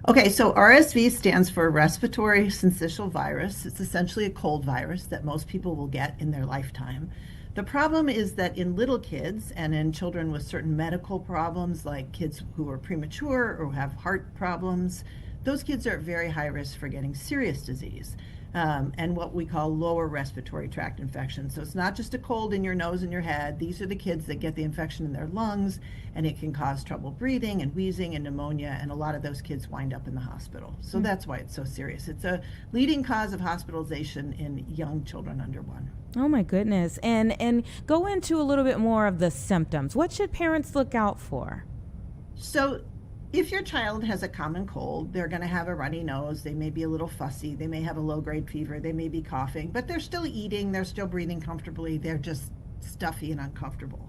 Speaker 5: Okay, so RSV stands for respiratory syncytial virus. It's essentially a cold virus that most people will get in their lifetime. The problem is that in little kids and in children with certain medical problems, like kids who are premature or have heart problems, those kids are at very high risk for getting serious disease. And what we call lower respiratory tract infections. So it's not just a cold in your nose and your head. These are the kids that get the infection in their lungs, and it can cause trouble breathing and wheezing and pneumonia, and a lot of those kids wind up in the hospital. So that's why it's so serious. It's a leading cause of hospitalization in young children under 1.
Speaker 3: Oh my goodness. And go into a little bit more of the symptoms. What should parents look out for?
Speaker 5: So if your child has a common cold, they're going to have a runny nose, they may be a little fussy, they may have a low-grade fever, they may be coughing, but they're still eating, they're still breathing comfortably, they're just stuffy and uncomfortable.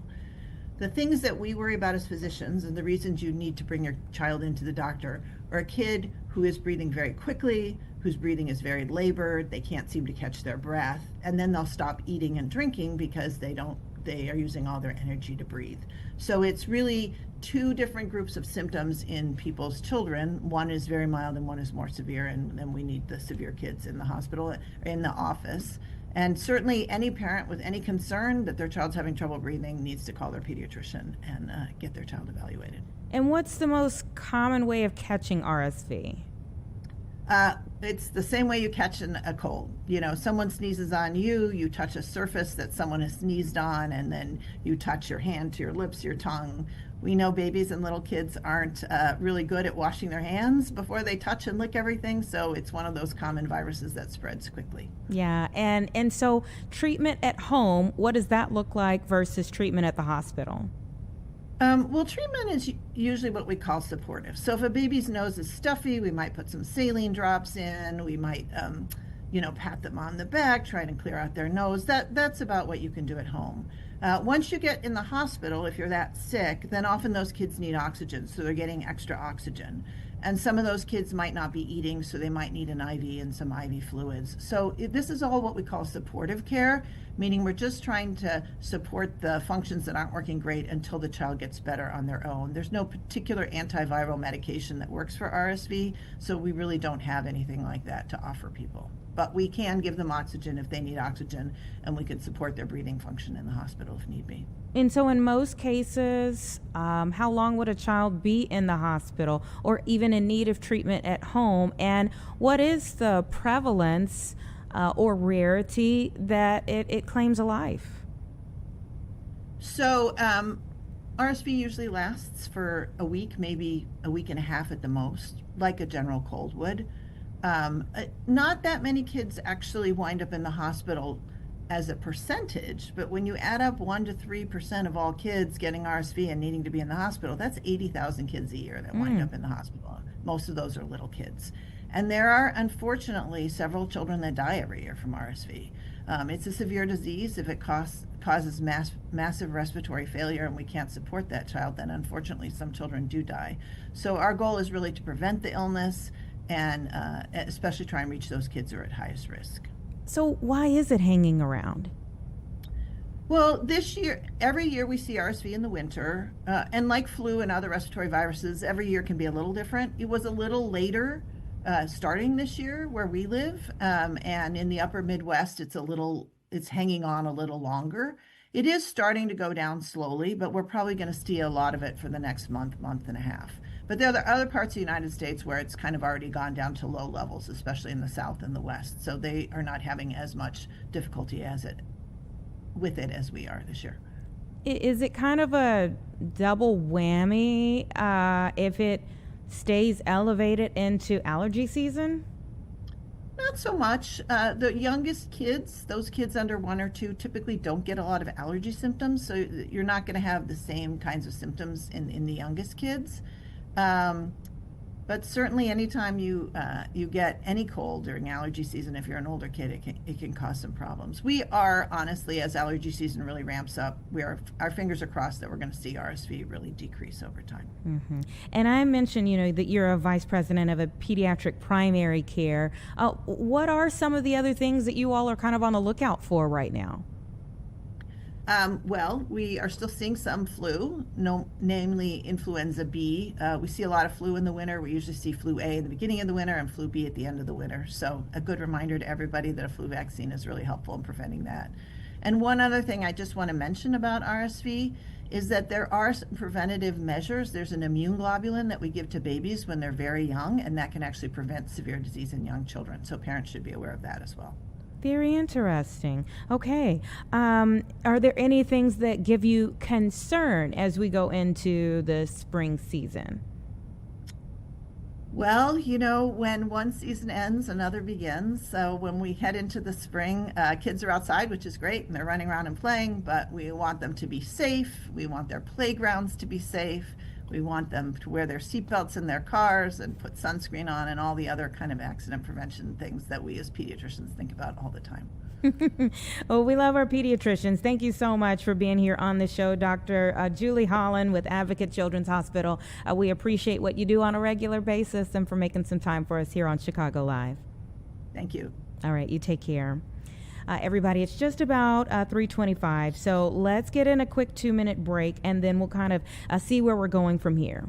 Speaker 5: The things that we worry about as physicians, and the reasons you need to bring your child into the doctor, are a kid who is breathing very quickly, whose breathing is very labored, they can't seem to catch their breath, and then they'll stop eating and drinking because they are using all their energy to breathe. So it's really 2 different groups of symptoms in people's children. One is very mild and one is more severe, and then we need the severe kids in the hospital, in the office. And certainly any parent with any concern that their child's having trouble breathing needs to call their pediatrician and get their child evaluated.
Speaker 3: And what's the most common way of catching RSV?
Speaker 5: It's the same way you catch a cold. You know, someone sneezes on you, you touch a surface that someone has sneezed on, and then you touch your hand to your lips, your tongue. We know babies and little kids aren't really good at washing their hands before they touch and lick everything, so it's one of those common viruses that spreads quickly.
Speaker 3: Yeah, and so treatment at home, what does that look like versus treatment at the hospital?
Speaker 5: Well, treatment is usually what we call supportive. So if a baby's nose is stuffy, we might put some saline drops in. We might, pat them on the back, try to clear out their nose. That's about what you can do at home. Once you get in the hospital, if you're that sick, then often those kids need oxygen, so they're getting extra oxygen. And some of those kids might not be eating, so they might need an IV and some IV fluids. So this is all what we call supportive care, meaning we're just trying to support the functions that aren't working great until the child gets better on their own. There's no particular antiviral medication that works for RSV, so we really don't have anything like that to offer people. But we can give them oxygen if they need oxygen, and we can support their breathing function in the hospital if need be.
Speaker 3: And so in most cases, how long would a child be in the hospital or even in need of treatment at home? And what is the prevalence or rarity that it claims a life?
Speaker 5: So RSV usually lasts for a week, maybe a week and a half at the most, like a general cold would. Not that many kids actually wind up in the hospital as a percentage, but when you add up 1 to 3% of all kids getting RSV and needing to be in the hospital, that's 80,000 kids a year that wind up in the hospital. Most of those are little kids. And there are, unfortunately, several children that die every year from RSV. It's a severe disease. If it causes massive respiratory failure and we can't support that child, then unfortunately some children do die. So our goal is really to prevent the illness and especially try and reach those kids who are at highest risk.
Speaker 3: So why is it hanging around?
Speaker 5: Well, this year, every year we see RSV in the winter, and like flu and other respiratory viruses, every year can be a little different. It was a little later starting this year where we live, and in the upper Midwest, it's hanging on a little longer. It is starting to go down slowly, but we're probably going to see a lot of it for the next month and a half. But there are other parts of the United States where it's kind of already gone down to low levels, especially in the South and the West. So they are not having as much difficulty with it as we are this year.
Speaker 3: Is it kind of a double whammy if it stays elevated into allergy season?
Speaker 5: Not so much. The youngest kids, those kids under 1 or 2, typically don't get a lot of allergy symptoms, so you're not going to have the same kinds of symptoms in the youngest kids. But certainly anytime you get any cold during allergy season, if you're an older kid, it can cause some problems. We are, honestly, as allergy season really ramps up, our fingers are crossed that we're going to see RSV really decrease over time.
Speaker 3: Mm-hmm. And I mentioned, that you're a vice president of a pediatric primary care. What are some of the other things that you all are kind of on the lookout for right now?
Speaker 5: Well, we are still seeing some flu, namely influenza B. We see a lot of flu in the winter. We usually see flu A in the beginning of the winter and flu B at the end of the winter. So a good reminder to everybody that a flu vaccine is really helpful in preventing that. And one other thing I just want to mention about RSV is that there are some preventative measures. There's an immune globulin that we give to babies when they're very young, and that can actually prevent severe disease in young children. So parents should be aware of that as well.
Speaker 3: Very interesting. Okay. Are there any things that give you concern as we go into the spring season?
Speaker 5: Well, you know, when one season ends, another begins. So when we head into the spring, kids are outside, which is great, and they're running around and playing, but we want them to be safe. We want their playgrounds to be safe. We want them to wear their seatbelts in their cars and put sunscreen on and all the other kind of accident prevention things that we as pediatricians think about all the time.
Speaker 3: Well, we love our pediatricians. Thank you so much for being here on the show, Dr. Julie Holland with Advocate Children's Hospital. We appreciate what you do on a regular basis and for making some time for us here on Chicago Live.
Speaker 5: Thank you.
Speaker 3: All right, you take care. Everybody, it's just about 3:25, so let's get in a quick 2-minute break, and then we'll kind of see where we're going from here.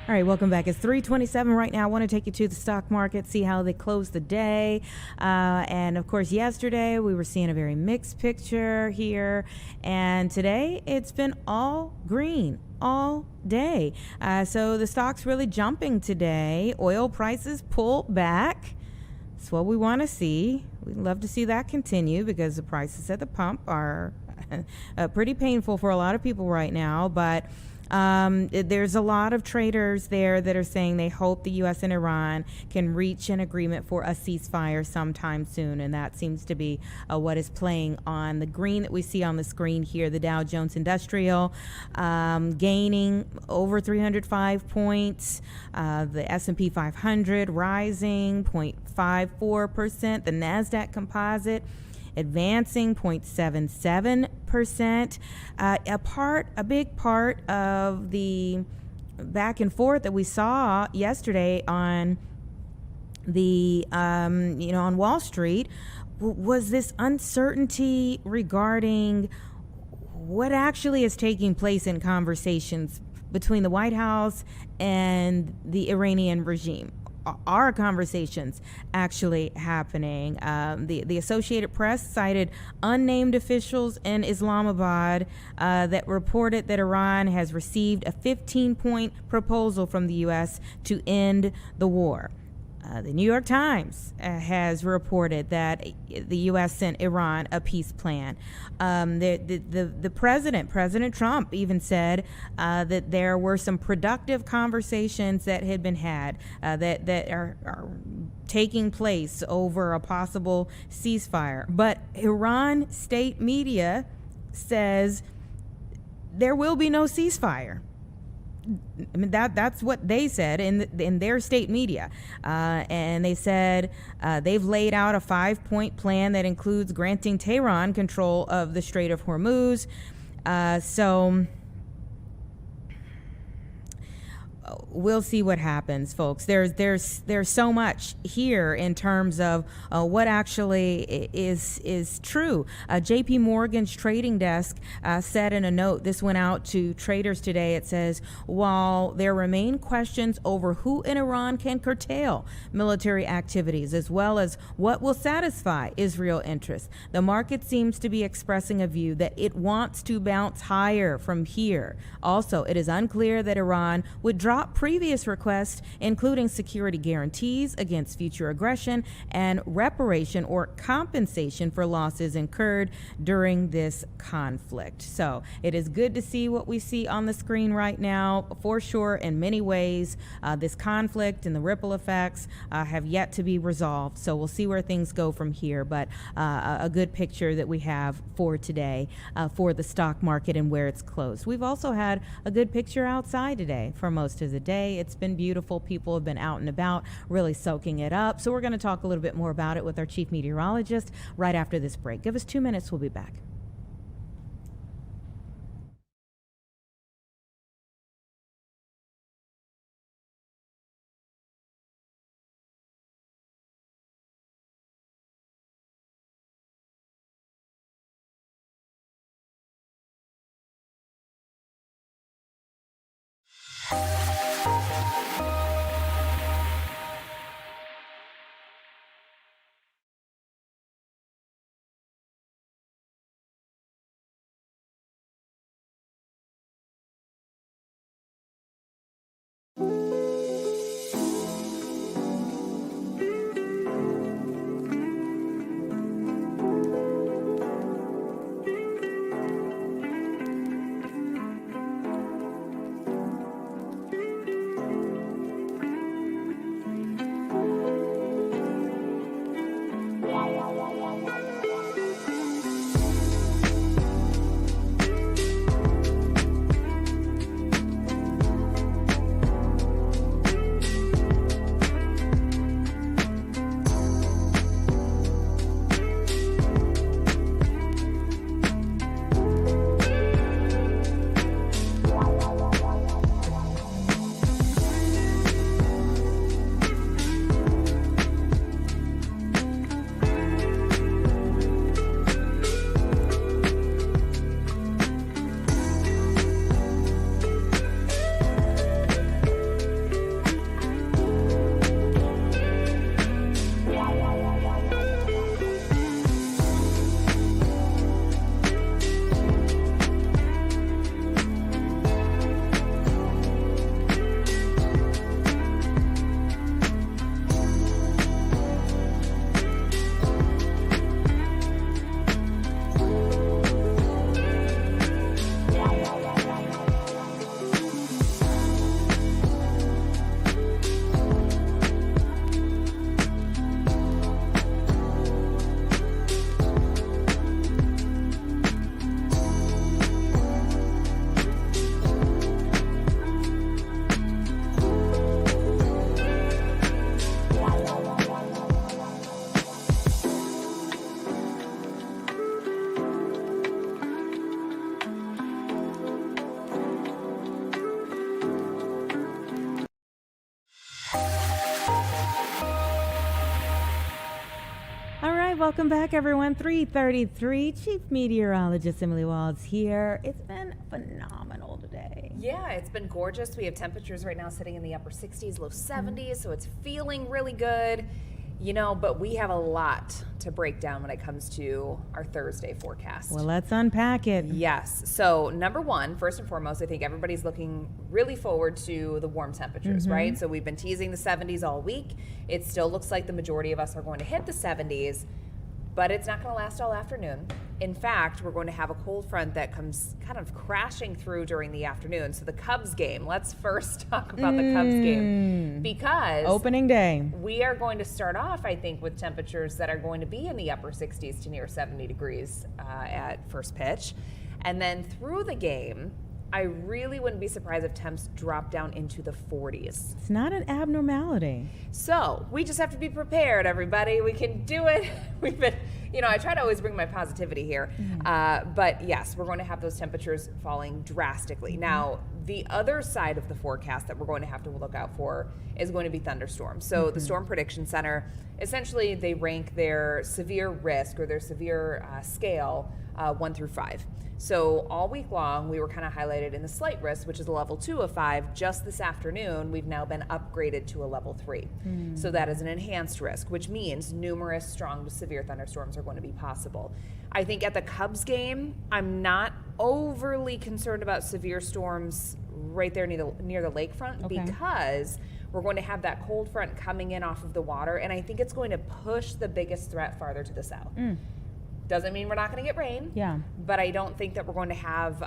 Speaker 3: All right, welcome back. It's 3:27 right now. I want to take you to the stock market, see how they closed the day. And of course, yesterday we were seeing a very mixed picture here. And today it's been all green all day. So the stock's really jumping today. Oil prices pulled back. That's what we want to see. We'd love to see that continue because the prices at the pump are pretty painful for a lot of people right now. But there's a lot of traders there that are saying they hope the U.S. and Iran can reach an agreement for a ceasefire sometime soon, and that seems to be what is playing on the green that we see on the screen here. The Dow Jones Industrial gaining over 305 points, the S&P 500 rising 0.54%, the NASDAQ Composite advancing 0.77%. A big part of the back and forth that we saw yesterday on the on Wall Street was this uncertainty regarding what actually is taking place in conversations between the White House and the Iranian regime. Are conversations actually happening? The Associated Press cited unnamed officials in Islamabad that reported that Iran has received a 15-point proposal from the U.S. to end the war. The New York Times has reported that the U.S. sent Iran a peace plan. The President Trump, even said that there were some productive conversations that had been had that are taking place over a possible ceasefire. But Iran state media says there will be no ceasefire. I mean, that's what they said in their state media. And they said they've laid out a 5-point plan that includes granting Tehran control of the Strait of Hormuz. So we'll see what happens, folks. There's so much here in terms of what actually is true. J.P. Morgan's trading desk said in a note, this went out to traders today. It says, while there remain questions over who in Iran can curtail military activities, as well as what will satisfy Israel interests, the market seems to be expressing a view that it wants to bounce higher from here. Also, it is unclear that Iran would drop previous requests, including security guarantees against future aggression and reparation or compensation for losses incurred during this conflict. So it is good to see what we see on the screen right now. For sure, in many ways, this conflict and the ripple effects have yet to be resolved. So we'll see where things go from here. But a good picture that we have for today for the stock market and where it's closed. We've also had a good picture outside today for most of the day. It's been beautiful. People have been out and about, really soaking it up. So we're going to talk a little bit more about it with our chief meteorologist right after this break. Give us 2 minutes. We'll be back. Welcome back, everyone. 3:33. Chief Meteorologist Emily Wald's here. It's been phenomenal today.
Speaker 6: Yeah, it's been gorgeous. We have temperatures right now sitting in the upper 60s, low 70s, so it's feeling really good. You know, but we have a lot to break down when it comes to our Thursday forecast.
Speaker 3: Well, let's unpack it.
Speaker 6: Yes. So, number one, first and foremost, I think everybody's looking really forward to the warm temperatures, right? So, we've been teasing the 70s all week. It still looks like the majority of us are going to hit the 70s, but it's not going to last all afternoon. In fact, we're going to have a cold front that comes kind of crashing through during the afternoon. So the Cubs game, let's first talk about the Cubs game, because
Speaker 3: opening day,
Speaker 6: we are going to start off, I think, with temperatures that are going to be in the upper 60s to near 70 degrees at first pitch. And then through the game, I really wouldn't be surprised if temps drop down into the 40s.
Speaker 3: It's not an abnormality.
Speaker 6: So we just have to be prepared, everybody. We can do it. We've been, you know, I try to always bring my positivity here. But yes, we're going to have those temperatures falling drastically. Now, the other side of the forecast that we're going to have to look out for is going to be thunderstorms. So the Storm Prediction Center, essentially they rank their severe risk or their severe scale 1 through 5. So all week long, we were kind of highlighted in the slight risk, which is a level 2 of 5. Just this afternoon, we've now been upgraded to a level 3. So that is an enhanced risk, which means numerous strong to severe thunderstorms are going to be possible. I think at the Cubs game, I'm not overly concerned about severe storms right there near the lakefront because we're going to have that cold front coming in off of the water, and I think it's going to push the biggest threat farther to the south. Doesn't mean we're not going to get rain, but I don't think that we're going to have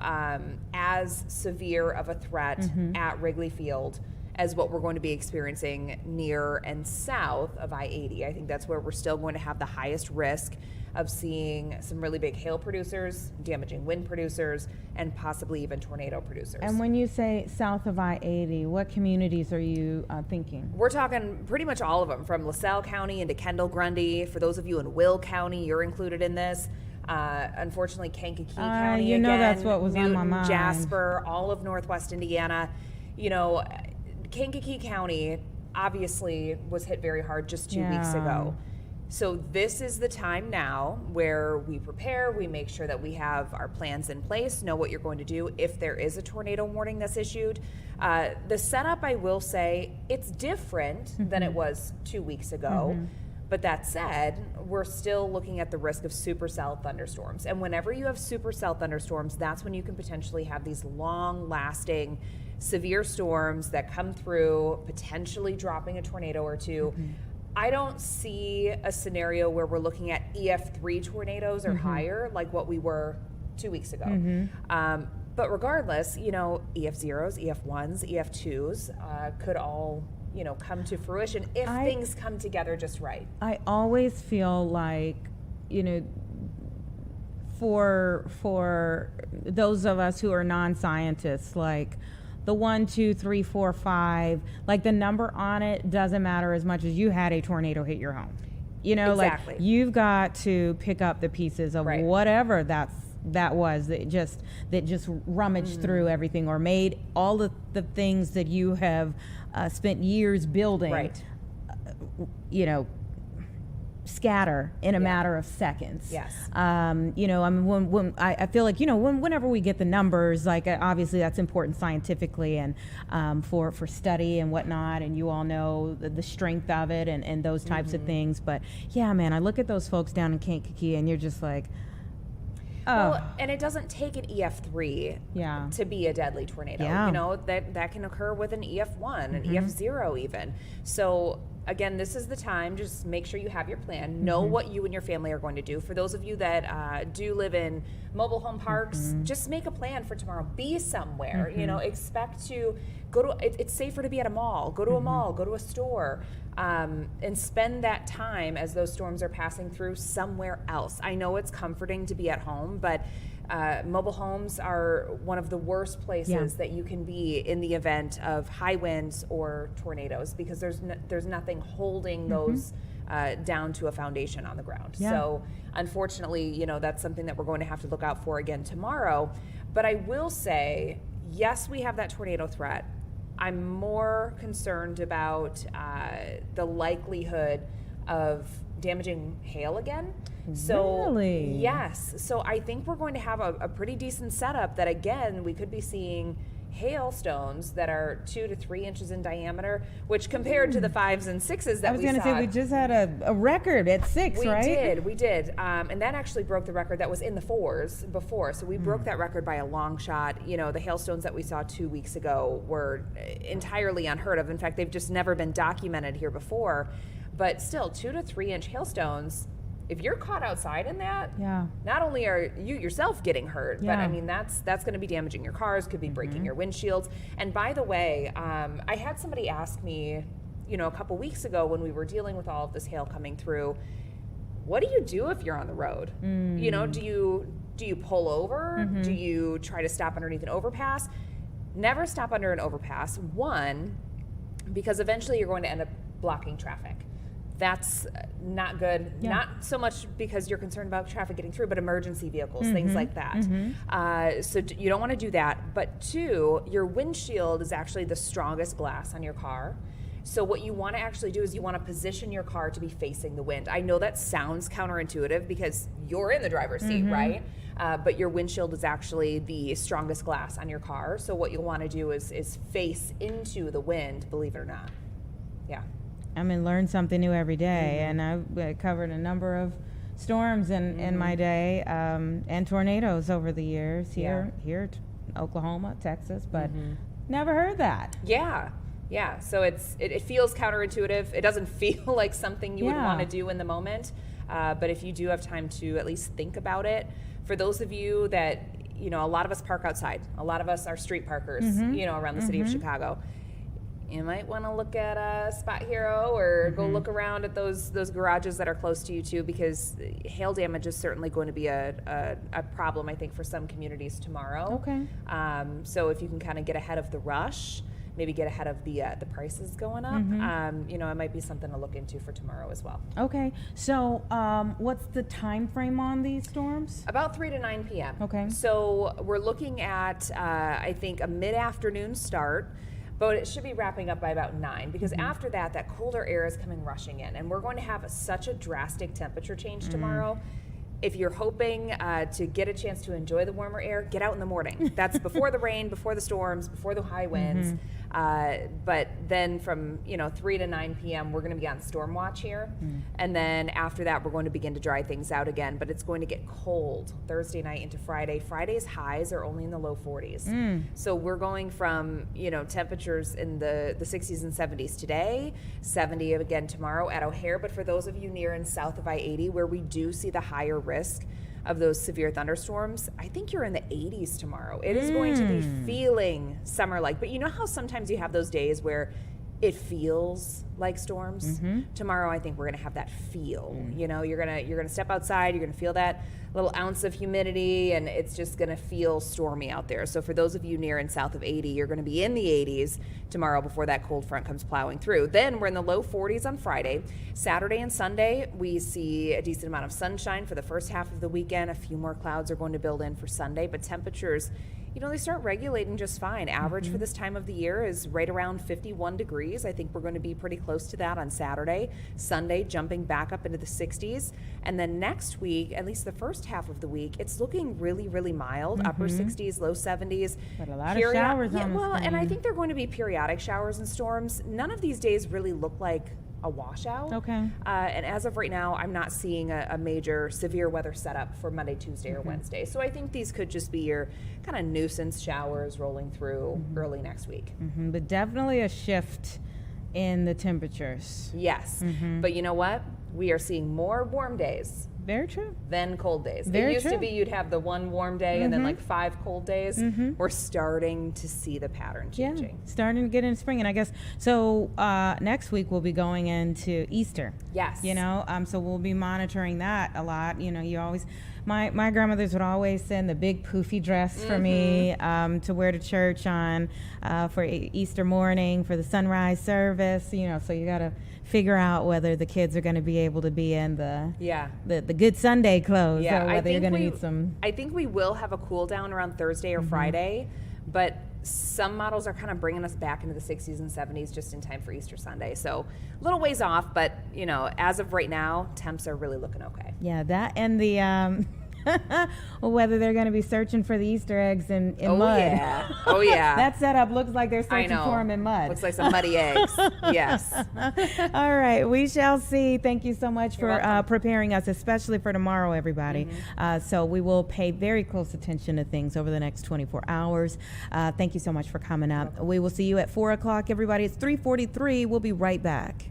Speaker 6: as severe of a threat at Wrigley Field as what we're going to be experiencing near and south of I-80. I think that's where we're still going to have the highest risk of seeing some really big hail producers, damaging wind producers, and possibly even tornado producers.
Speaker 3: And when you say south of I-80, what communities are you thinking?
Speaker 6: We're talking pretty much all of them, from LaSalle County into Kendall Grundy. For those of you in Will County, you're included in this. Unfortunately, Kankakee County,
Speaker 3: you know,
Speaker 6: again,
Speaker 3: that's what was
Speaker 6: Newton,
Speaker 3: on my mind.
Speaker 6: Jasper, all of Northwest Indiana. You know, Kankakee County obviously was hit very hard just 2 weeks ago. So this is the time now where we prepare, we make sure that we have our plans in place, know what you're going to do if there is a tornado warning that's issued. The setup, I will say, it's different than it was 2 weeks ago. But that said, we're still looking at the risk of supercell thunderstorms. And whenever you have supercell thunderstorms, that's when you can potentially have these long-lasting severe storms that come through, potentially dropping a tornado or two. I don't see a scenario where we're looking at EF3 tornadoes or higher like what we were 2 weeks ago. But regardless, you know, EF0s, EF1s, EF2s could all, you know, come to fruition if things come together just right.
Speaker 3: I always feel like, you know, for those of us who are non-scientists, like the 1, 2, 3, 4, 5, like the number on it doesn't matter as much as you had a tornado hit your home. You know, like you've got to pick up the pieces of whatever that was that just rummaged through everything or made all of the things that you have spent years building, you know, scatter in a matter of seconds. You know, I mean, when I feel like, you know, whenever we get the numbers, like obviously that's important scientifically and for study and whatnot, and you all know the strength of it and those types of things. But yeah, man, I look at those folks down in Kankakee and you're just like,
Speaker 6: well, and it doesn't take an EF3 to be a deadly tornado. You know, that can occur with an EF1, an EF0 even. So again, this is the time. Just make sure you have your plan. Know what you and your family are going to do. For those of you that do live in mobile home parks, just make a plan for tomorrow. Be somewhere. You know, expect to go to. It's safer to be at a mall. Go to a mall. Go to a store. And spend that time as those storms are passing through somewhere else. I know it's comforting to be at home, but mobile homes are one of the worst places that you can be in the event of high winds or tornadoes, because there's nothing holding those down to a foundation on the ground. So unfortunately, you know, that's something that we're going to have to look out for again tomorrow. But I will say, yes, we have that tornado threat. I'm more concerned about the likelihood of damaging hail again. So
Speaker 3: Really?
Speaker 6: yes, so I think we're going to have a pretty decent setup that, again, we could be seeing hailstones that are 2 to 3 inches in diameter, which compared to the 5s and 6s that
Speaker 3: I was
Speaker 6: we
Speaker 3: going to
Speaker 6: saw.
Speaker 3: say, we just had a record at 6, right?
Speaker 6: We did. And that actually broke the record that was in the 4s before. So we broke that record by a long shot. You know, the hailstones that we saw 2 weeks ago were entirely unheard of. In fact, they've just never been documented here before. But still, 2 to 3 inch hailstones, if you're caught outside in that, not only are you yourself getting hurt, but I mean, that's going to be damaging your cars, could be breaking your windshields. And by the way, I had somebody ask me, you know, a couple weeks ago when we were dealing with all of this hail coming through, what do you do if you're on the road? You know, do you pull over? Do you try to stop underneath an overpass? Never stop under an overpass. One, because eventually you're going to end up blocking traffic. That's not good. Not so much because you're concerned about traffic getting through, but emergency vehicles, things like that. So you don't want to do that. But 2, your windshield is actually the strongest glass on your car. So what you want to actually do is you want to position your car to be facing the wind. I know that sounds counterintuitive because you're in the driver's seat, right? But your windshield is actually the strongest glass on your car. So what you'll want to do is face into the wind, believe it or not. Yeah.
Speaker 3: I mean, learn something new every day, and I've covered a number of storms in my day, and tornadoes over the years here in Oklahoma, Texas, but never heard that.
Speaker 6: Yeah. So it feels counterintuitive. It doesn't feel like something you would want to do in the moment, but if you do have time to at least think about it, for those of you that, you know, a lot of us park outside. A lot of us are street parkers, you know, around the city of Chicago. You might want to look at a Spot Hero or go look around at those garages that are close to you too, because hail damage is certainly going to be a problem, I think, for some communities tomorrow.
Speaker 3: Okay.
Speaker 6: So if you can kind of get ahead of the rush, maybe get ahead of the prices going up, you know, it might be something to look into for tomorrow as well.
Speaker 3: Okay. So what's the time frame on these storms?
Speaker 6: About 3 to 9 p.m.
Speaker 3: Okay.
Speaker 6: So we're looking at, I think, a mid-afternoon start. But it should be wrapping up by about 9, because after that, that colder air is coming rushing in, and we're going to have such a drastic temperature change tomorrow. If you're hoping to get a chance to enjoy the warmer air, get out in the morning. That's before the rain, before the storms, before the high winds. But then from 3 to 9 p.m., we're going to be on storm watch here. And then after that, we're going to begin to dry things out again. But it's going to get cold Thursday night into Friday. Friday's highs are only in the low 40s. So we're going from, temperatures in the 60s and 70s today, 70 again tomorrow at O'Hare. But for those of you near and south of I-80, where we do see the higher risk of those severe thunderstorms, I think you're in the 80s tomorrow. It is going to be feeling summer-like. But you know how sometimes you have those days where it feels like storms? Tomorrow, I think we're going to have that feel. You're gonna step outside, you're going to feel that little ounce of humidity, and it's just going to feel stormy out there. So for those of you near and south of 80, you're going to be in the 80s tomorrow before that cold front comes plowing through. Then we're in the low 40s on Friday. Saturday and Sunday, we see a decent amount of sunshine for the first half of the weekend. A few more clouds are going to build in for Sunday, but temperatures, they start regulating just fine. Average for this time of the year is right around 51 degrees. I think we're going to be pretty close to that on Saturday. Sunday, jumping back up into the 60s. And then next week, at least the first half of the week, it's looking really, really mild. Upper 60s, low 70s.
Speaker 3: But a lot of showers on the
Speaker 6: and I
Speaker 3: screen.
Speaker 6: think they're going to be periodic showers and storms. None of these days really look like a washout.
Speaker 3: Okay.
Speaker 6: And as of right now, I'm not seeing a major severe weather setup for Monday, Tuesday, or Wednesday. So I think these could just be your kind of nuisance showers rolling through early next week.
Speaker 3: But definitely a shift in the temperatures.
Speaker 6: Yes. But you know what? We are seeing more warm days.
Speaker 3: Very true.
Speaker 6: Than cold days.
Speaker 3: Very
Speaker 6: it used
Speaker 3: true.
Speaker 6: to be you'd have the one warm day and then like 5 cold days. We're starting to see the pattern changing.
Speaker 3: Starting to get into spring, and I guess so. Next week we'll be going into Easter.
Speaker 6: Yes.
Speaker 3: So we'll be monitoring that a lot. You always, my grandmothers would always send the big poofy dress for me to wear to church on for Easter morning for the sunrise service. So you got to figure out whether the kids are going to be able to be in the good Sunday clothes, or whether you're going to need some.
Speaker 6: I think we will have a cool down around Thursday or Friday, but some models are kind of bringing us back into the 60s and 70s just in time for Easter Sunday. So a little ways off, but as of right now, temps are really looking okay.
Speaker 3: Yeah, that and the whether they're going to be searching for the Easter eggs in mud.
Speaker 6: Yeah. Oh, yeah.
Speaker 3: That setup looks like they're searching for them in mud.
Speaker 6: Looks like some muddy eggs. Yes.
Speaker 3: All right. We shall see. Thank you so much for preparing us, especially for tomorrow, everybody. So we will pay very close attention to things over the next 24 hours. Thank you so much for coming up. We will see you at 4 o'clock, everybody. It's 3:43. We'll be right back.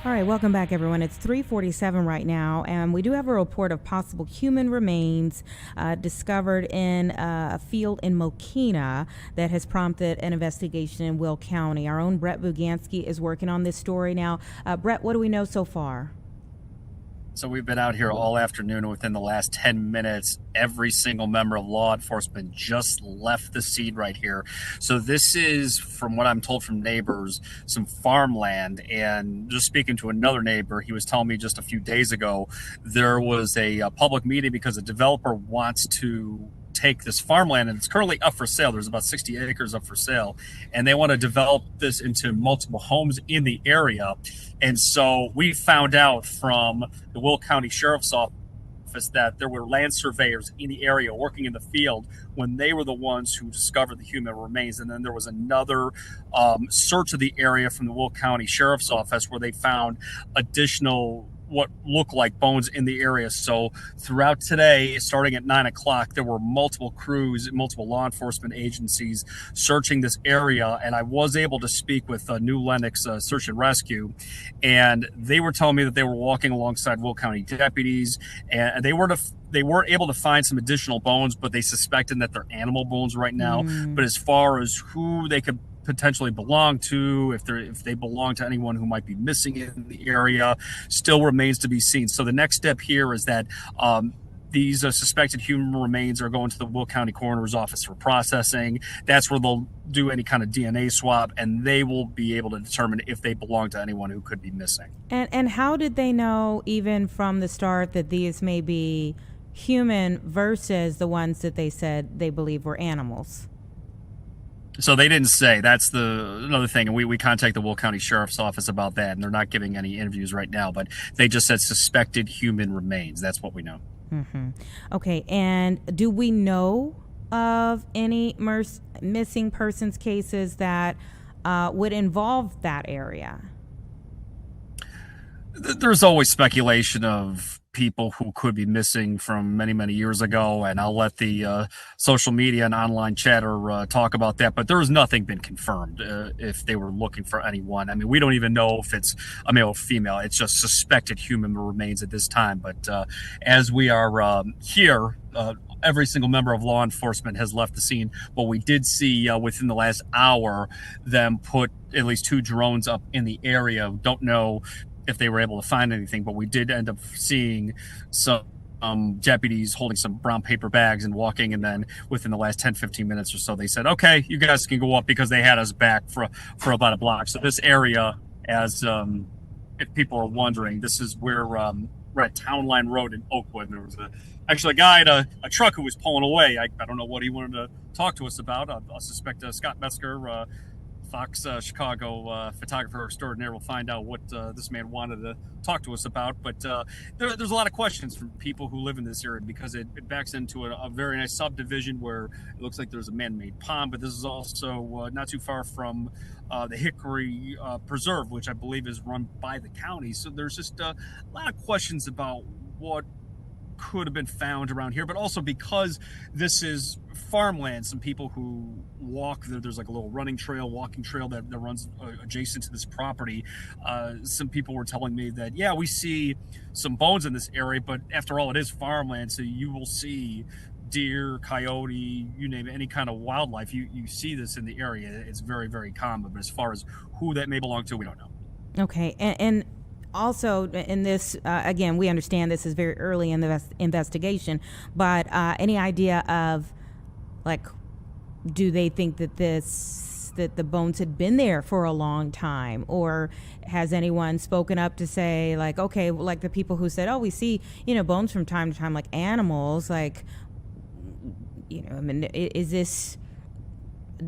Speaker 3: All right, welcome back, everyone. It's 3:47 right now, and we do have a report of possible human remains discovered in a field in Mokina that has prompted an investigation in Will County. Our own Brett Bugansky is working on this story now. Brett, what do we know so far?
Speaker 4: So we've been out here all afternoon, and within the last 10 minutes, every single member of law enforcement just left the scene right here. So this is, from what I'm told from neighbors, some farmland. And just speaking to another neighbor, he was telling me just a few days ago, there was a public meeting because a developer wants to take this farmland, and it's currently up for sale. There's about 60 acres up for sale, and they want to develop this into multiple homes in the area. And so we found out from the Will County Sheriff's Office office that there were land surveyors in the area working in the field when they were the ones who discovered the human remains. And then there was another search of the area from the Will County Sheriff's Office where they found additional what looked like bones in the area. So throughout today, starting at 9 o'clock, there were multiple crews, multiple law enforcement agencies searching this area. And I was able to speak with New Lenox Search and Rescue, and they were telling me that they were walking alongside Will County deputies, and they weren't able to find some additional bones, but they suspected that they're animal bones right now. But as far as who they could potentially belong to, if they belong to anyone who might be missing in the area, still remains to be seen. So the next step here is that these suspected human remains are going to the Will County Coroner's Office for processing. That's where they'll do any kind of DNA swab, and they will be able to determine if they belong to anyone who could be missing.
Speaker 3: And how did they know, even from the start, that these may be human versus the ones that they said they believe were animals?
Speaker 4: So they didn't say. That's another thing. And we contacted the Will County Sheriff's Office about that, and they're not giving any interviews right now, but they just said suspected human remains. That's what we know.
Speaker 3: Mm-hmm. Okay. And do we know of any missing persons cases that would involve that area?
Speaker 4: There's always speculation of people who could be missing from many, many years ago, and I'll let the social media and online chatter talk about that, but there has nothing been confirmed if they were looking for anyone. I mean, we don't even know if it's a male or female. It's just suspected human remains at this time. But as we are here, every single member of law enforcement has left the scene, but we did see within the last hour them put at least 2 drones up in the area. Don't know if they were able to find anything, but we did end up seeing some deputies holding some brown paper bags and walking, and then within the last 10-15 minutes or so they said, okay, you guys can go up, because they had us back for about a block. So this area, as if people are wondering, this is where we're at Town Line Road in Oakwood. There was actually a guy in a truck who was pulling away. I don't know what he wanted to talk to us about. I suspect Scott Metzger, Fox Chicago photographer extraordinaire, will find out what this man wanted to talk to us about. But there's a lot of questions from people who live in this area, because it backs into a very nice subdivision where it looks like there's a man-made pond, but this is also not too far from the Hickory Preserve, which I believe is run by the county. So there's just a lot of questions about what could have been found around here, but also because this is farmland, some people who walk there's like a little walking trail that runs adjacent to this property. Some people were telling me that, yeah, we see some bones in this area, but after all, it is farmland, so you will see deer, coyote, you name it, any kind of wildlife. You see this in the area. It's very, very common, but as far as who that may belong to, we don't know.
Speaker 3: Okay. And also, in this, again, we understand this is very early in the investigation, but any idea of, like, do they think that the bones had been there for a long time, or has anyone spoken up to say, like, okay, like the people who said, oh, we see, bones from time to time, like animals, like, I mean, is this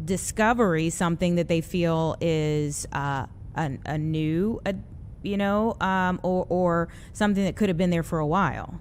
Speaker 3: discovery something that they feel is a new or something that could have been there for a while?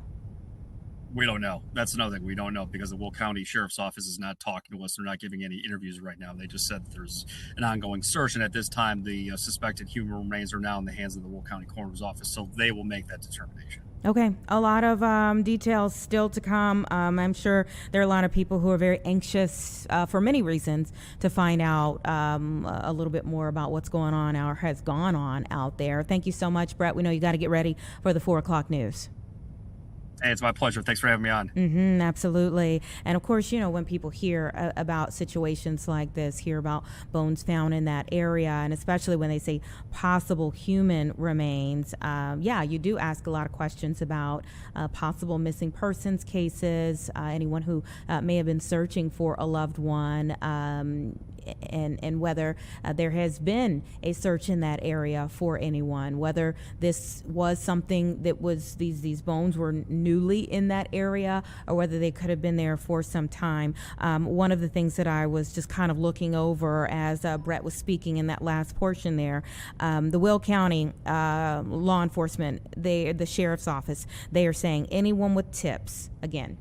Speaker 4: We don't know. That's another thing we don't know, because the Will County Sheriff's Office is not talking to us. They're not giving any interviews right now. They just said that there's an ongoing search, and at this time, the suspected human remains are now in the hands of the Will County Coroner's Office, so they will make that determination.
Speaker 3: Okay, a lot of details still to come. I'm sure there are a lot of people who are very anxious for many reasons to find out a little bit more about what's going on or has gone on out there. Thank you so much, Brett. We know you got to get ready for the 4 o'clock news.
Speaker 4: Hey, it's my pleasure. Thanks for having me on.
Speaker 3: Mm-hmm, absolutely. And of course, when people hear about situations like this, hear about bones found in that area, and especially when they say possible human remains, you do ask a lot of questions about possible missing persons cases, anyone who may have been searching for a loved one. and whether there has been a search in that area for anyone, whether this was something that was these bones were newly in that area, or whether they could have been there for some time. One of the things that I was just kind of looking over as Brett was speaking in that last portion there, the Will County law enforcement, the sheriff's office, they are saying anyone with tips, again,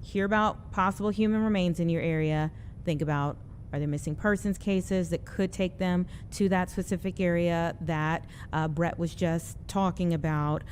Speaker 3: hear about possible human remains in your area, think about, are there missing persons cases that could take them to that specific area that Brett was just talking about?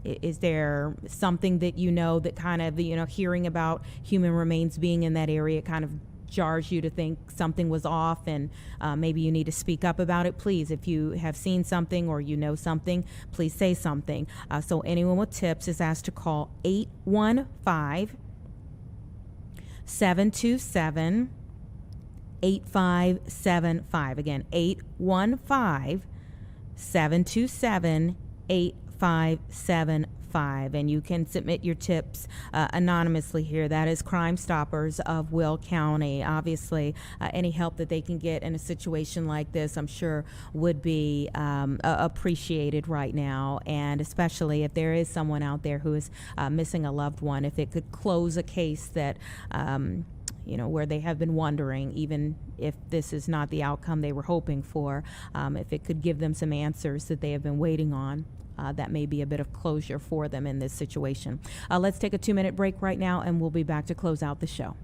Speaker 3: Is there something that that kind of, hearing about human remains being in that area kind of jars you to think something was off, and maybe you need to speak up about it? Please, if you have seen something or something, please say something. So anyone with tips is asked to call 815-727-8575. Again, 815-727-8575. And you can submit your tips anonymously here. That is Crime Stoppers of Will County. Obviously, any help that they can get in a situation like this, I'm sure, would be appreciated right now. And especially if there is someone out there who is missing a loved one, if it could close a case that where they have been wondering, even if this is not the outcome they were hoping for, if it could give them some answers that they have been waiting on, that may be a bit of closure for them in this situation. Let's take a 2-minute break right now, and we'll be back to close out the show.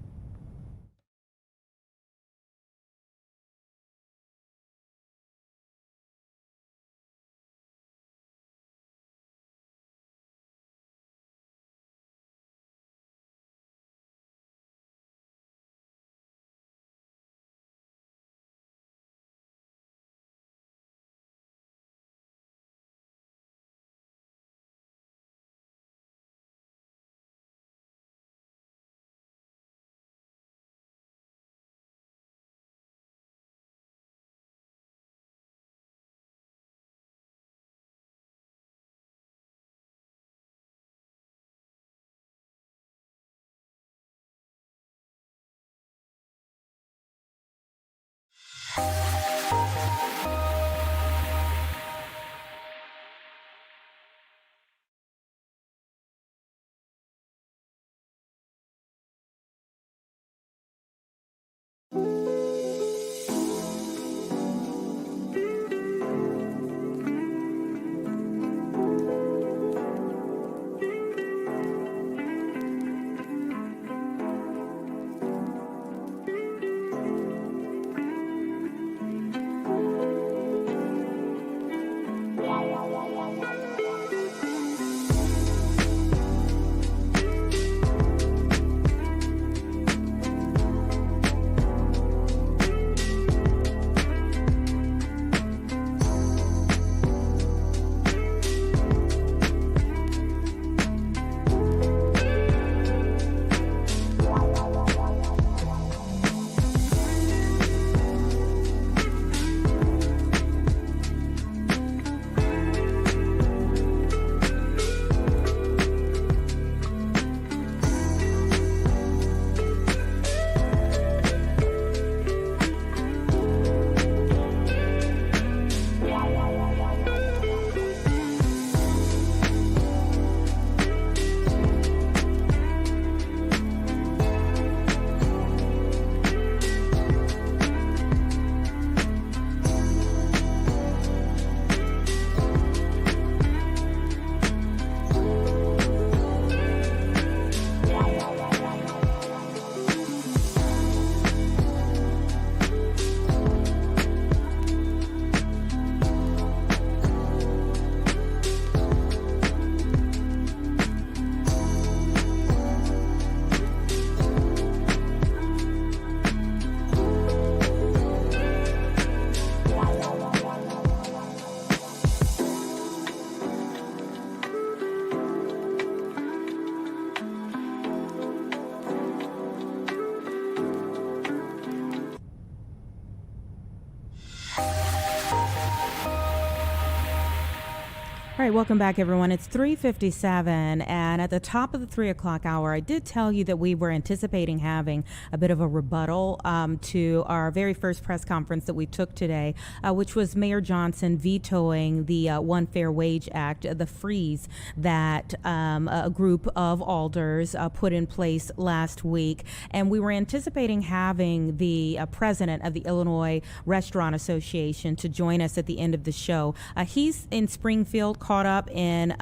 Speaker 3: right, welcome back, everyone. It's 3:57, and at the top of the 3 o'clock hour, I did tell you that we were anticipating having a bit of a rebuttal to our very first press conference that we took today, which was Mayor Johnson vetoing the One Fair Wage Act, the freeze that a group of alders put in place last week. And we were anticipating having the president of the Illinois Restaurant Association to join us at the end of the show. He's in Springfield, caught up in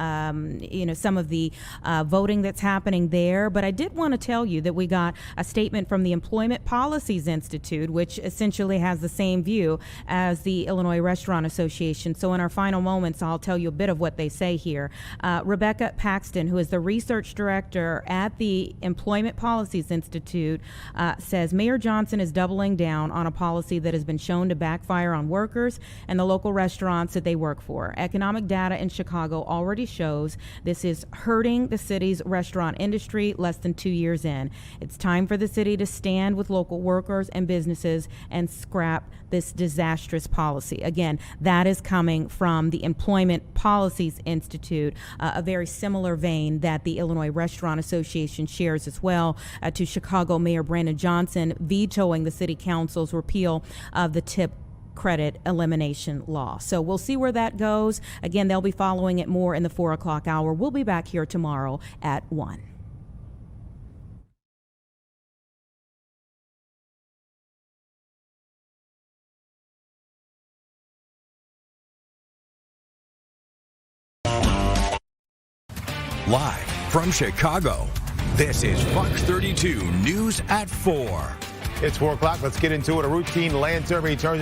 Speaker 3: some of the voting that's happening there. But I did want to tell you that we got a statement from the Employment Policies Institute, which essentially has the same view as the Illinois Restaurant Association. So in our final moments, I'll tell you a bit of what they say here. Rebecca Paxton, who is the research director at the Employment Policies Institute, says Mayor Johnson is doubling down on a policy that has been shown to backfire on workers and the local restaurants that they work for. Economic data in Chicago already shows this is hurting the city's restaurant industry less than 2 years in. It's time for the city to stand with local workers and businesses and scrap this disastrous policy. Again, that is coming from the Employment Policies Institute, a very similar vein that the Illinois Restaurant Association shares as well, to Chicago Mayor Brandon Johnson vetoing the city council's repeal of the tip credit elimination law. So we'll see where that goes. Again, they'll be following it more in the 4 o'clock hour. We'll be back here tomorrow at 1.
Speaker 7: Live from Chicago, this is Fox 32 News at 4.
Speaker 22: It's 4 o'clock. Let's get into it. A routine land survey turns into